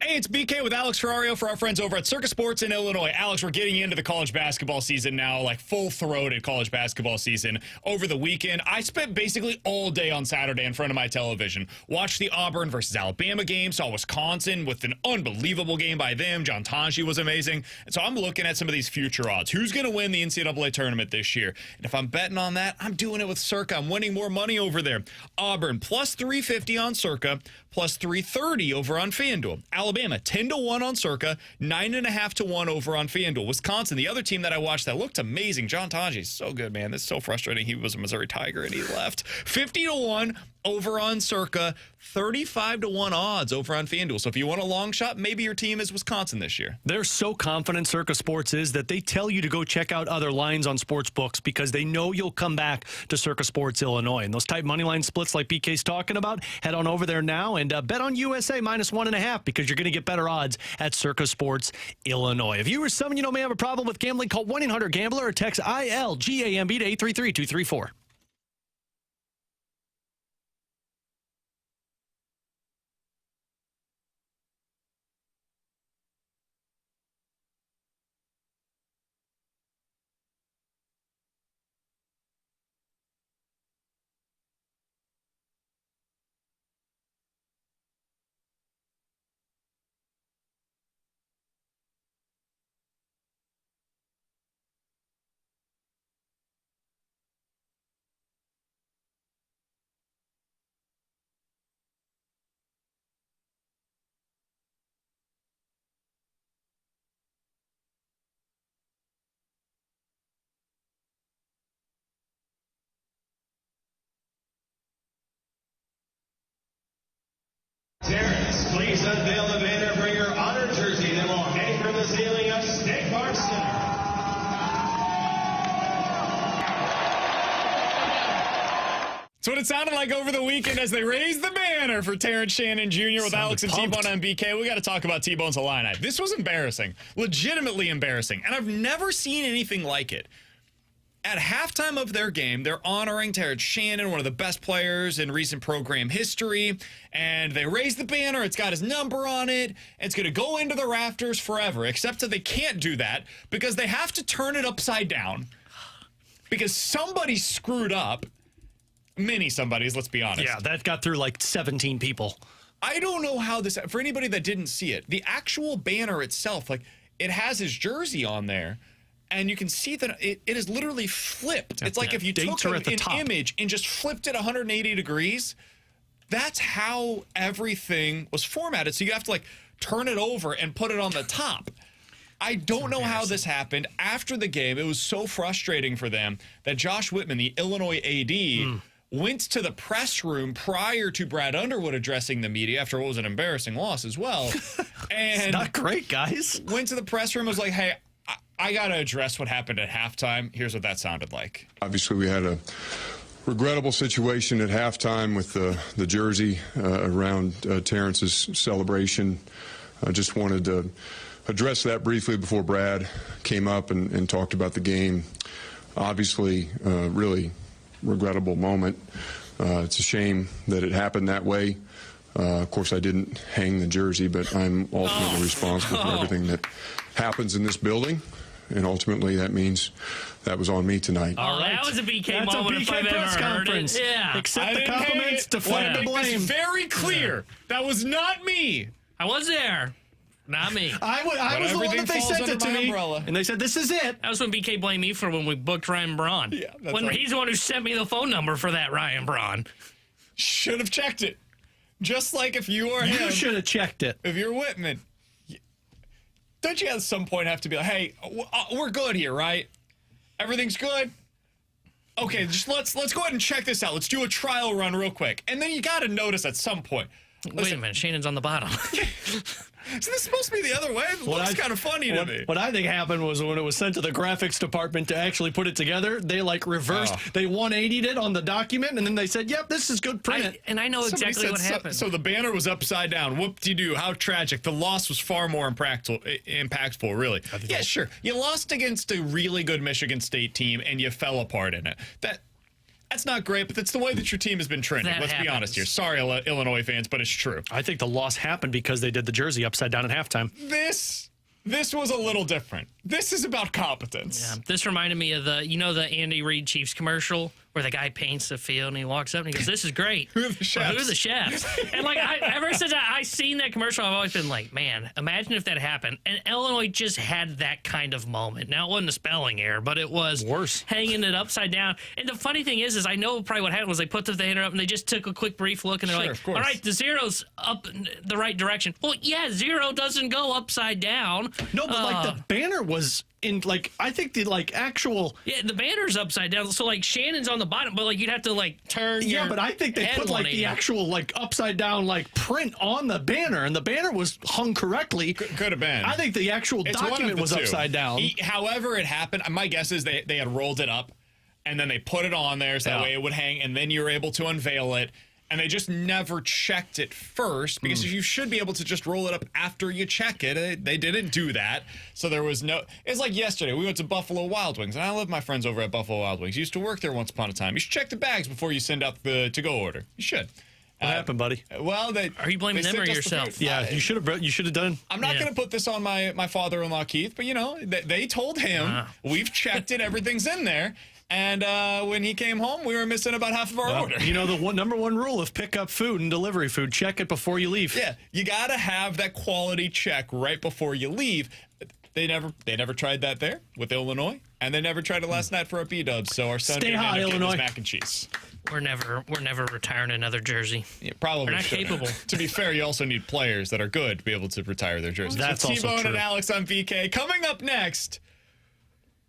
Hey, it's BK with Alex Ferrario for our friends over at Circus Sports in Illinois. Alex, we're getting into the college basketball season now, like full-throated college basketball season. Over the weekend, I spent basically all day on Saturday in front of my television. Watched the Auburn versus Alabama game, saw Wisconsin with an unbelievable game by them. John Tanji was amazing. And so I'm looking at some of these future odds. Who's going to win the NCAA tournament this year? And if I'm betting on that, I'm doing it with Circa. I'm winning more money over there. Auburn, plus 350 on Circa, plus 330 over on FanDuel. Alabama, 10-1 on Circa, 9.5-1 over on FanDuel. Wisconsin, the other team that I watched that looked amazing. John Tanji, so good, man. This is so frustrating. He was a Missouri Tiger and he left. 50-1 over on Circa, 35-1 odds over on FanDuel. So if you want a long shot, maybe your team is Wisconsin this year. They're so confident, Circa Sports is, that they tell you to go check out other lines on sports books because they know you'll come back to Circa Sports Illinois. And those tight money line splits like BK's talking about, head on over there now and bet on USA minus 1.5 because you're going to get better odds at Circa Sports Illinois. If you or someone you know may have a problem with gambling, call 1-800-GAMBLER or text ILGAMB to 833-234. Terrence, please unveil the banner for your honor jersey that will hang from the ceiling of State Park Center. That's what it sounded like over the weekend as they raised the banner for Terrence Shannon Jr. with Alex and T-Bone on BK. We got to talk about T-Bone's Illini. This was embarrassing, legitimately embarrassing, and I've never seen anything like it. At halftime of their game, they're honoring Terrence Shannon, one of the best players in recent program history, and they raise the banner. It's got his number on it. It's going to go into the rafters forever, except that they can't do that because they have to turn it upside down because somebody screwed up. Many somebodies, let's be honest. Yeah, that got through like 17 people. I don't know how this, for anybody that didn't see it, the actual banner itself, like, it has his jersey on there. And you can see that it is literally flipped. It's like if you took an image and just flipped it 180 degrees. That's how everything was formatted. So you have to like turn it over and put it on the top. I don't know how this happened. After the game, it was so frustrating for them that Josh Whitman, the Illinois AD, went to the press room prior to Brad Underwood addressing the media after what was an embarrassing loss as well. And it's not great, guys. Went to the press room and was like, hey, I got to address what happened at halftime. Here's what that sounded like. Obviously, we had a regrettable situation at halftime with the jersey around Terrence's celebration. I just wanted to address that briefly before Brad came up and talked about the game. Obviously, really regrettable moment. It's a shame that it happened that way. Of course, I didn't hang the jersey, but I'm ultimately responsible for everything that happens in this building. And ultimately, that means that was on me tonight. All right. That was a BK moment if I've ever heard it. Yeah. Accept the compliments, deflect the blame. It's very clear. That was not me. I was there. Not me. I was the one that they sent it to me. Umbrella. And they said, this is it. That was when BK blamed me for when we booked Ryan Braun. Yeah, he's the one who sent me the phone number for that Ryan Braun. Should have checked it. Just like if you or him. You should have checked it. If you're Whitman. Don't you at some point have to be like, hey, we're good here, right? Everything's good? Okay, just let's go ahead and check this out. Let's do a trial run real quick. And then you got to notice at some point. Wait a minute, Shannon's on the bottom. Is this supposed to be the other way? It looks kind of funny to me. What I think happened was when it was sent to the graphics department to actually put it together, they like reversed, they 180'd it on the document, and then they said, yep, this is good, print it. And I know exactly what happened. So the banner was upside down. Whoop-de-doo, how tragic. The loss was far more impactful, really. Yeah, sure. You lost against a really good Michigan State team, and you fell apart in it. That's not great, but that's the way that your team has been trending. That Let's be honest here. happens. Sorry, Illinois fans, but it's true. I think the loss happened because they did the jersey upside down at halftime. This was a little different. This is about competence. Yeah, this reminded me of the Andy Reid Chiefs commercial where the guy paints the field and he walks up and he goes, "This is great. Who are the chefs?" Who are the chefs? And like ever since I seen that commercial, I've always been like, man, imagine if that happened. And Illinois just had that kind of moment. Now, it wasn't a spelling error, but it was worse, hanging it upside down. And the funny thing is I know probably what happened was they put the banner up and they just took a quick brief look and they're like, all right, the zero's up in the right direction. Well, yeah, zero doesn't go upside down. No, but like the banner was in I think the actual. Yeah, the banner's upside down. So Shannon's on the bottom, but you'd have to turn. Yeah, but I think they put the actual upside down print on the banner, and the banner was hung correctly. Could have been. I think the actual document was upside down. However it happened, my guess is they had rolled it up, and then they put it on there so that way it would hang, and then you were able to unveil it. And they just never checked it first because you should be able to just roll it up after you check it. They didn't do that. So there was no... It's like yesterday. We went to Buffalo Wild Wings. And I love my friends over at Buffalo Wild Wings. Used to work there once upon a time. You should check the bags before you send out the to-go order. You should. What happened, buddy? Well, are you blaming them or yourself? Yeah, you should have done. I'm not going to put this on my father-in-law, Keith, but, they told him, we've checked it, everything's in there. And when he came home, we were missing about half of our order. The number one rule of pick up food and delivery food, check it before you leave. Yeah, you got to have that quality check right before you leave. They never tried that there with Illinois, and they never tried it last night for our B-dubs. So our son Stay hot, Illinois. mac and cheese. We're never retiring another jersey. Yeah, probably we're not shouldn't. capable. To be fair, you also need players that are good to be able to retire their jerseys. That's so also T-Bone true. and Alex on VK. Coming up next.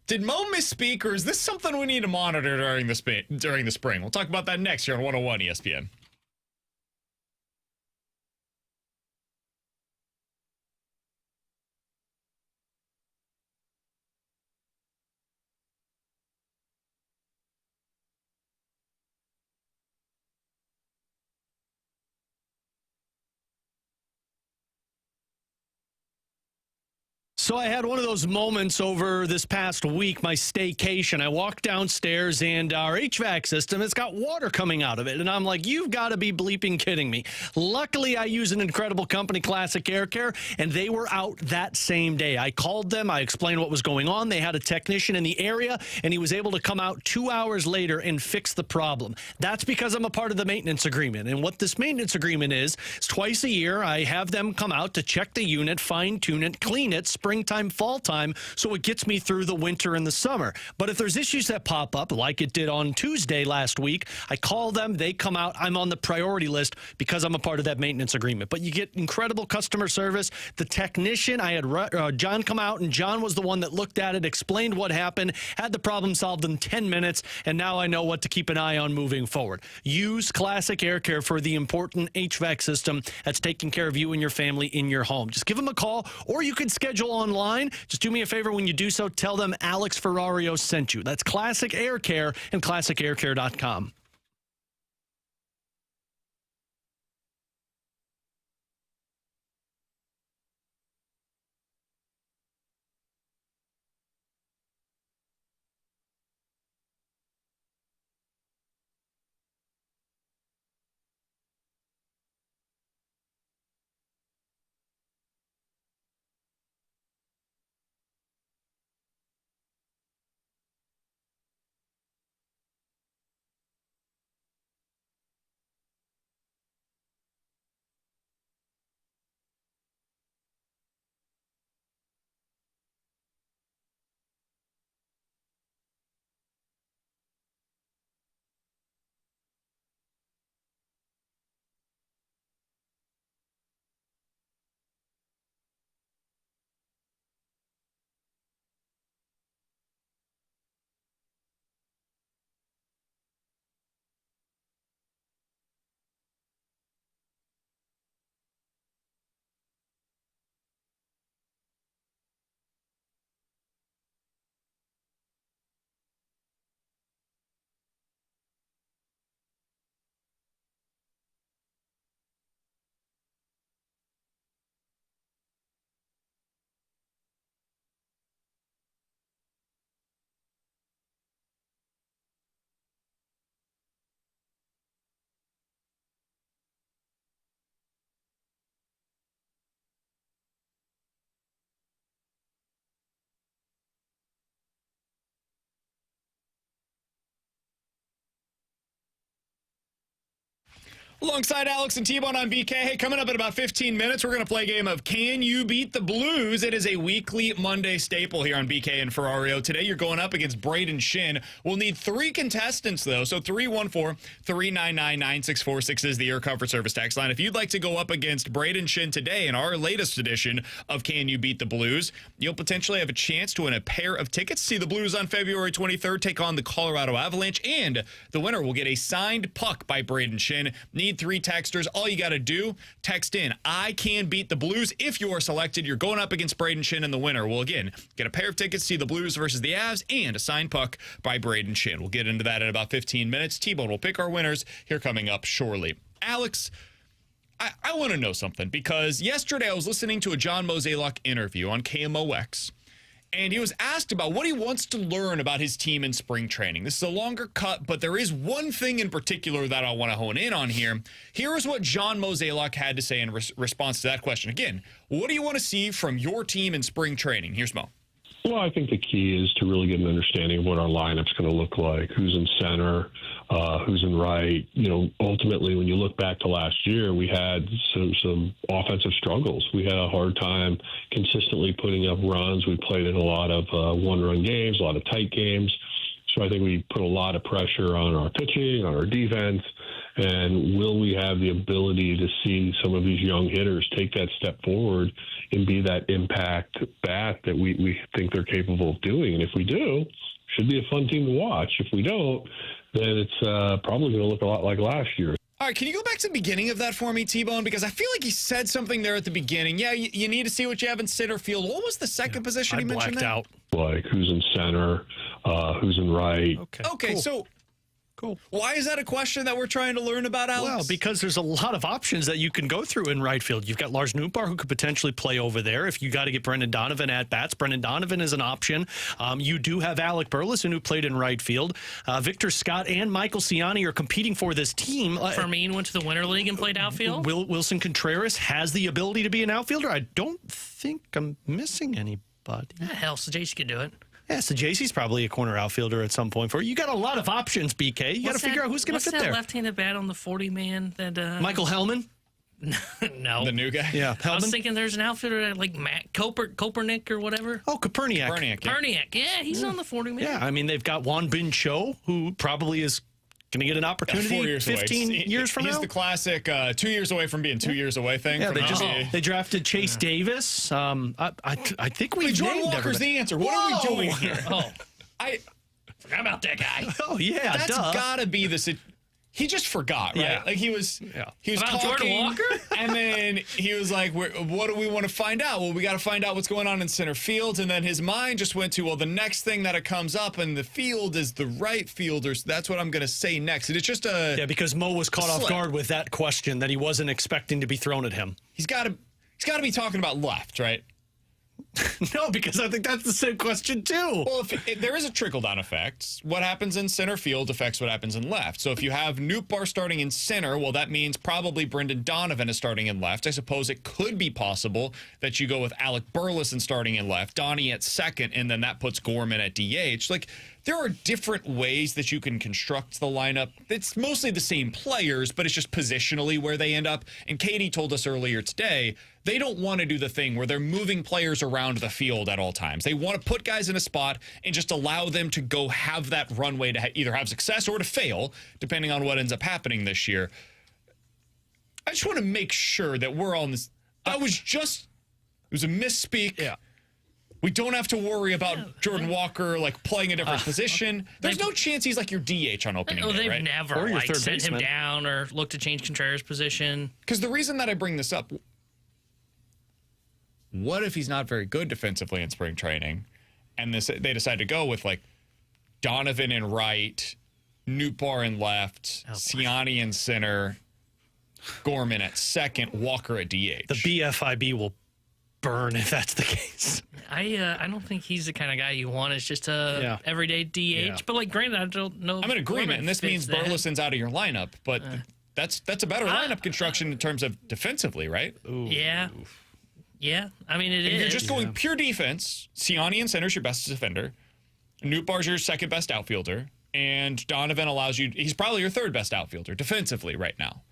Did Mo misspeak, or is this something we need to monitor during the spring? We'll talk about that next here on 101 ESPN. So I had one of those moments over this past week, my staycation. I walked downstairs and our HVAC system has got water coming out of it. And I'm like, you've got to be bleeping kidding me. Luckily, I use an incredible company, Classic Air Care, and they were out that same day. I called them. I explained what was going on. They had a technician in the area, and he was able to come out 2 hours later and fix the problem. That's because I'm a part of the maintenance agreement. And what this maintenance agreement is twice a year, I have them come out to check the unit, fine-tune it, clean it, springtime, fall time, so it gets me through the winter and the summer. But if there's issues that pop up, like it did on Tuesday last week, I call them, they come out, I'm on the priority list because I'm a part of that maintenance agreement. But you get incredible customer service. The technician, I had John come out, and John was the one that looked at it, explained what happened, had the problem solved in 10 minutes, and now I know what to keep an eye on moving forward. Use Classic Air Care for the important HVAC system that's taking care of you and your family in your home. Just give them a call, or you could schedule online. Just do me a favor when you do so. Tell them Alex Ferrario sent you. That's Classic Air Care and ClassicAirCare.com. Alongside Alex and T-Bone on BK. Hey, coming up in about 15 minutes, we're going to play a game of Can You Beat the Blues? It is a weekly Monday staple here on BK and Ferrario. Today, you're going up against Braden Shin. We'll need 3 contestants, though. So 314-399-9646 is the Air Comfort Service text line. If you'd like to go up against Braden Shin today in our latest edition of Can You Beat the Blues, you'll potentially have a chance to win a pair of tickets to see the Blues on February 23rd take on the Colorado Avalanche, and the winner will get a signed puck by Braden Shin. Need 3 texters. All you got to do, text in I Can Beat the Blues. If you are selected, you're going up against Braden Shin, and the winner will again get a pair of tickets to see the Blues versus the Avs and a signed puck by Braden Shin. We'll get into that in about 15 minutes. T-Bone will pick our winners here coming up shortly. Alex, I want to know something, because yesterday I was listening to a John Mozeliak interview on KMOX, and he was asked about what he wants to learn about his team in spring training. This is a longer cut, but there is one thing in particular that I want to hone in on here. Here is what John Mozeliak had to say in response to that question. Again, what do you want to see from your team in spring training? Here's Mo. Well, I think the key is to really get an understanding of what our lineup's going to look like, who's in center, who's in right. You know, ultimately, when you look back to last year, we had some offensive struggles. We had a hard time consistently putting up runs. We played in a lot of one-run games, a lot of tight games. So I think we put a lot of pressure on our pitching, on our defense. And will we have the ability to see some of these young hitters take that step forward and be that impact bat that we think they're capable of doing? And if we do, should be a fun team to watch. If we don't, then it's probably going to look a lot like last year. All right, can you go back to the beginning of that for me, T-Bone? Because I feel like he said something there at the beginning. Yeah, you need to see what you have in center field. What was the second position he mentioned there? Out. Like who's in center, who's in right. Okay, cool. So cool. Why is that a question that we're trying to learn about, Alex? Well, because there's a lot of options that you can go through in right field. You've got Lars Nootbaar, who could potentially play over there. If you got to get Brendan Donovan at bats, Brendan Donovan is an option. You do have Alec Burleson, who played in right field. Victor Scott and Michael Ciani are competing for this team. Fermin went to the Winter League and played outfield. Wilson Contreras has the ability to be an outfielder. I don't think I'm missing anybody. Hell, so JC could do it. Yeah, so JC's probably a corner outfielder at some point for you. You got a lot of options, BK. You got to figure out who's going to fit What's there. that left-handed bat on the 40-man that Michael Hellman? No. The new guy? Yeah, I was Hellman. thinking there's an outfielder like Matt Kopernick or whatever. Oh, Koperniak. Koperniak. Yeah, he's on the 40-man. Yeah, I mean, they've got Juan Bin Cho, who probably is going to get an opportunity 4 years 15 away. years from He's now. the classic 2 years away from being 2 years away thing. Yeah, from they drafted Chase Davis. I think we Jordan named Walker's everybody. the answer. What are we doing here? I forgot about that guy. Oh, yeah, That's gotta be the. He just forgot, right? Yeah. Like he was About talking, Jordan Walker? and then he was like, "What do we want to find out?" Well, we got to find out what's going on in center field, and then his mind just went to, well, the next thing that it comes up in the field is the right fielder. So that's what I'm going to say next. And it's just a because Mo was caught off guard with that question that he wasn't expecting to be thrown at him. He's got to be talking about left, right? No, because I think that's the same question too. Well, if there is a trickle-down effect. What happens in center field affects what happens in left. So if you have Nootbaar starting in center, well, that means probably Brendan Donovan is starting in left. I suppose it could be possible that you go with Alec Burleson starting in left, Donnie at second, and then that puts Gorman at DH. Like, there are different ways that you can construct the lineup. It's mostly the same players, but it's just positionally where they end up. And Katie told us earlier today, they don't want to do the thing where they're moving players around the field at all times. They want to put guys in a spot and just allow them to go have that runway to either have success or to fail, depending on what ends up happening this year. I just want to make sure that we're on this. It was a misspeak. Yeah. We don't have to worry about Jordan Walker like playing a different position. There's no chance he's like your DH on opening day, They've right? never Or your like third sent him baseman. down or looked to change Contreras' position. Because the reason that I bring this up, what if he's not very good defensively in spring training, and they decide to go with like Donovan in right, Nootbaar in left, Ciani in center, Gorman at second, Walker at DH. The BFIB will burn if that's the case. I don't think he's the kind of guy you want. It's just a everyday DH. Yeah. But like, granted, I don't know. I'm in agreement, and this fits means that. Burleson's out of your lineup, but that's a better lineup construction in terms of defensively, right? Yeah. Yeah. I mean, it is. You're just going pure defense. Ciani in center is your best defender. Nootbaar's your second best outfielder. And Donovan allows you, he's probably your third best outfielder defensively right now.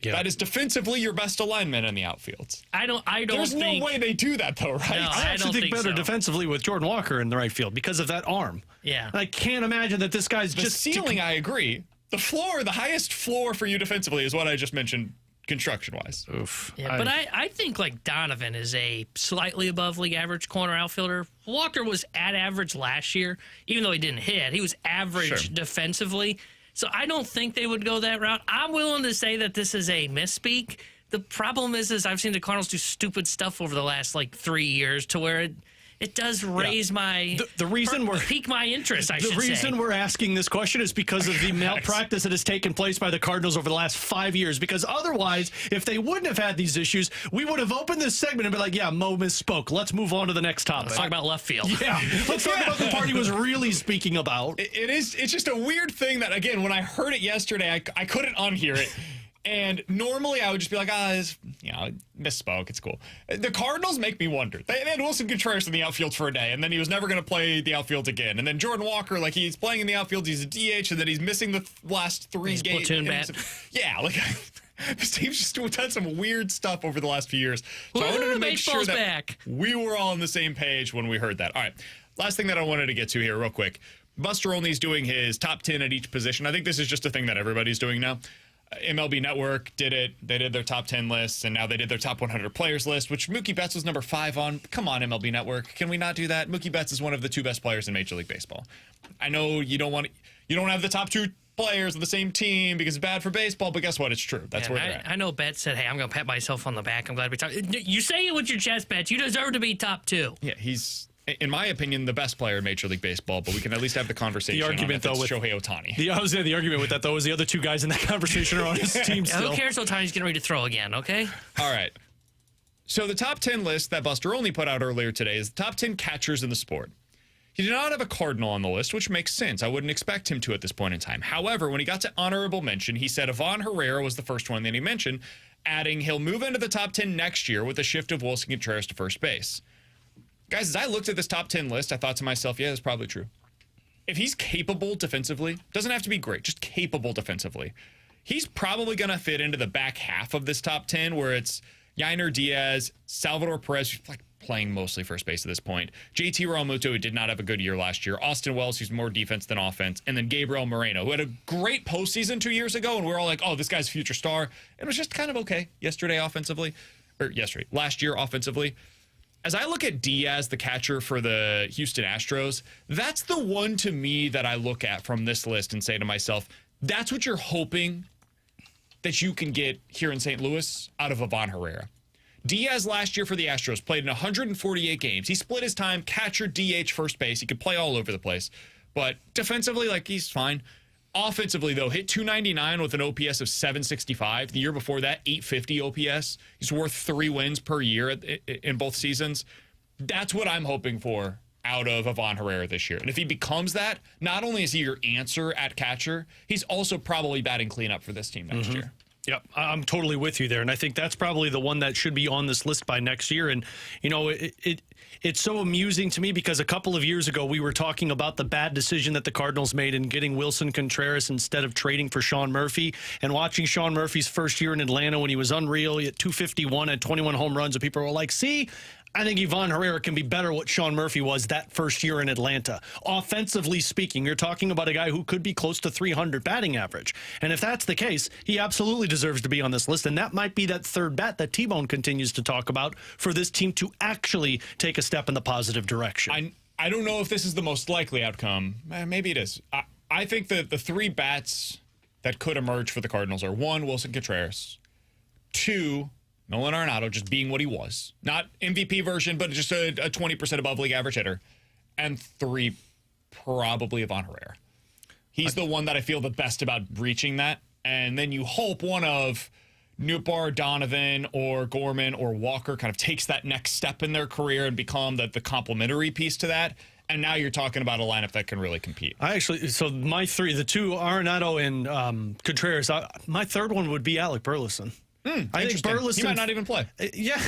Yeah. That is defensively your best alignment in the outfield. I don't There's think, no way they do that, though, right? No, I actually think better so. defensively with Jordan Walker in the right field because of that arm. Yeah. I can't imagine that this guy's The just ceiling, I agree. The floor, the highest floor for you defensively is what I just mentioned construction-wise. Oof. Yeah, but I think like Donovan is a slightly above league average corner outfielder. Walker was at average last year, even though he didn't hit. He was average defensively. So I don't think they would go that route. I'm willing to say that this is a misspeak. The problem is I've seen the Cardinals do stupid stuff over the last 3 years to where it does raise my the reason pique my interest. The reason we're asking this question is because of the malpractice that has taken place by the Cardinals over the last 5 years. Because otherwise, if they wouldn't have had these issues, we would have opened this segment and been like, "Yeah, Mo misspoke. Let's move on to the next topic. Let's talk about left field." Yeah, let's talk about the part he was really speaking about. It's just a weird thing that, again, when I heard it yesterday, I couldn't unhear it. And normally I would just be like, misspoke. It's cool. The Cardinals make me wonder. They had Wilson Contreras in the outfield for a day, and then he was never going to play the outfield again. And then Jordan Walker, he's playing in the outfield, he's a DH, and then he's missing the last 3 games. Platoon bat. Yeah, this team's just done some weird stuff over the last few years. So I wanted to make sure that we were all on the same page when we heard that. All right, last thing that I wanted to get to here real quick. Buster Olney's doing his top 10 at each position. I think this is just a thing that everybody's doing now. MLB Network did it. They did their top 10 lists, and now they did their top 100 players list, which Mookie Betts was number 5 on. Come on, MLB Network. Can we not do that? Mookie Betts is one of the 2 best players in Major League Baseball. I know you don't have the top 2 players of the same team because it's bad for baseball, but guess what? It's true. That's where they're at. I know Betts said, "Hey, I'm going to pat myself on the back. I'm glad we talked." You say it with your chest, Betts. You deserve to be top 2. Yeah, he's, in my opinion, the best player in Major League Baseball, but we can at least have the conversation. The argument, on though, with Shohei Ohtani. The argument with that, though, is the other 2 guys in that conversation are on his team still. Who cares what Ohtani's getting ready to throw again, okay? All right. So the top 10 list that Buster Olney put out earlier today is the top 10 catchers in the sport. He did not have a Cardinal on the list, which makes sense. I wouldn't expect him to at this point in time. However, when he got to honorable mention, he said Ivan Herrera was the first one that he mentioned, adding he'll move into the top 10 next year with a shift of Wilson Contreras to first base. Guys, as I looked at this top 10 list, I thought to myself, yeah, that's probably true. If he's capable defensively, doesn't have to be great, just capable defensively, he's probably going to fit into the back half of this top 10 where it's Yainer Diaz, Salvador Perez, who's playing mostly first base at this point, JT Realmuto, who did not have a good year last year, Austin Wells, who's more defense than offense, and then Gabriel Moreno, who had a great postseason 2 years ago, and we were all like, oh, this guy's a future star. It was just kind of okay last year offensively. As I look at Diaz, the catcher for the Houston Astros, that's the one to me that I look at from this list and say to myself, that's what you're hoping that you can get here in St. Louis out of Ivan Herrera. Diaz last year for the Astros played in 148 games. He split his time, catcher, DH, first base. He could play all over the place. But defensively, he's fine. Offensively, though, hit .299 with an OPS of .765. The year before that, .850 OPS. He's worth 3 wins per year in both seasons. That's what I'm hoping for out of Ivan Herrera this year. And if he becomes that, not only is he your answer at catcher, he's also probably batting cleanup for this team next year. Yep, I'm totally with you there, and I think that's probably the one that should be on this list by next year. And it's so amusing to me because a couple of years ago we were talking about the bad decision that the Cardinals made in getting Wilson Contreras instead of trading for Sean Murphy, and watching Sean Murphy's first year in Atlanta when he was unreal. He hit .251, had 21 home runs, and people were like, "See, I think Ivan Herrera can be better what Sean Murphy was that first year in Atlanta." Offensively speaking, you're talking about a guy who could be close to 300 batting average. And if that's the case, he absolutely deserves to be on this list. And that might be that third bat that T-Bone continues to talk about for this team to actually take a step in the positive direction. I don't know if this is the most likely outcome. Maybe it is. I think that the 3 bats that could emerge for the Cardinals are 1, Wilson Contreras, 2, Nolan Arenado, just being what he was. Not MVP version, but just a 20% above league average hitter. And 3, probably Ivan Herrera. He's the one that I feel the best about reaching that. And then you hope one of Nootbaar, Donovan, or Gorman, or Walker kind of takes that next step in their career and become the complementary piece to that. And now you're talking about a lineup that can really compete. So my 3, the 2, Arenado and Contreras, my third one would be Alec Burleson. I think Burleson, he might not even play. Yeah.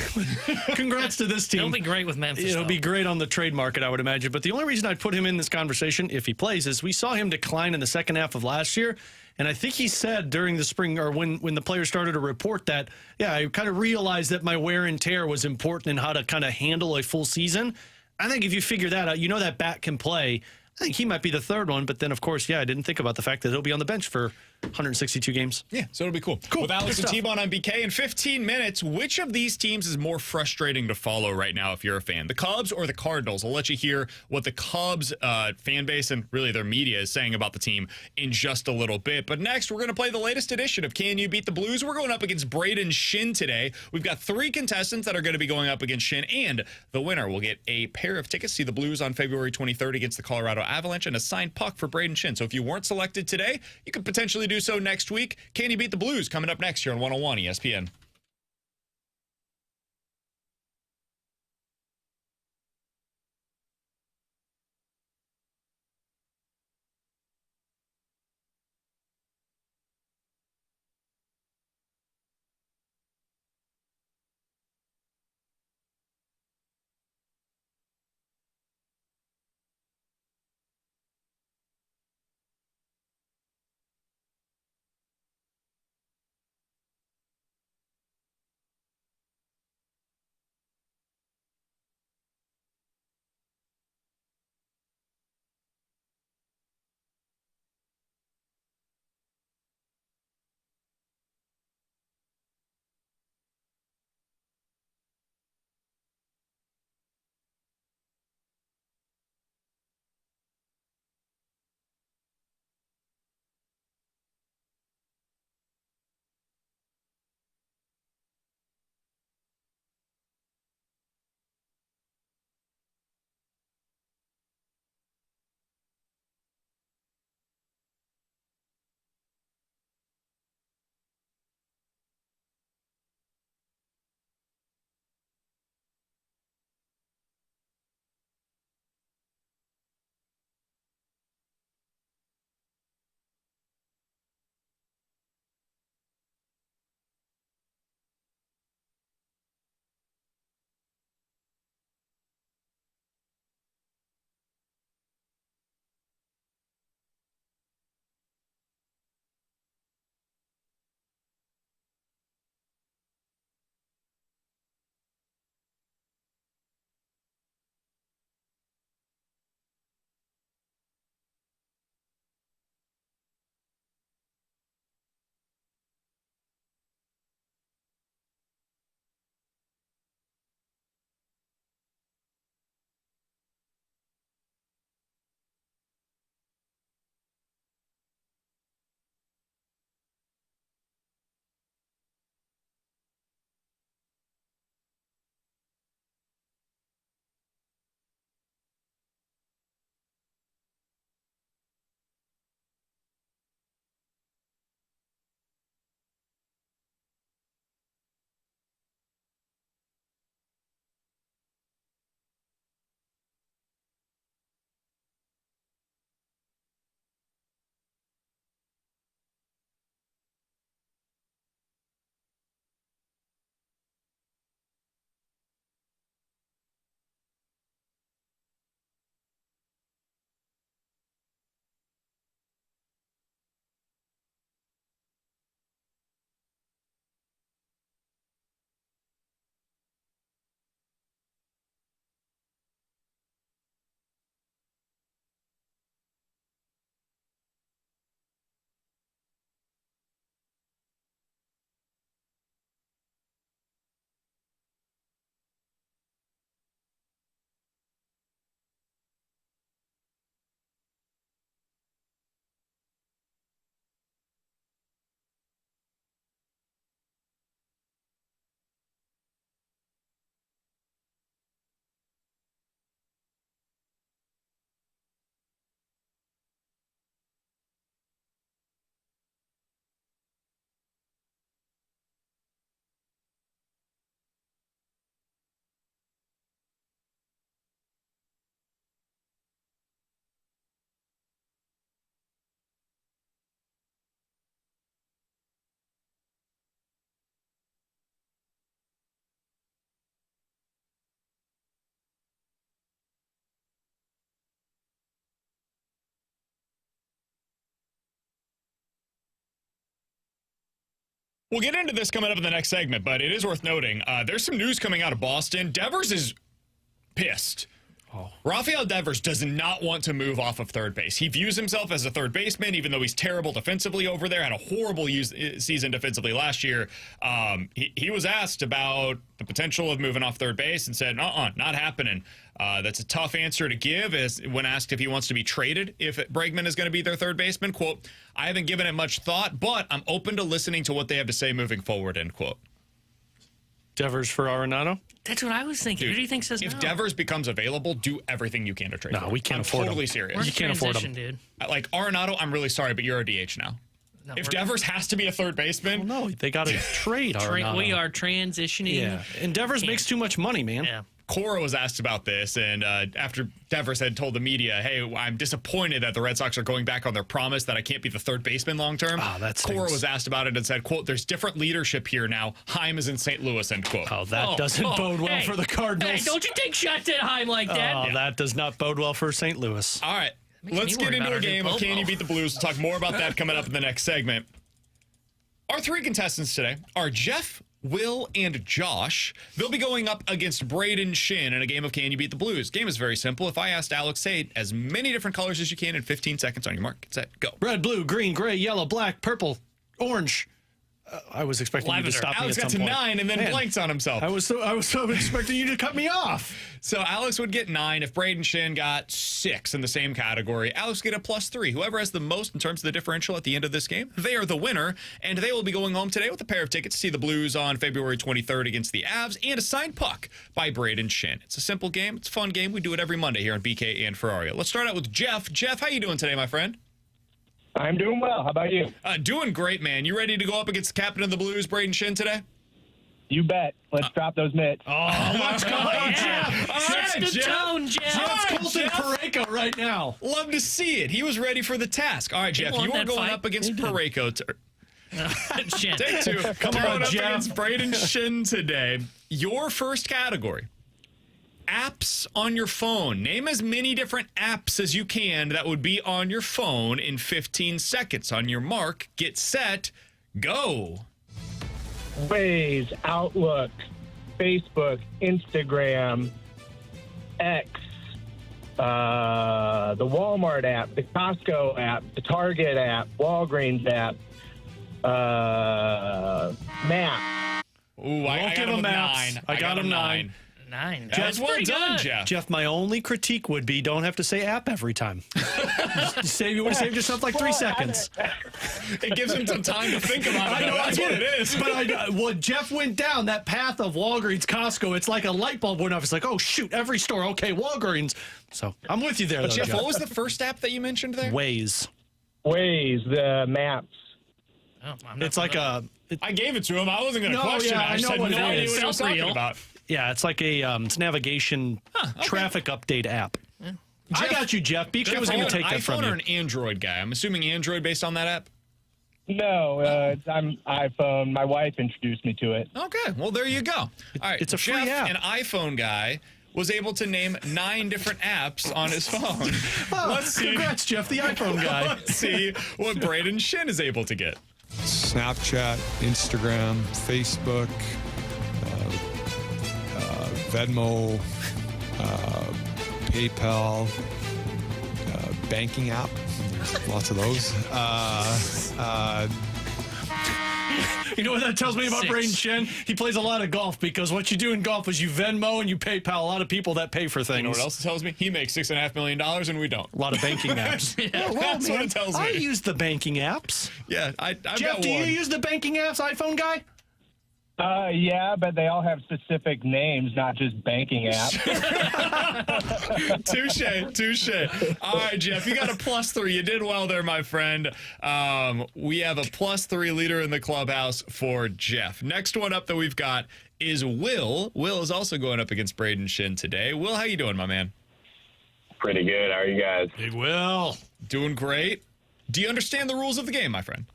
Congrats to this team. It'll be great with Memphis. It'll be great on the trade market, I would imagine. But the only reason I'd put him in this conversation, if he plays, is we saw him decline in the second half of last year. And I think he said during the spring, or when the players started to report that, yeah, I kind of realized that my wear and tear was important in how to kind of handle a full season. I think if you figure that out, that bat can play. I think he might be the third one, but then, of course, I didn't think about the fact that he'll be on the bench for 162 games. Yeah, so it'll be cool. With Alex and T-Bone on BK in 15 minutes, which of these teams is more frustrating to follow right now if you're a fan? The Cubs or the Cardinals? I'll let you hear what the Cubs fan base and really their media is saying about the team in just a little bit. But next, we're going to play the latest edition of Can You Beat the Blues? We're going up against Braden Shin today. We've got 3 contestants that are going to be going up against Shin, and the winner will get a pair of tickets to see the Blues on February 23rd against the Colorado Avalanche and a signed puck for Braden Shin. So if you weren't selected today, you could potentially do so next week. Can You Beat the Blues? Coming up next here on 101 ESPN. We'll get into this coming up in the next segment, but it is worth noting. There's some news coming out of Boston. Devers is pissed. Rafel Devers does not want to move off of third base. He views himself as a third baseman, even though he's terrible defensively over there, had a horrible season defensively last year. He was asked about the potential of moving off third base and said, not happening. That's a tough answer to give when asked if he wants to be traded, if Bregman is going to be their third baseman. Quote, I haven't given it much thought, but I'm open to listening to what they have to say moving forward, end quote. Devers for Arenado? That's what I was thinking. Dude, Who do you think says if no? Devers becomes available, do everything you can to trade him. No, we can't afford him. I'm totally serious. We're in You can't afford him. transition, dude. Like, Arenado, I'm really sorry, but you're a DH now. No, If we're- Devers has to be a third baseman, No, they got to trade Arenado. we are transitioning. Yeah, and Devers makes too much money, man. Yeah. Cora was asked about this, and after Devers had told the media, hey, I'm disappointed that the Red Sox are going back on their promise that I can't be the third baseman long term. That Cora stings. was asked about it and said, quote, there's different leadership here now. Heim is in St. Louis, end quote. Oh, that doesn't bode well hey, for the Cardinals. Hey, don't you take shots at Heim like that. Oh, that does not bode well for St. Louis. All right, Makes let's me get worry into about a our new game of Can Bobo. You Beat the Blues? We'll talk more about that coming up in the next segment. Our three contestants today are Jeff, Will, and Josh. They'll be going up against Braden Shin in a game of Can You Beat the Blues? Game is very simple. If I asked Alex, say as many different colors as you can in 15 seconds on your mark. Get set, go. Red, blue, green, gray, yellow, black, purple, orange. I was expecting you to Lavender. stop me Alex at got some to point. 9 and then Man, blanks on himself. I was so expecting you to cut me off. So Alex would get 9 if Braden Shin got 6 in the same category. Alex would get a +3. Whoever has the most in terms of the differential at the end of this game, they are the winner, and they will be going home today with a pair of tickets to see the Blues on February 23rd against the Avs and a signed puck by Braden Shin. It's a simple game. It's a fun game. We do it every Monday here on BK and Ferrario. Let's start out with Jeff. Jeff, how you doing today, my friend? I'm doing well. How about you? Doing great, man. You ready to go up against the captain of the Blues, Braden Shin, today? You bet. Let's drop those mitts. Let's go, Jeff. All Set right, the Jeff. tone, Jeff. Let's All right, Colton Jeff. Parayko right now. Love to see it. He was ready for the task. All right, Jeff, won you are that going fight. up against Parayko. Shin. Take 2. Come Going on, up Jeff. against Braden Shin today. Your first category. Apps on your phone. Name as many different apps as you can that would be on your phone in 15 seconds. On your mark, get set, go. Waze, Outlook, Facebook, Instagram, X, the Walmart app, the Costco app, the Target app, Walgreens app, Map. Ooh, I Won't got give him him a apps. 9. I got him 9. 9. That That's was well pretty done, good. Jeff. Jeff, my only critique would be don't have to say app every time. You would have saved yourself like 3 seconds. It gives him some time to think about it. I know, That's I what get it is. But Jeff went down that path of Walgreens, Costco. It's like a light bulb went off. It's like, oh, shoot, every store. Okay, Walgreens. So I'm with you there, But though, Jeff, what was the first app that you mentioned there? Waze. Waze, the Maps. Oh, I'm not It's like familiar. I gave it to him. I wasn't going to No, question yeah, it. I I just know had what no it idea is. what he was Felt talking real. about. Yeah, it's like a it's navigation traffic update app. I Jeff- got you, Jeff. BK Jeff, was are going you to an take that from iPhone or you. an Android guy? I'm assuming Android based on that app. No, I'm iPhone. My wife introduced me to it. Okay, well, there you go. All right, It's a free Jeff, app. an iPhone guy, was able to name 9 different apps on his phone. Let's see. Congrats, Jeff, the iPhone guy. Let's see what Braden Shin is able to get. Snapchat, Instagram, Facebook, Venmo, PayPal, banking app. There's lots of those. You know what that tells me about 6. Braden Shin? He plays a lot of golf because what you do in golf is you Venmo and you PayPal a lot of people that pay for things. You know what else it tells me? He makes $6.5 million and we don't. A lot of banking apps. That's what it tells me. I use the banking apps. Yeah, I've Jeff, got do you one. use the banking apps, iPhone guy? Yeah, but they all have specific names, not just banking apps. Touche. All right, Jeff, you got a +3. You did well there, my friend. We have a +3 leader in the clubhouse for Jeff. Next one up that we've got is Will. Will is also going up against Braden Shin today. Will, how you doing, my man? Pretty good. How are you guys? Big Will. Doing great. Do you understand the rules of the game, my friend?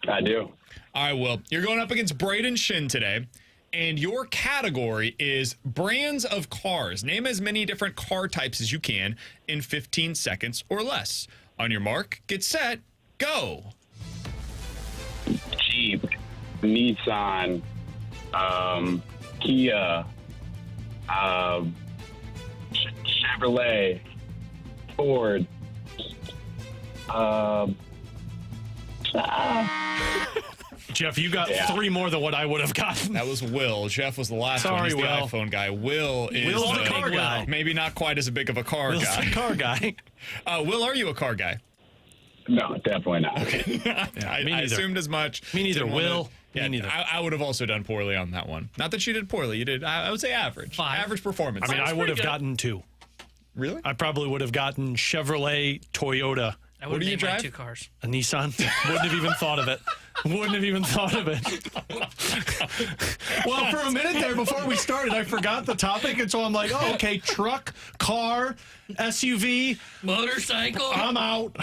I do. All right, Will, you're going up against Braden Shin today, and your category is brands of cars. Name as many different car types as you can in 15 seconds or less. On your mark, get set, go. Jeep, Nissan, Kia, Chevrolet, Ford. Jeff, you got 3 more than what I would have gotten. That was Will. Jeff was the last one. Sorry, He's the Will. iPhone guy. Will's the car guy. Maybe not quite as big of a car Will's guy. the car guy. Will, are you a car guy? No, definitely not. I assumed as much. Me neither. Didn't wanna- Will. Yeah, Me neither. I would have also done poorly on that one. Not that you did poorly. You did, I would say average. 5. Average performance. I mean, I would have good. gotten 2. Really? I probably would have gotten Chevrolet, Toyota, I What would do you have named my drive? 2 cars. a Nissan. Wouldn't have even thought of it. Wouldn't have even thought of it. Well, for a minute there before we started, I forgot the topic, and so I'm like, oh, okay, truck, car, SUV, Motorcycle. I'm out.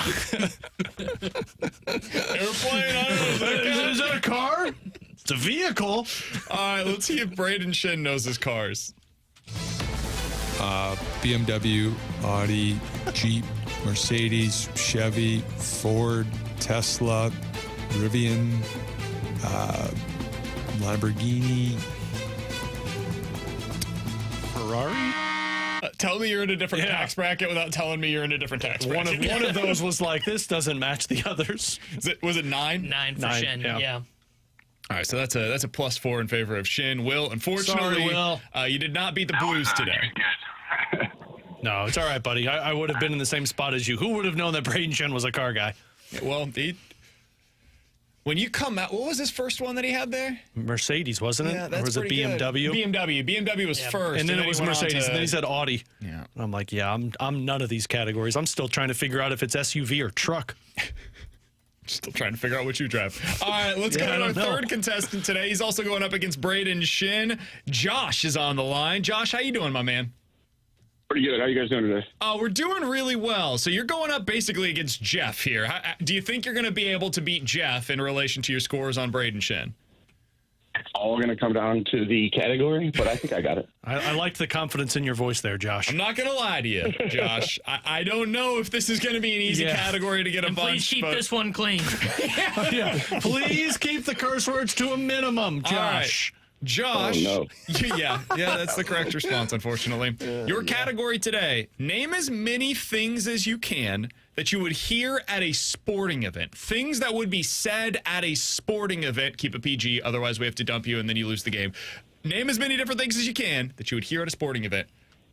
Airplane? I don't know. Is that a car? It's a vehicle. All right, let's see if Braden Shin knows his cars. BMW, Audi, Jeep, Mercedes, Chevy, Ford, Tesla, Rivian, Lamborghini, Ferrari? Tell me you're in a different tax bracket without telling me you're in a different tax bracket. One of those was like, this doesn't match the others. Was it 9? 9 for 9, Shin. yeah. Yeah. All right, so that's a +4 in favor of Shin. Will, unfortunately, Sorry, Will. You did not beat the Blues today. No, it's all right, buddy. I would have been in the same spot as you. Who would have known that Braden Shen was a car guy? Well, when you come out, what was his first one that he had there? Mercedes, wasn't it? Yeah, or that's was it pretty good. BMW? BMW was first. And then it was he went on Mercedes, to- and then he said Audi. Yeah. I'm like, yeah, I'm none of these categories. I'm still trying to figure out if it's SUV or truck. Still trying to figure out what you drive. All right, let's go to our third contestant today. He's also going up against Braden Shin. Josh is on the line. Josh, how you doing, my man? Pretty good. How you guys doing today? We're doing really well. So you're going up basically against Jeff here. Do you think you're going to be able to beat Jeff in relation to your scores on Braden Shin? It's all going to come down to the category, but I think I got it. I liked the confidence in your voice there, Josh. I'm not going to lie to you, Josh. I don't know if this is going to be an easy category to get a And bunch. please keep this one clean. Yeah, please keep the curse words to a minimum, Josh. Josh. Oh, no. Yeah, that's the correct response, unfortunately. Your category today, name as many things as you can that you would hear at a sporting event. Things that would be said at a sporting event. Keep it PG, otherwise we have to dump you and then you lose the game. Name as many different things as you can that you would hear at a sporting event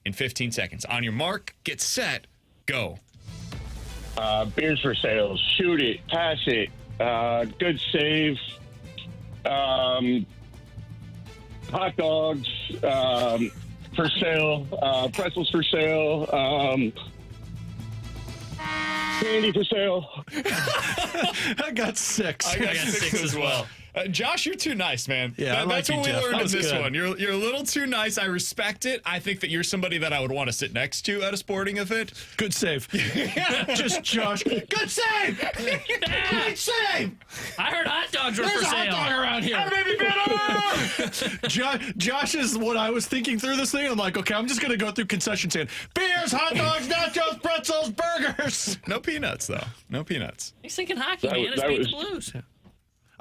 in 15 seconds. On your mark, get set, go. Beers for sale. Shoot it. Pass it. Good save. Hot dogs for sale. Pretzels for sale. Candy for sale. I got 6. I got 6 as well. Josh, you're too nice, man. Yeah, that's I like what you, we Jeff. learned That in was this good. one. You're a little too nice. I respect it. I think that you're somebody that I would want to sit next to at a sporting event. Good save. Just Josh. Good save. Good save. I heard hot dogs were There's for a hot sale. dog around here. Josh is what I was thinking through this thing. I'm like, okay, I'm just going to go through concession stand. Beers, hot dogs, nachos, pretzels, burgers. No peanuts, though. No peanuts. He's thinking hockey, That man. was- It's that beat was- the Blues.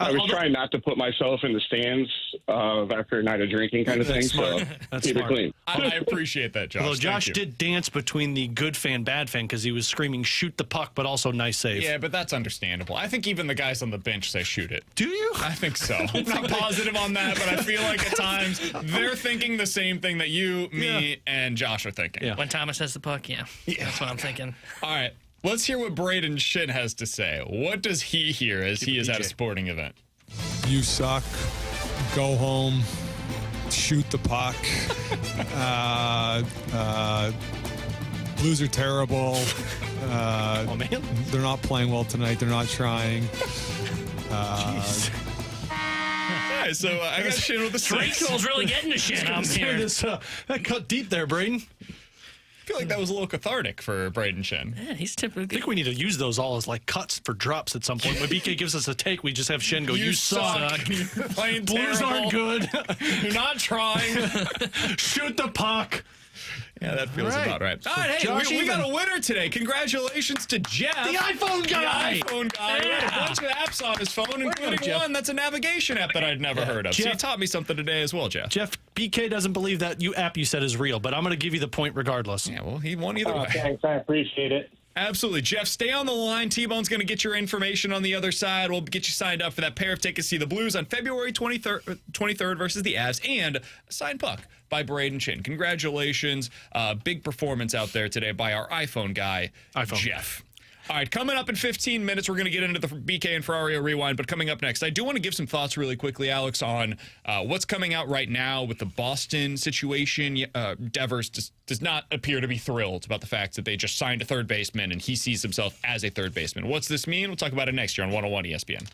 I was trying not to put myself in the stands after a night of drinking kind of thing. That's smart. So That's keep smart. it clean. I appreciate that, Josh. Although Thank Josh you. did dance between the good fan, bad fan because he was screaming, shoot the puck, but also nice save. Yeah, but that's understandable. I think even the guys on the bench say shoot it. Do you? I think so. I'm not positive on that, but I feel like at times they're thinking the same thing that you, me, and Josh are thinking. Yeah. When Thomas has the puck, yeah. That's what I'm thinking. All right. Let's hear what Braden Shin has to say. What does he hear as he is at a sporting event? you suck, go home, shoot the puck. Blues are terrible. Oh, man. They're not playing well tonight. They're not trying. Jeez. All right, so I got Shin with the 6. Rachel's really getting to shit up here. That cut deep there, Braden. I feel like that was a little cathartic for Braden Shin. Yeah, he's I typically. think we need to use those all as like cuts for drops at some point. When BK gives us a take, we just have Shin go, you suck. You're playing Blues terrible. aren't good. You're not trying. Shoot the puck. Yeah, that feels about right. All right, hey, Josh we got even. a winner today. Congratulations to Jeff. The iPhone guy. The iPhone guy. He had a bunch of apps on his phone, including Jeff. one that's a navigation app that I'd never heard of. So you Jeff- taught me something today as well, Jeff. Jeff, BK doesn't believe that app you said is real, but I'm going to give you the point regardless. Yeah, well, he won either way. Thanks, I appreciate it. Absolutely. Jeff, stay on the line. T-Bone's going to get your information on the other side. We'll get you signed up for that pair of tickets to see the Blues on February 23rd versus the Avs, and a signed puck by Braden Chin. Congratulations. Big performance out there today by our iPhone guy, Jeff. All right, coming up in 15 minutes, we're going to get into the BK and Ferrario Rewind, but coming up next, I do want to give some thoughts really quickly, Alex, on what's coming out right now with the Boston situation. Devers does not appear to be thrilled about the fact that they just signed a third baseman, and he sees himself as a third baseman. What's this mean? We'll talk about it next year on 101 ESPN.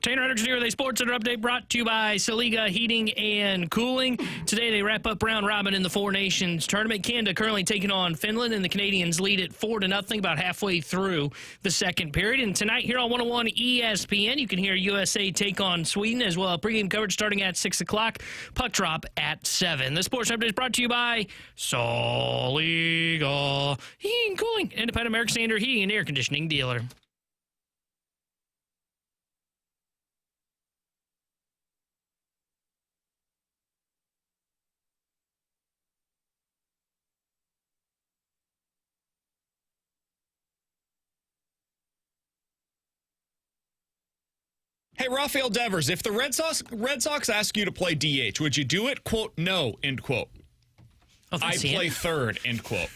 Tanner Henderson here with a Sports Center update brought to you by Saliga Heating and Cooling. Today they wrap up round robin in the Four Nations tournament. Canada currently taking on Finland, and the Canadians lead it 4-0 about halfway through the second period. And tonight here on 101 ESPN, you can hear USA take on Sweden as well. Pregame coverage starting at 6 o'clock. Puck drop at 7. The Sports Update is brought to you by Saliga Heating and Cooling, independent American Standard heating and air conditioning dealer. Hey, Rafel Devers, if the Red Sox ask you to play DH, would you do it? Quote, no, end quote. Oh, I play third, end quote.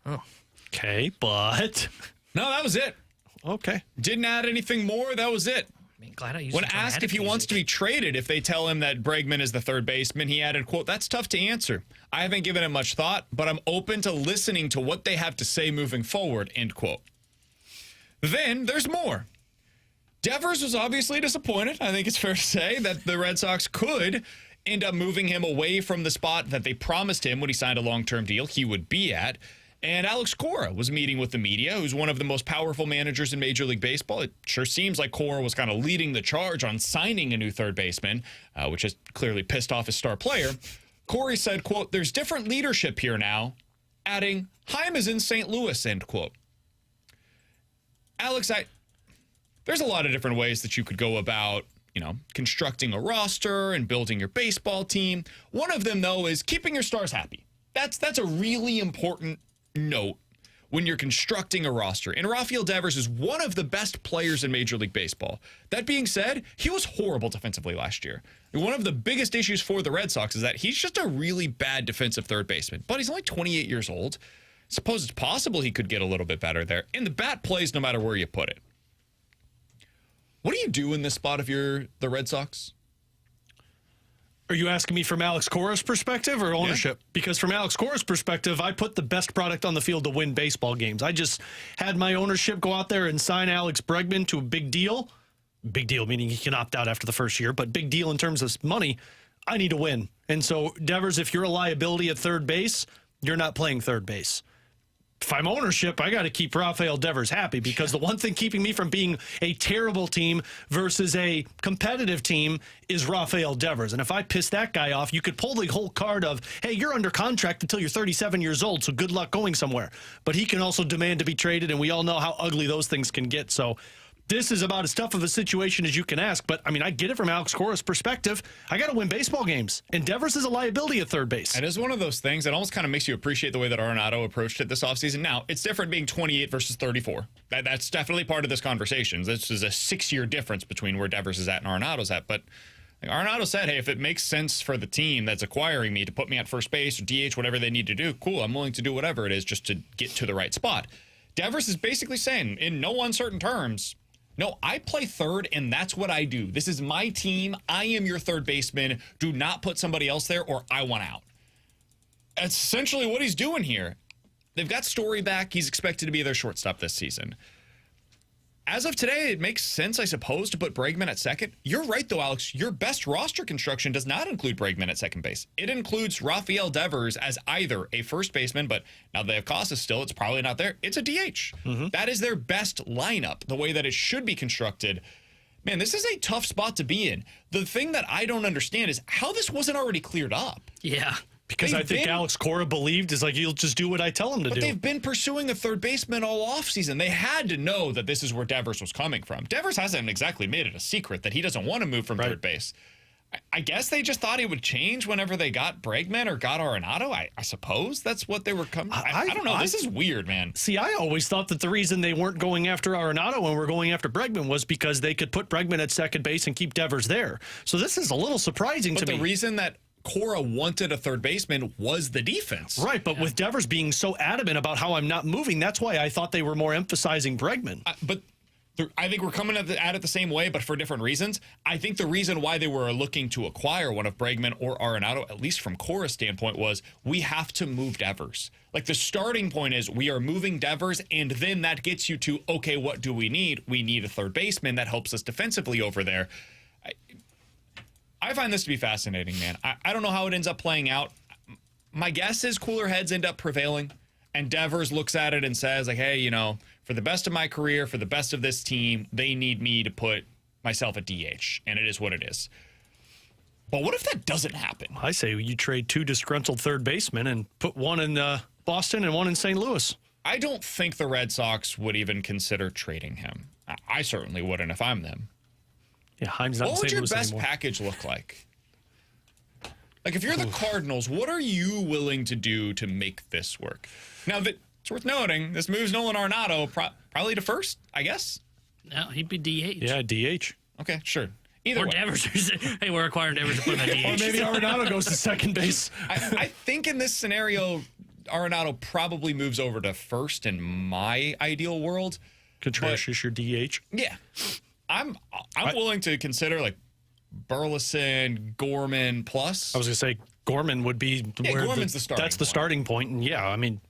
Oh, okay, but... No, that was it. Okay. Didn't add anything more. That was it. I mean, glad I used when asked if he wants to be traded, if they tell him that Bregman is the third baseman, he added, quote, that's tough to answer. I haven't given it much thought, but I'm open to listening to what they have to say moving forward, end quote. Then there's more. Devers was obviously disappointed. I think it's fair to say that the Red Sox could end up moving him away from the spot that they promised him when he signed a long-term deal he would be at. And Alex Cora was meeting with the media, who's one of the most powerful managers in Major League Baseball. It sure seems like Cora was kind of leading the charge on signing a new third baseman, which has clearly pissed off his star player. Corey said, quote, there's different leadership here now, adding, Chaim is in St. Louis, end quote. Alex, there's a lot of different ways that you could go about, constructing a roster and building your baseball team. One of them, though, is keeping your stars happy. That's a really important note when you're constructing a roster. And Rafel Devers is one of the best players in Major League Baseball. That being said, he was horrible defensively last year. One of the biggest issues for the Red Sox is that he's just a really bad defensive third baseman. But he's only 28 years old. Suppose it's possible he could get a little bit better there. And the bat plays no matter where you put it. What do you do in this spot if you're the Red Sox? Are you asking me from Alex Cora's perspective or ownership? Yeah. Because from Alex Cora's perspective, I put the best product on the field to win baseball games. I just had my ownership go out there and sign Alex Bregman to a big deal. Big deal meaning he can opt out after the first year, but big deal in terms of money. I need to win. And so, Devers, if you're a liability at third base, you're not playing third base. If I'm ownership, I got to keep Rafel Devers happy, because the one thing keeping me from being a terrible team versus a competitive team is Rafel Devers. And if I piss that guy off, you could pull the whole card of, hey, you're under contract until you're 37 years old, so good luck going somewhere. But he can also demand to be traded, and we all know how ugly those things can get. So this is about as tough of a situation as you can ask. But, I mean, I get it from Alex Cora's perspective. I got to win baseball games. And Devers is a liability at third base. It is one of those things that almost kind of makes you appreciate the way that Arenado approached it this offseason. Now, it's different being 28 versus 34. That's definitely part of this conversation. This is a 6-year difference between where Devers is at and Arenado's at. But Arenado said, hey, if it makes sense for the team that's acquiring me to put me at first base or DH, whatever they need to do, cool, I'm willing to do whatever it is just to get to the right spot. Devers is basically saying, in no uncertain terms, no, I play third, and that's what I do. This is my team. I am your third baseman. Do not put somebody else there, or I want out. That's essentially what he's doing here. They've got Story back. He's expected to be their shortstop this season. As of today, it makes sense, I suppose, to put Bregman at second. You're right, though, Alex. Your best roster construction does not include Bregman at second base. It includes Rafel Devers as either a first baseman, but now they have Costas still. It's probably not there. It's a DH. Mm-hmm. That is their best lineup, the way that it should be constructed. Man, this is a tough spot to be in. The thing that I don't understand is how this wasn't already cleared up. Yeah. Because I think Alex Cora believed is like, he'll just do what I tell him to do. But they've been pursuing a third baseman all offseason. They had to know that this is where Devers was coming from. Devers hasn't exactly made it a secret that he doesn't want to move from third base. I guess they just thought it would change whenever they got Bregman or got Arenado. I suppose that's what they were coming. I don't know. This is weird, man. See, I always thought that the reason they weren't going after Arenado and were going after Bregman was because they could put Bregman at second base and keep Devers there. So this is a little surprising to me. But the reason that Cora wanted a third baseman was the defense. Right, but with Devers being so adamant about how I'm not moving, that's why I thought they were more emphasizing Bregman. But I think we're coming at it the same way, but for different reasons. I think the reason why they were looking to acquire one of Bregman or Arenado, at least from Cora's standpoint, was we have to move Devers. Like, the starting point is we are moving Devers, and then that gets you to, okay, what do we need? We need a third baseman that helps us defensively over there. I find this to be fascinating, man. I don't know how it ends up playing out. My guess is cooler heads end up prevailing, and Devers looks at it and says, like, hey, you know, for the best of my career, for the best of this team, they need me to put myself at DH, and it is what it is. But what if that doesn't happen? I say you trade 2 disgruntled third basemen and put one in Boston and one in St. Louis. I don't think the Red Sox would even consider trading him. I certainly wouldn't if I'm them. Yeah, Heim's not in What would St. your Louis best anymore. package look like? Like, if you're the Cardinals, what are you willing to do to make this work? Now, that it's worth noting, this moves Nolan Arenado probably to first, I guess. No, he'd be DH. Yeah, DH. Okay, sure. Either Or way. Devers. Hey, we're acquiring Devers to put him at DH. Or maybe Arenado goes to second base. I think in this scenario, Arenado probably moves over to first in my ideal world. Contreras is your DH. Yeah. I'm willing to consider, like, Burleson, Gorman plus. I was going to say Gorman would be where Gorman's the starting that's the point. starting point. And yeah, I mean,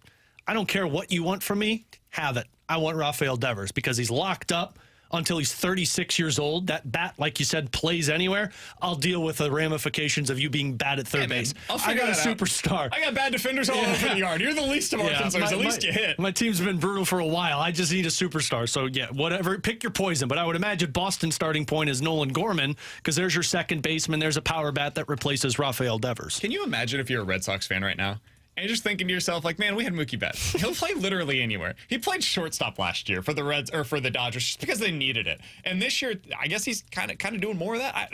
I don't care what you want from me. Have it. I want Rafel Devers because he's locked up until he's 36 years old. That bat, like you said, plays anywhere. I'll deal with the ramifications of you being bad at third base. I got a superstar. I got bad defenders all over the yard. You're the least of our concerns. At least you hit. My team's been brutal for a while. I just need a superstar. So, yeah, whatever. Pick your poison. But I would imagine Boston's starting point is Nolan Gorman because there's your second baseman. There's a power bat that replaces Rafel Devers. Can you imagine if you're a Red Sox fan right now? And you're just thinking to yourself, like, man, we had Mookie Betts. He'll play literally anywhere. He played shortstop last year for the Reds or for the Dodgers just because they needed it. And this year, I guess he's kind of doing more of that.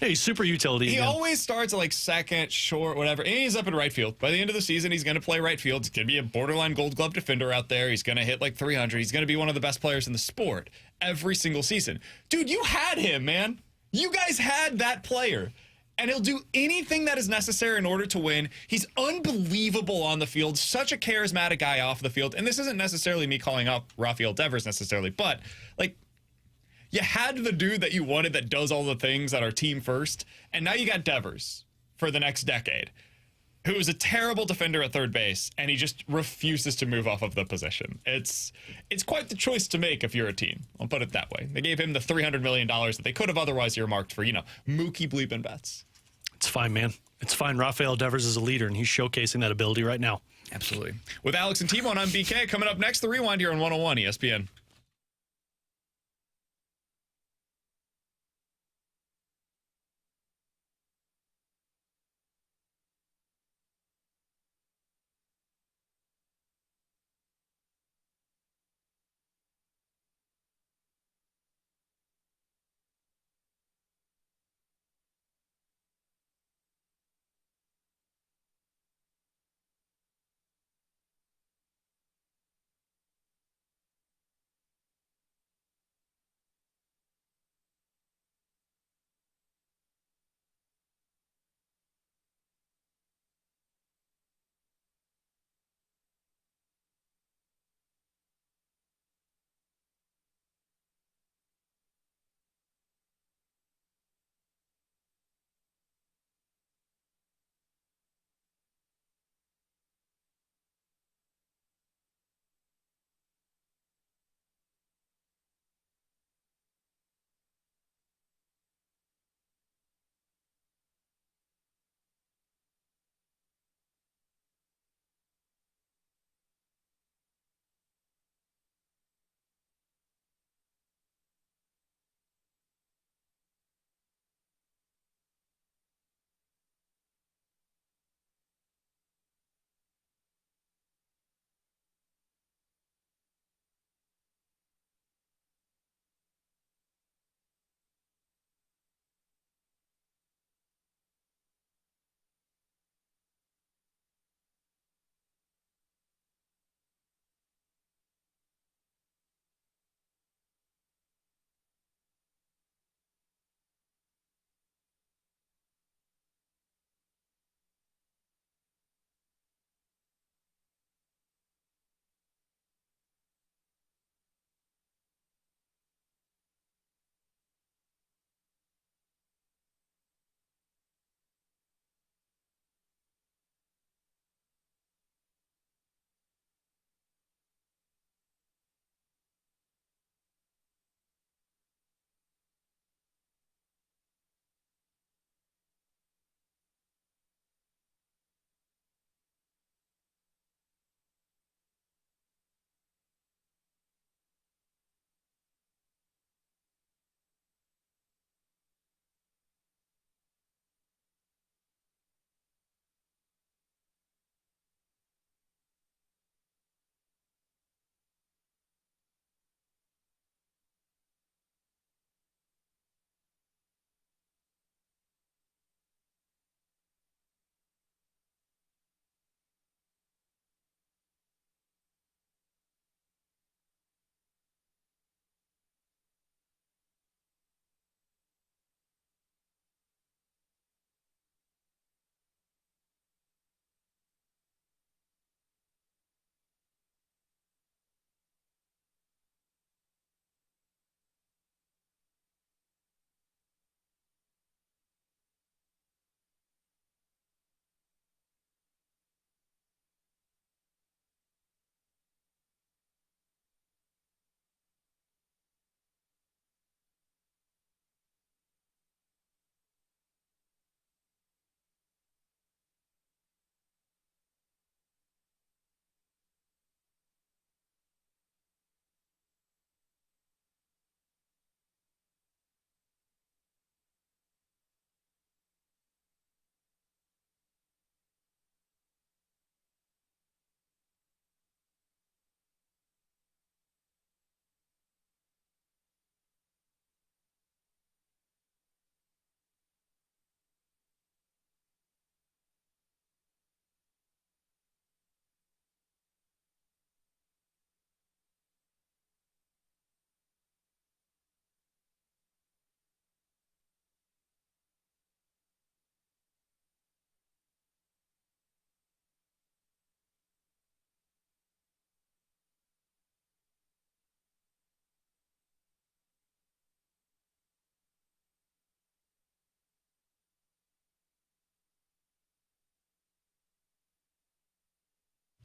He's super utility. He again. always starts at like second, short, whatever. And he's up in right field. By the end of the season, he's going to play right field. He's going to be a borderline Gold Glove defender out there. He's going to hit like 300. He's going to be one of the best players in the sport every single season. Dude, you had him, man. You guys had that player. And he'll do anything that is necessary in order to win. He's unbelievable on the field, such a charismatic guy off the field. And this isn't necessarily me calling out Rafel Devers necessarily, but like, you had the dude that you wanted that does all the things that are team first, and now you got Devers for the next decade, who is a terrible defender at third base, and he just refuses to move off of the position. It's quite the choice to make if you're a team. I'll put it that way. They gave him the $300 million that they could have otherwise earmarked for, Mookie bleeping Betts. It's fine, man. It's fine. Rafel Devers is a leader, and he's showcasing that ability right now. Absolutely. With Alex and T-Bone, I'm BK. Coming up next, The Rewind here on 101 ESPN.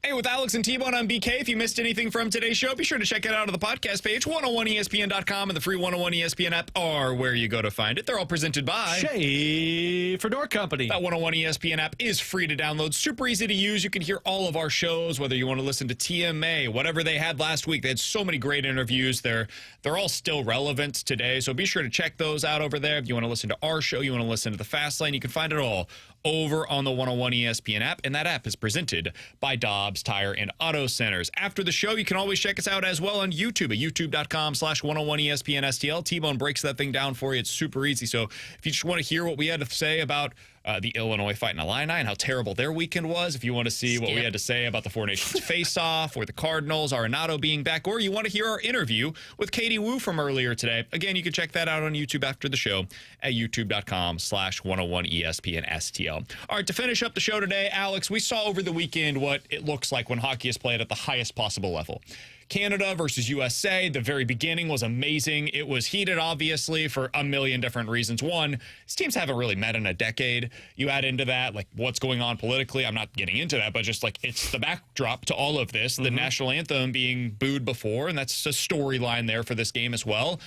Hey, with Alex and T-Bone on BK. If you missed anything from today's show, be sure to check it out on the podcast page, 101ESPN.com, and the free 101ESPN app are where you go to find it. They're all presented by Schaefer Door Company. That 101ESPN app is free to download, super easy to use. You can hear all of our shows, whether you want to listen to TMA, whatever they had last week. They had so many great interviews. They're all still relevant today, so be sure to check those out over there. If you want to listen to our show, you want to listen to the Fast Lane, you can find it all over on the 101 ESPN app, and that app is presented by Dobbs Tire and Auto Centers. After the show, you can always check us out as well on YouTube at youtube.com/101ESPN-STL. T-Bone breaks that thing down for you. It's super easy. So if you just want to hear what we had to say about the Illinois Fighting Illini and how terrible their weekend was, if you want to see what we had to say about the Four Nations face-off or the Cardinals, Arenado being back, or you want to hear our interview with Katie Wu from earlier today, again, you can check that out on YouTube after the show at youtube.com/101ESPN-STL. All right, to finish up the show today, Alex, we saw over the weekend what it looks like when hockey is played at the highest possible level. Canada versus USA, the very beginning was amazing. It was heated, obviously, for a million different reasons. One, these teams haven't really met in a decade. You add into that, like, what's going on politically. I'm not getting into that, but just, like, it's the backdrop to all of this. The national anthem being booed before, and that's a storyline there for this game as well.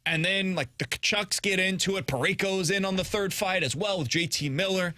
And then, like, the Kachucks get into it. Parayko's in on the third fight as well with JT Miller.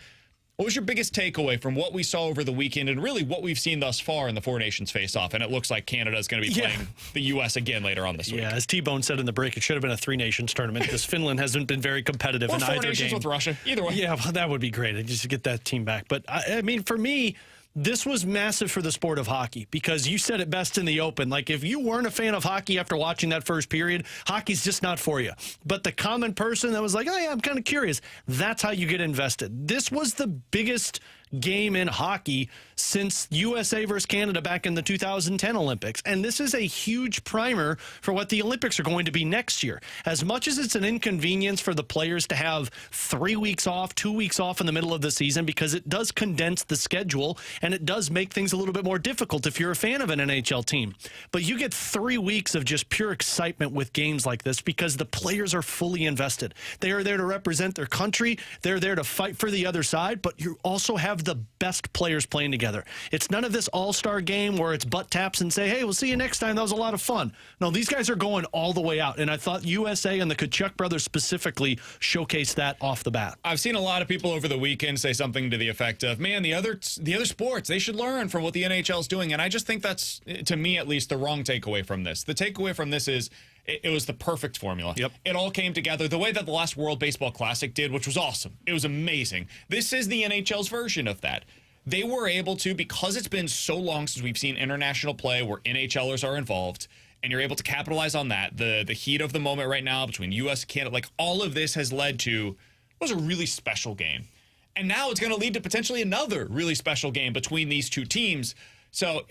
What was your biggest takeaway from what we saw over the weekend and really what we've seen thus far in the Four Nations face-off? And it looks like Canada is going to be playing the U.S. again later on this week. Yeah, as T-Bone said in the break, it should have been a Three Nations tournament because Finland hasn't been very competitive in either game. Four Nations with Russia, either way. Yeah, well, that would be great just to get that team back. But, I mean, for me, this was massive for the sport of hockey because you said it best in the open. Like, if you weren't a fan of hockey after watching that first period, hockey's just not for you. But the common person that was like, oh, yeah, I'm kind of curious, that's how you get invested. This was the biggest game in hockey since USA versus Canada back in the 2010 Olympics. And this is a huge primer for what the Olympics are going to be next year. As much as it's an inconvenience for the players to have 3 weeks off, 2 weeks off in the middle of the season, because it does condense the schedule and it does make things a little bit more difficult if you're a fan of an NHL team. But you get 3 weeks of just pure excitement with games like this because the players are fully invested. They are there to represent their country. They're there to fight for the other side, but you also have the best players playing together. It's none of this all-star game where it's butt taps and say, hey, we'll see you next time. That was a lot of fun. No, these guys are going all the way out. And I thought USA and the Tkachuk brothers specifically showcased that off the bat. I've seen a lot of people over the weekend say something to the effect of, man, the other sports, they should learn from what the NHL is doing. And I just think that's, to me at least, the wrong takeaway from this. The takeaway from this is it was the perfect formula. Yep. It all came together the way that the last World Baseball Classic did, which was awesome. It was amazing. This is the NHL's version of that. They were able to, because it's been so long since we've seen international play where NHLers are involved, and you're able to capitalize on that. The heat of the moment right now between U.S. and Canada, like all of this has led to, it was a really special game. And now it's going to lead to potentially another really special game between these two teams. So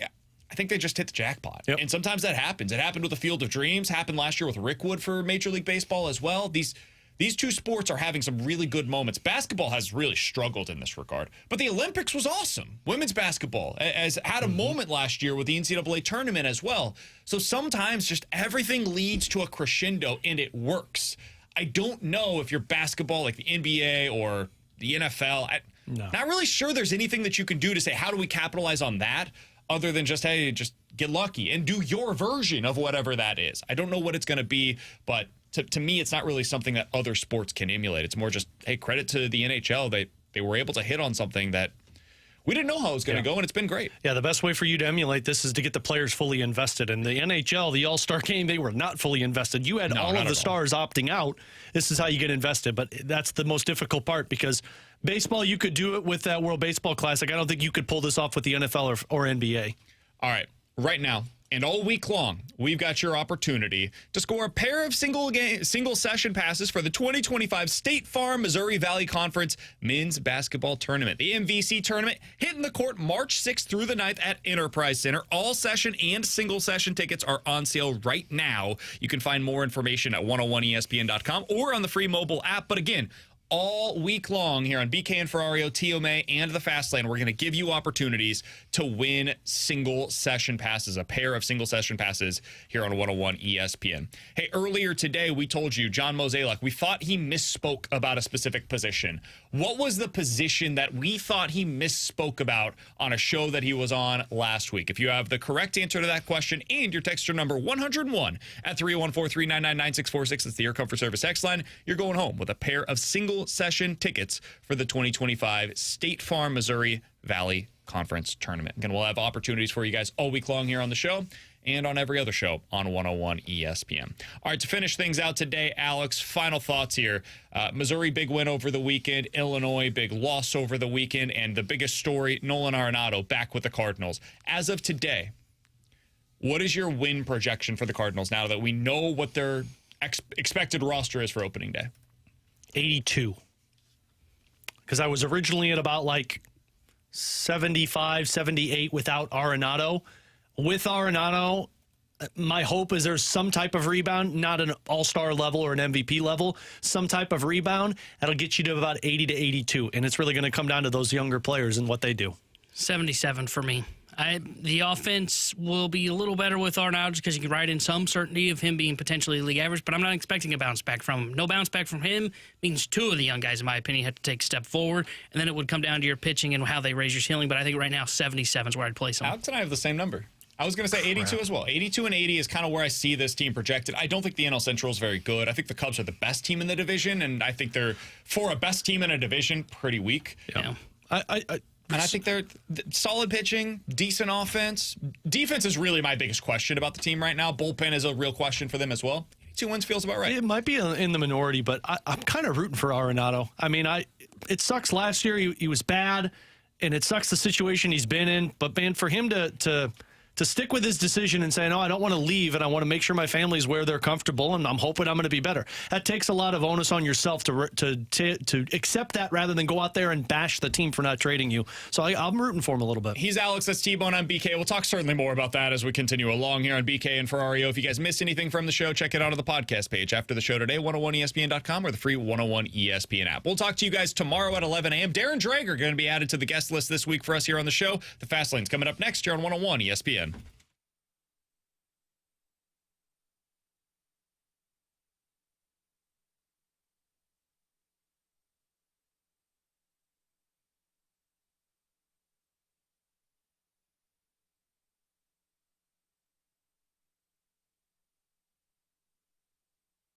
I think they just hit the jackpot. Yep. And sometimes that happens. It happened with the Field of Dreams, happened last year with Rickwood for Major League Baseball as well. These two sports are having some really good moments. Basketball has really struggled in this regard, but the Olympics was awesome. Women's basketball has had a moment last year with the NCAA tournament as well. So sometimes just everything leads to a crescendo and it works. I don't know if you're basketball like the NBA or the NFL. Not really sure there's anything that you can do to say, how do we capitalize on that? Other than just, hey, just get lucky and do your version of whatever that is. I don't know what it's going to be, but to me, it's not really something that other sports can emulate. It's more just, hey, credit to the NHL. They were able to hit on something that we didn't know how it was going to go, and it's been great. Yeah, the best way for you to emulate this is to get the players fully invested. In the NHL, the All-Star game, they were not fully invested. You had all of the stars opting out. This is how you get invested, but that's the most difficult part because baseball, you could do it with that World Baseball Classic. I don't think you could pull this off with the NFL or NBA. All right, right now, and all week long, we've got your opportunity to score a pair of single session passes for the 2025 State Farm Missouri Valley Conference Men's Basketball Tournament. The MVC tournament hitting the court March 6th through the 9th at Enterprise Center. All session and single session tickets are on sale right now. You can find more information at 101ESPN.com or on the free mobile app. But again, all week long here on BK and Ferrario, TMA, and the Fast Lane. We're going to give you opportunities to win single session passes, a pair of single session passes here on 101 ESPN. Hey, earlier today, we told you, John Mozeliak, we thought he misspoke about a specific position. What was the position that we thought he misspoke about on a show that he was on last week? If you have the correct answer to that question and your texture number 101 at 314-399-9646, that's the Air Comfort Service X line, you're going home with a pair of single session tickets for the 2025 State Farm Missouri Valley Conference Tournament. Again, we'll have opportunities for you guys all week long here on the show and on every other show on 101 ESPN. All right, to finish things out today, Alex, final thoughts here. Missouri, big win over the weekend. Illinois, big loss over the weekend. And the biggest story, Nolan Arenado back with the Cardinals. As of today, what is your win projection for the Cardinals now that we know what their expected roster is for opening day? 82. Because I was originally at about like 75, 78 without Arenado. With Arenado, my hope is there's some type of rebound, not an all-star level or an MVP level, some type of rebound that'll get you to about 80 to 82. And it's really going to come down to those younger players and what they do. 77 for me. The offense will be a little better with Arenado because you can ride in some certainty of him being potentially league average, but I'm not expecting a bounce back from him. No bounce back from him means two of the young guys, in my opinion, have to take a step forward, and then it would come down to your pitching and how they raise your ceiling, but I think right now 77 is where I'd place them. Alex and I have the same number. I was going to say 82 as well. 82 and 80 is kind of where I see this team projected. I don't think the NL Central is very good. I think the Cubs are the best team in the division, and I think they're, for a best team in a division, pretty weak. Yeah. And I think they're solid pitching, decent offense. Defense is really my biggest question about the team right now. Bullpen is a real question for them as well. 2 wins feels about right. It might be in the minority, but I'm kind of rooting for Arenado. I mean, it sucks last year. He was bad, and it sucks the situation he's been in. But, man, for him to stick with his decision and say, no, I don't want to leave, and I want to make sure my family's where they're comfortable, and I'm hoping I'm going to be better. That takes a lot of onus on yourself to accept that rather than go out there and bash the team for not trading you. So I'm rooting for him a little bit. He's Alex. That's T-Bone. I'm BK. We'll talk certainly more about that as we continue along here on BK and Ferrario. If you guys missed anything from the show, check it out on the podcast page after the show today, 101ESPN.com or the free 101 ESPN app. We'll talk to you guys tomorrow at 11 a.m. Darren Drager going to be added to the guest list this week for us here on the show. The Fast Lane's coming up next here on 101 ESPN.